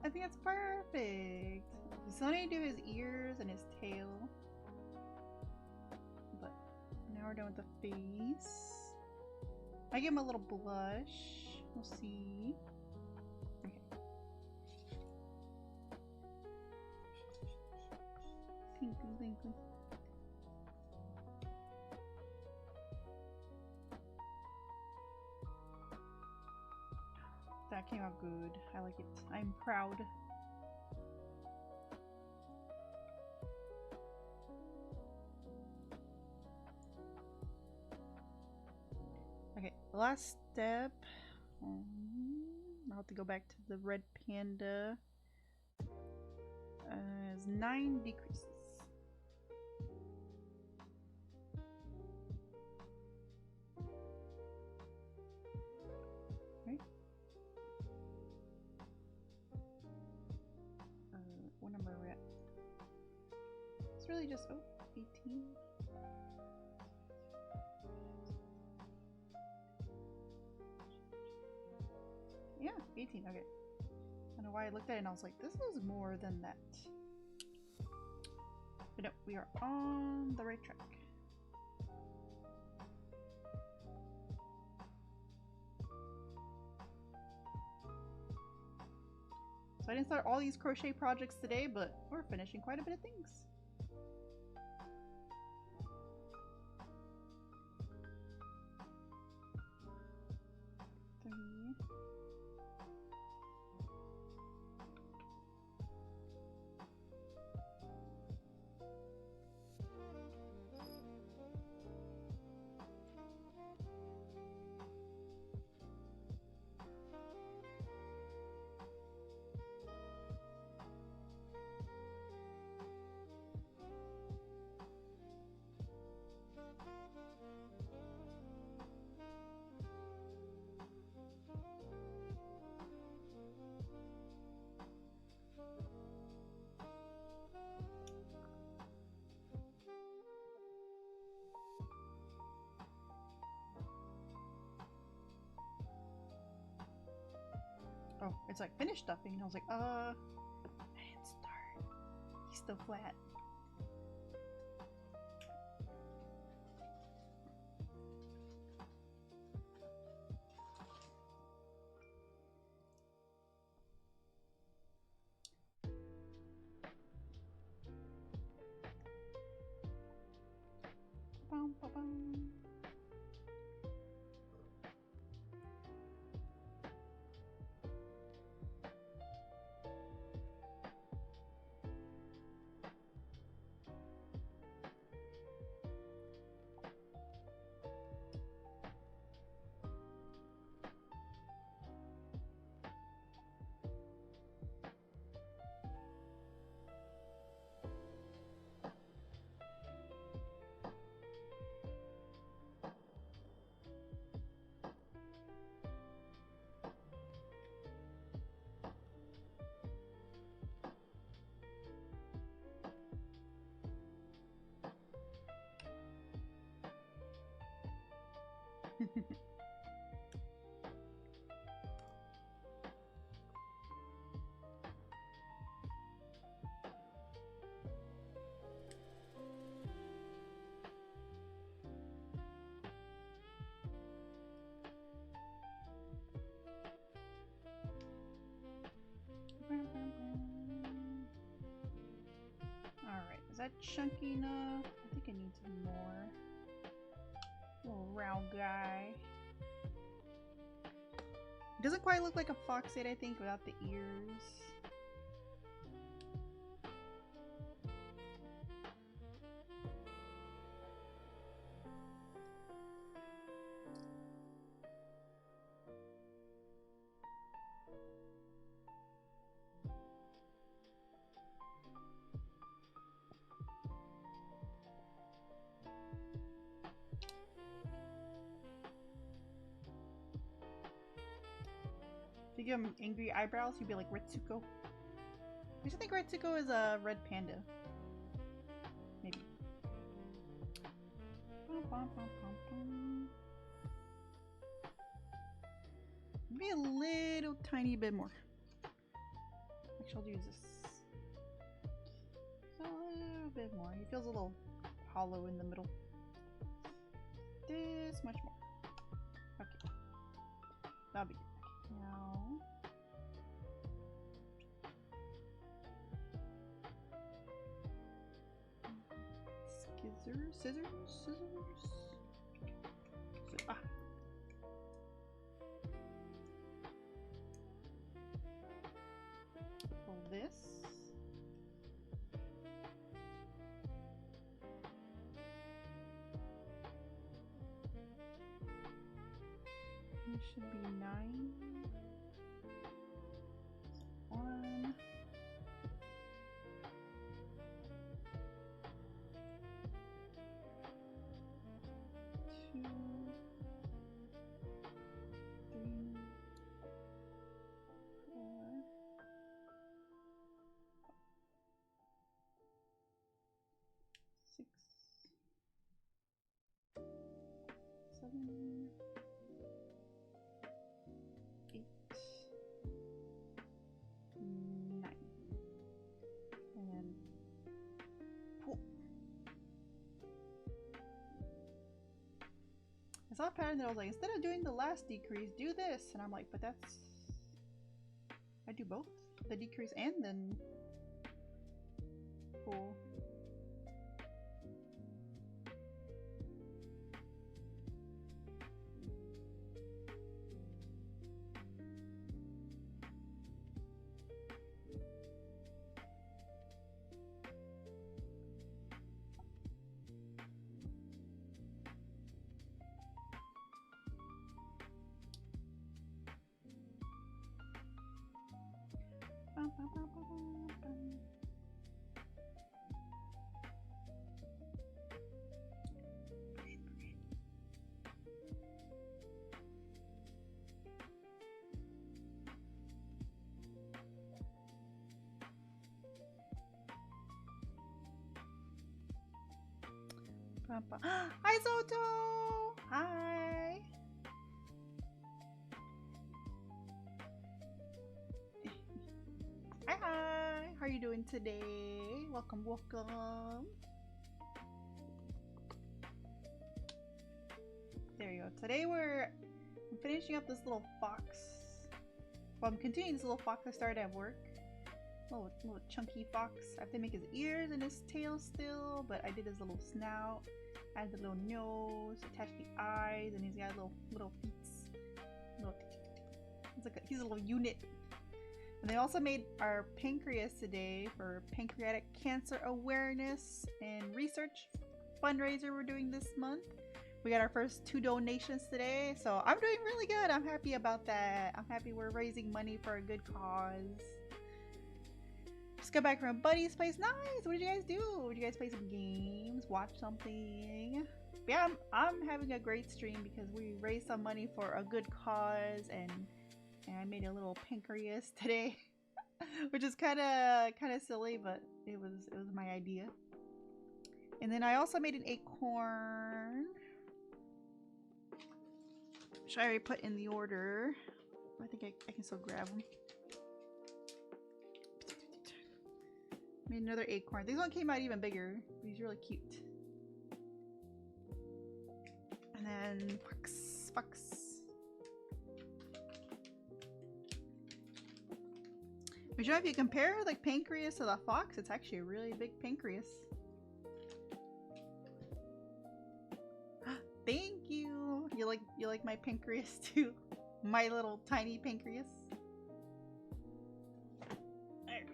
I think that's perfect. So I need to do his ears and his tail. But now we're done with the face. I give him a little blush. We'll see. Okay. Tinkly, tinkly. That came out good. I like it. I'm proud. Okay, last step. I'll have to go back to the red panda. Is 9 decreases. Right? What number are we at? It's really just 18. Yeah, 18. Okay. I don't know why I looked at it and I was like, this is more than that. But no, we are on the right track. So I didn't start all these crochet projects today, but we're finishing quite a bit of things. Oh, it's like finished stuffing. And I was like, I didn't start. He's still flat. Bum, ba, bum. Alright, is that chunky enough? I think it needs more. Little round guy. Doesn't quite look like a fox head, I think, without the ears. If you give him angry eyebrows, he'd be like Retsuko. I just think Retsuko is a red panda. Maybe. Maybe a little tiny bit more. Actually, I'll use this. A little bit more. He feels a little hollow in the middle. This much more. Okay. That'll be good. Now, scissors. Ah. Pull this. It should be 9. 1. 2. 3. 4. 6. 7. 8, 9, and then pull. I saw a pattern that I was like, instead of doing the last decrease, do this, and I'm like, but that's, I do both, the decrease and then pull. Hi Soto! Hi! Hi! How are you doing today? Welcome, welcome! There you go. Today I'm finishing up this little fox. Well, I'm continuing this little fox I started at work. Little chunky fox. I have to make his ears and his tail still, but I did his little snout, add the little nose, attach the eyes, and he's got little feet. He's a little unit. And they also made our pancreas today for pancreatic cancer awareness and research fundraiser we're doing this month. We got our first 2 donations today, so I'm doing really good. I'm happy about that. I'm happy we're raising money for a good cause. Just got back from Buddy's place. Nice! What did you guys do? Did you guys play some games? Watch something? But yeah, I'm having a great stream because we raised some money for a good cause, and I made a little pancreas today, which is kind of silly, but it was my idea. And then I also made an acorn. Should I already put in the order? I think I can still grab them. Made another acorn. These one came out even bigger. He's really cute. And then fox. But you know, if you compare like pancreas to the fox, it's actually a really big pancreas. Thank you. You like my pancreas too? My little tiny pancreas. Alright.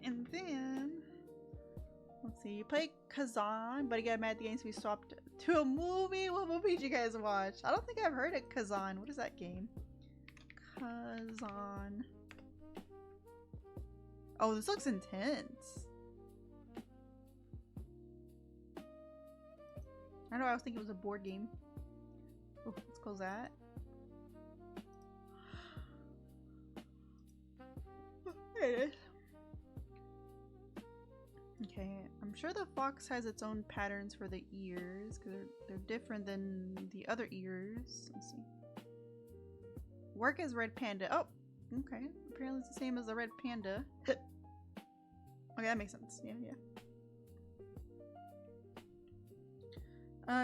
And then let's see, you play Kazan, but I got mad at the game so we swapped to a movie. What movie did you guys watch? I don't think I've heard of Kazan. What is that game? Kazan. Oh, this looks intense. I know, I was thinking it was a board game. Oh, let's close that. There it is. Okay, I'm sure the fox has its own patterns for the ears because they're different than the other ears. Let's see. Work as red panda. Oh, okay. Apparently it's the same as the red panda. Okay, that makes sense. Yeah.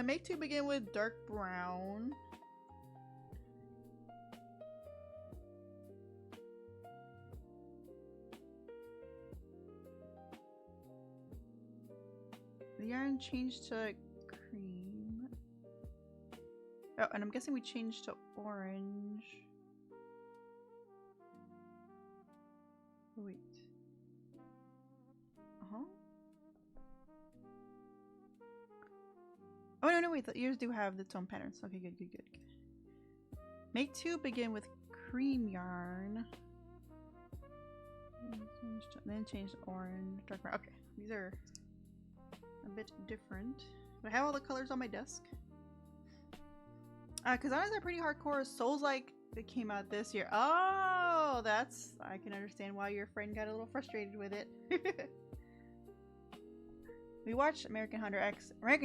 Make two begin with dark brown. The yarn changed to cream. Oh, and I'm guessing we changed to orange. Oh, wait. Oh, no, wait. The ears do have its own patterns. Okay, good. Make two begin with cream yarn. Then change to orange, dark brown. Okay, these are a bit different. But I have all the colors on my desk. Because honestly, they're pretty hardcore. Souls-like that came out this year. Oh, that's... I can understand why your friend got a little frustrated with it. We watched American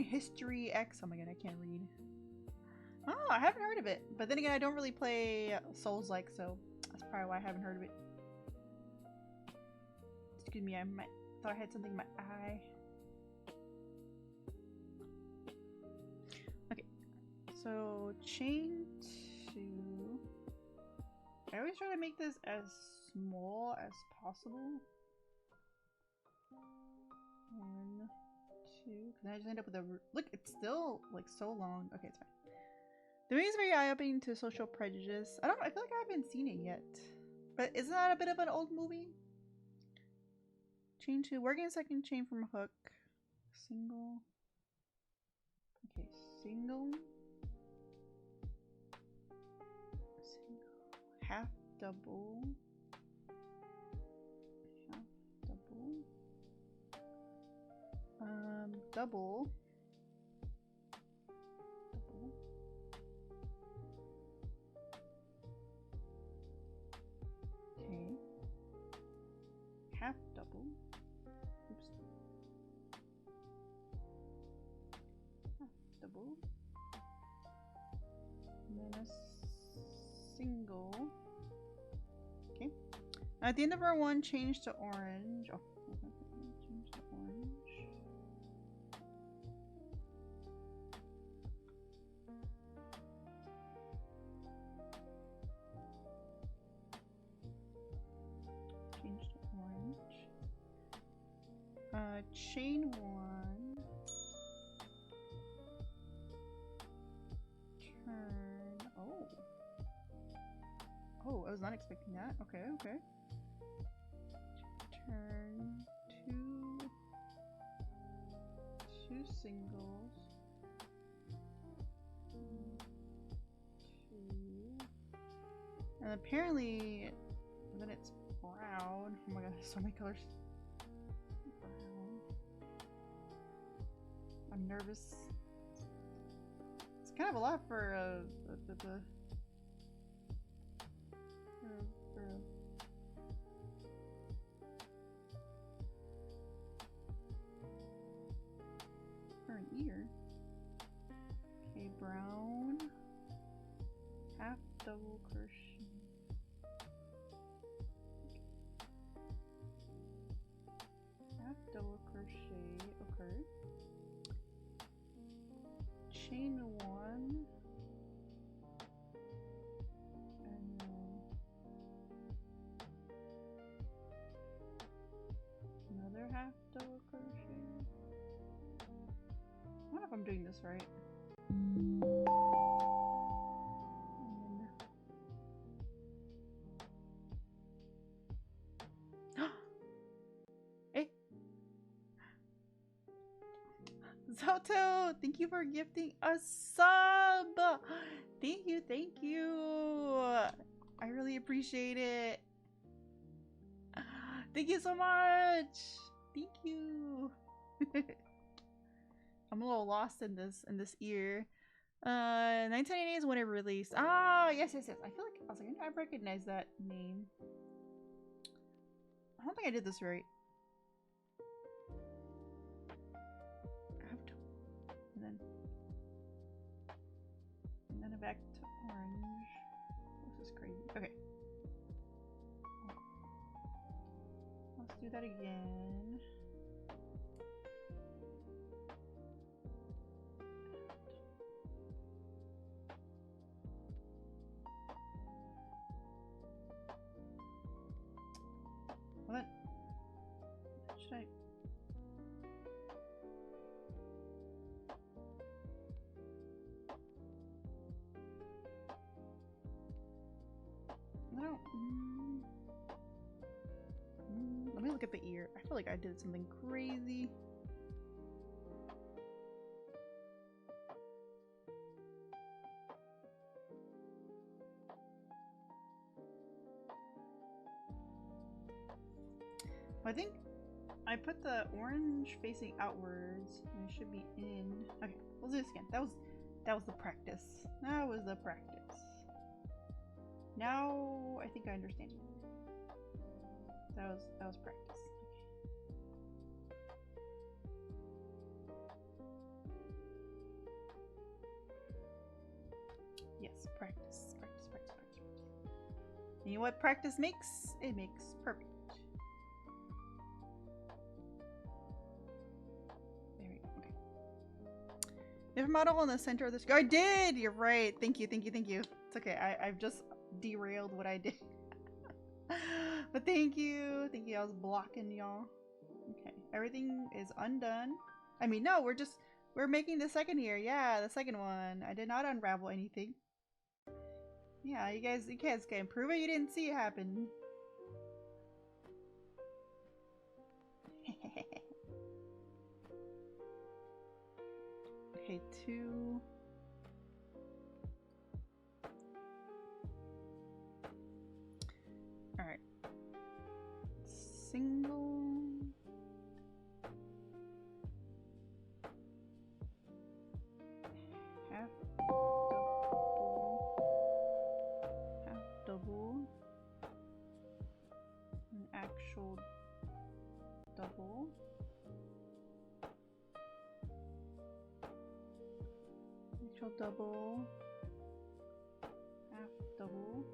History X. Oh my god, I can't read. Oh, I haven't heard of it. But then again, I don't really play Souls-like, so that's probably why I haven't heard of it. Excuse me, I thought I had something in my eye. Okay, so chain 2. I always try to make this as small as possible. 1, 2, because I just end up with a... Look, it's still like so long. Okay, it's fine. The movie is very eye-opening to social prejudice. I feel like I haven't seen it yet. But isn't that a bit of an old movie? Chain 2. Working a second chain from a hook. Single. Okay, single. Half double. Half double. Double. Okay. Half double. Oops. Half double. And then a single. Okay. At the end of our one, change to orange. Oh, change to orange. Change to orange. Chain 1. Turn. Oh. Oh, I was not expecting that. Okay. Turn 2 singles. 2. And apparently then it's brown. Oh my god, there's so many colors. Brown. I'm nervous. It's kind of a lot for an ear. Okay, brown. Half double crochet. Half double crochet, okay. Chain one. And then another half double crochet. I wonder if I'm doing this right. Hey! Zoto! Thank you for gifting a sub! Thank you, thank you! I really appreciate it. Thank you so much! Thank you! I'm a little lost in this year. 1998 is when it released. Ah, yes, yes, yes. I feel like I was like, I recognize that name. I don't think I did this right. I have to, and then back to orange. This is crazy. Okay. Let's do that again. What? Should I? I don't. Let me look at the ear. I feel like I did something crazy. I think I put the orange facing outwards and it should be in. Okay, we'll do this again. That was the practice. That was the practice. Now I think I understand you. That was practice. Okay. Yes, practice, practice, practice, practice. And you know what practice makes? It makes perfect. Different model in the center of this. I did! You're right. Thank you, thank you, thank you. It's okay. I've just derailed what I did. But thank you. Thank you. I was blocking y'all. Okay. Everything is undone. I mean, no, we're making the second here. Yeah, the second one. I did not unravel anything. Yeah, you guys can prove it. You didn't see it happen. Okay, 2. All right. Single. Half double. An actual double. Actual double. Half double.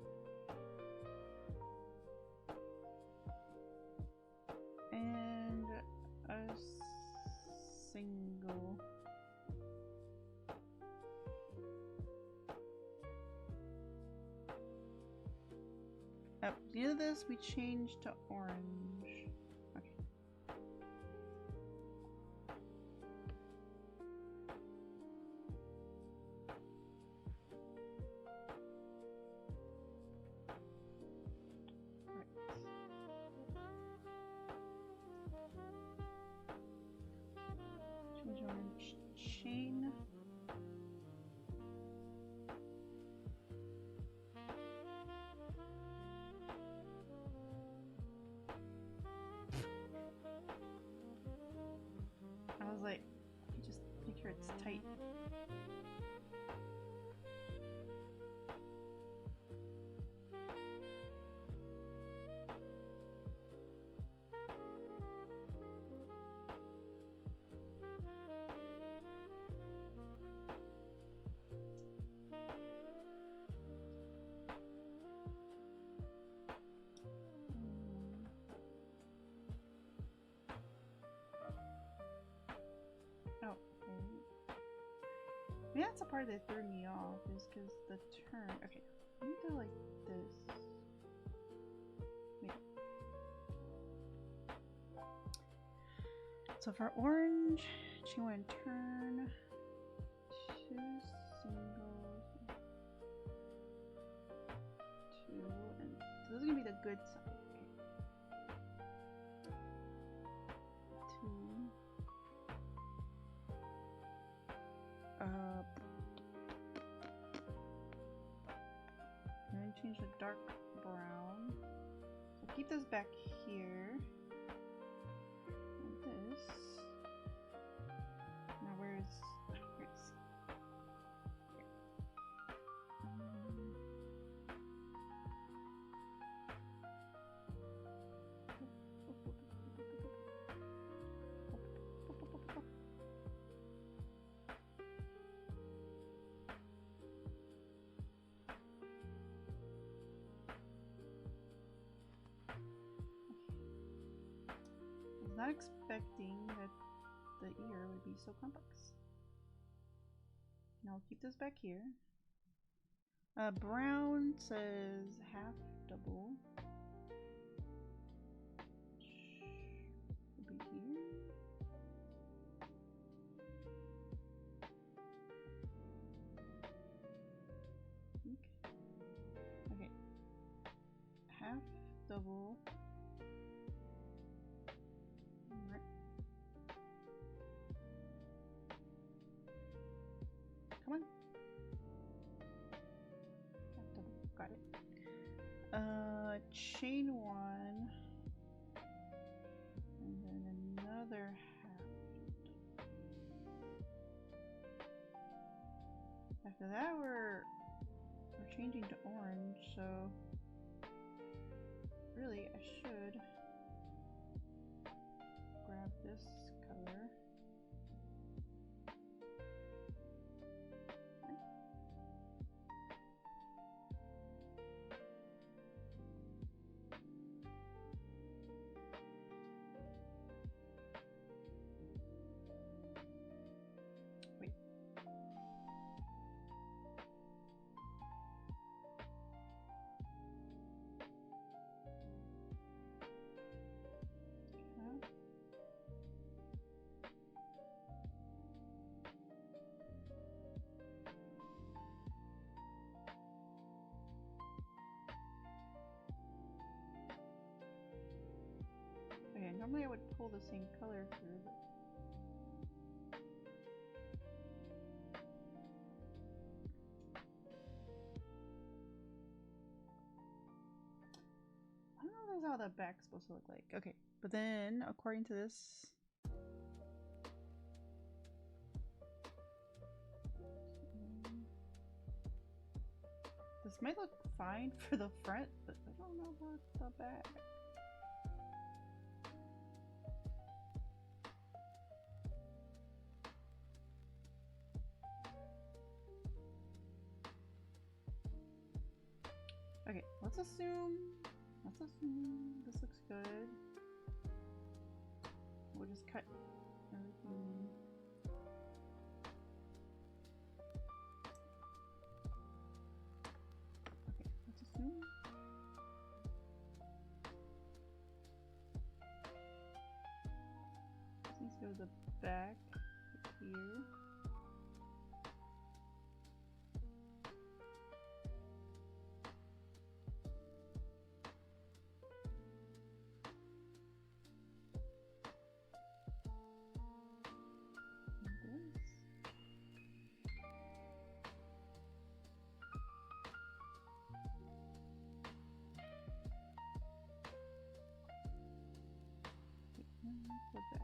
And a single. At the end of this, we change to orange. Okay. Change orange chain. I was like, just make sure it's tight. Oh, okay. Maybe that's the part that threw me off, is because the turn. Okay, let me do like this. Wait. So for orange, you want to turn 2 singles, 2, and so this is gonna be the good side. Okay. 2. I'm gonna change the dark brown. So keep this back here. And this. Now where's here? I was not expecting that the ear would be so complex. Now I'll keep this back here. Brown says half double. Should be here. Okay. Half double. Right. Come on. Half double. Got it. Chain 1. And then another half. After that we're changing to orange, so really I should grab this color. Wait. Okay, normally I would pull the same color through, but I don't know if that's how the back's supposed to look like. Okay, but then according to this, this might look fine for the front, but I don't know about the back. Okay, let's assume this looks good. We'll just cut everything. Okay, let's assume. This needs to go to the back here. Flip back.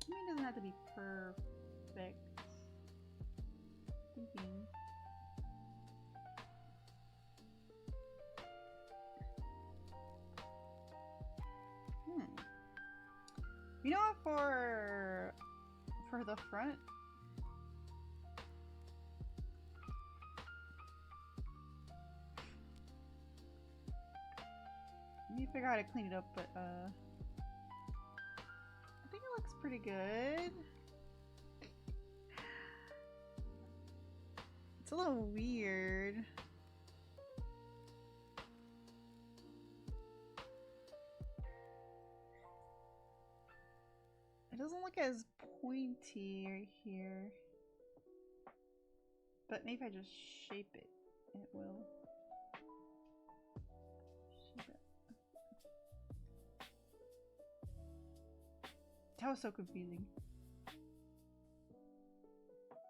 I mean, it doesn't have to be perfect. Thinking. You know what, for the front, I need to figure out how to clean it up, but I think it looks pretty good. It's a little weird. It doesn't look as pointy right here. But maybe if I just shape it, it will. Shape it. That was so confusing.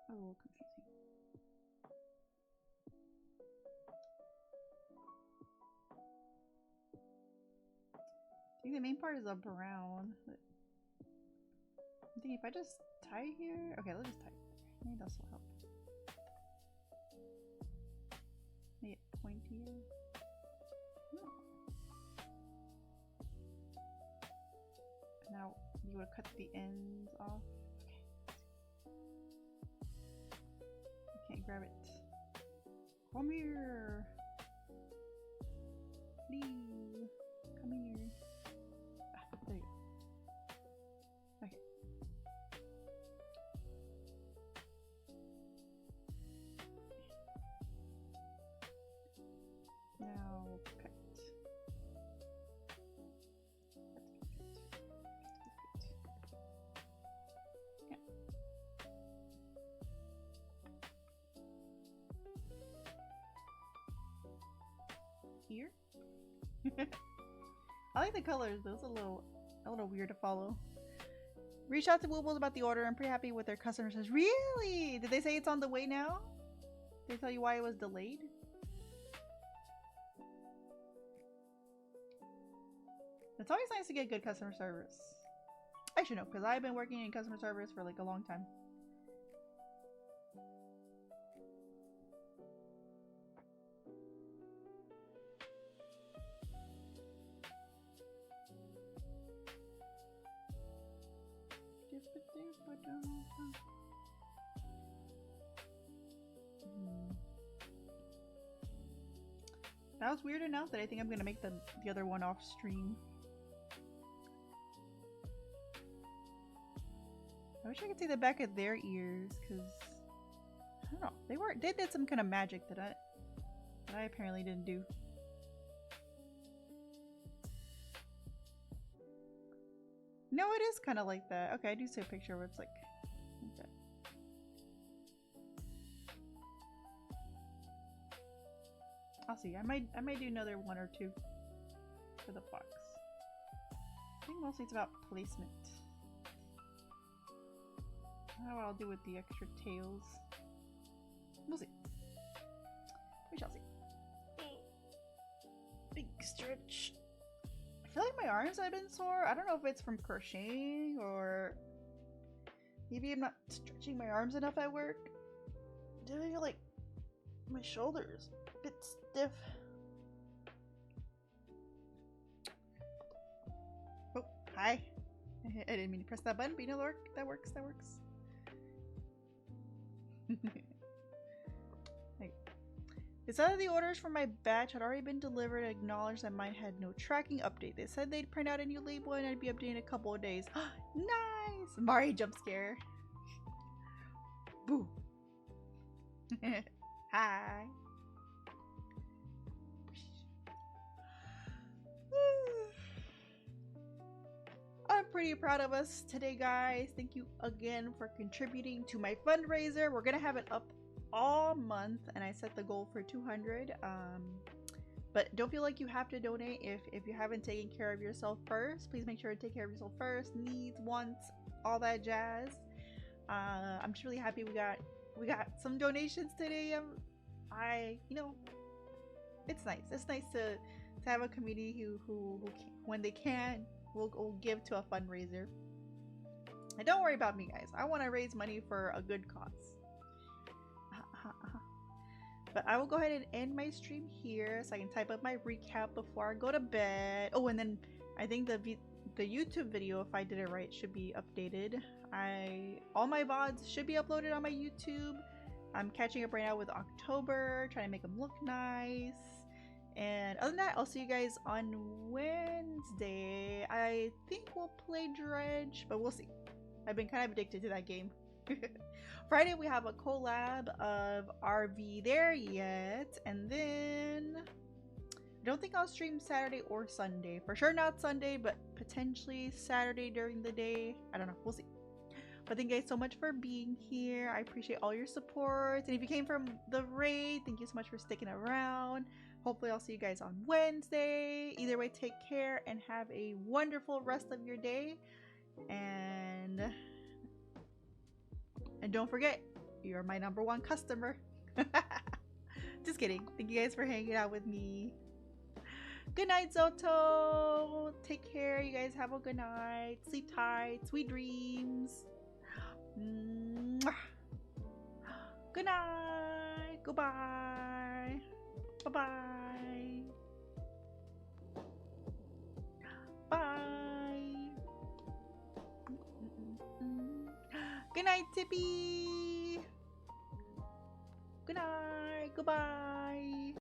A little confusing. I think the main part is a brown. But I think if I just tie here, okay, let's just tie it. Maybe this will help. Make it pointier. No. Now you would cut the ends off. Okay. I can't grab it. Come here. Please. Come here. Ah, there you go. Okay. Now cut. Yeah. Here. I like the colors though. It's a little weird to follow. Reached out to Woobles about the order. I'm pretty happy with their customer says. Really? Did they say it's on the way now? Did they tell you why it was delayed? It's always nice to get good customer service. I should know because I've been working in customer service for like a long time. That was weird enough that I think I'm gonna make the other one off stream. I wish I could see the back of their ears, because I don't know. They did some kind of magic that I apparently didn't do. No, it is kind of like that. Okay, I do see a picture where it's like that. I'll see. I might do another one or two for the box. I think mostly it's about placement. I don't know what I'll do with the extra tails. We'll see. We shall see. Big stretch. I feel like my arms have been sore. I don't know if it's from crocheting or maybe I'm not stretching my arms enough at work. Do I feel like my shoulders a bit stiff? Oh, hi. I didn't mean to press that button, but you know that works. That works. They said the orders for my batch had already been delivered and acknowledged that mine had no tracking update. They said they'd print out a new label and I'd be updating in a couple of days. Nice! Mari jump scare. Boo. Hi. I'm pretty proud of us today, guys. Thank you again for contributing to my fundraiser. We're gonna have it up all month and I set the goal for 200. But don't feel like you have to donate if you haven't taken care of yourself first. Please make sure to take care of yourself first. Needs, wants, all that jazz. I'm just really happy we got some donations today. You know, it's nice. It's nice to have a community who when they can will give to a fundraiser. And don't worry about me, guys. I want to raise money for a good cause. But I will go ahead and end my stream here so I can type up my recap before I go to bed. Oh, and then I think the YouTube video, if I did it right, should be updated. All my VODs should be uploaded on my YouTube. I'm catching up right now with October, trying to make them look nice. And other than that, I'll see you guys on Wednesday. I think we'll play Dredge, but we'll see. I've been kind of addicted to that game. Friday we have a collab of RV there yet, and then I don't think I'll stream Saturday or Sunday. For sure not Sunday, but potentially Saturday during the day. I don't know. We'll see. But thank you guys so much for being here. I appreciate all your support. And if you came from the raid, thank you so much for sticking around. Hopefully I'll see you guys on Wednesday. Either way, take care and have a wonderful rest of your day. And don't forget, you're my #1 customer. Just kidding. Thank you guys for hanging out with me. Good night, Zoto. Take care. You guys have a good night. Sleep tight. Sweet dreams. Mwah. Good night. Goodbye. Bye-bye. Bye. Good night, Tippy. Good night. Goodbye.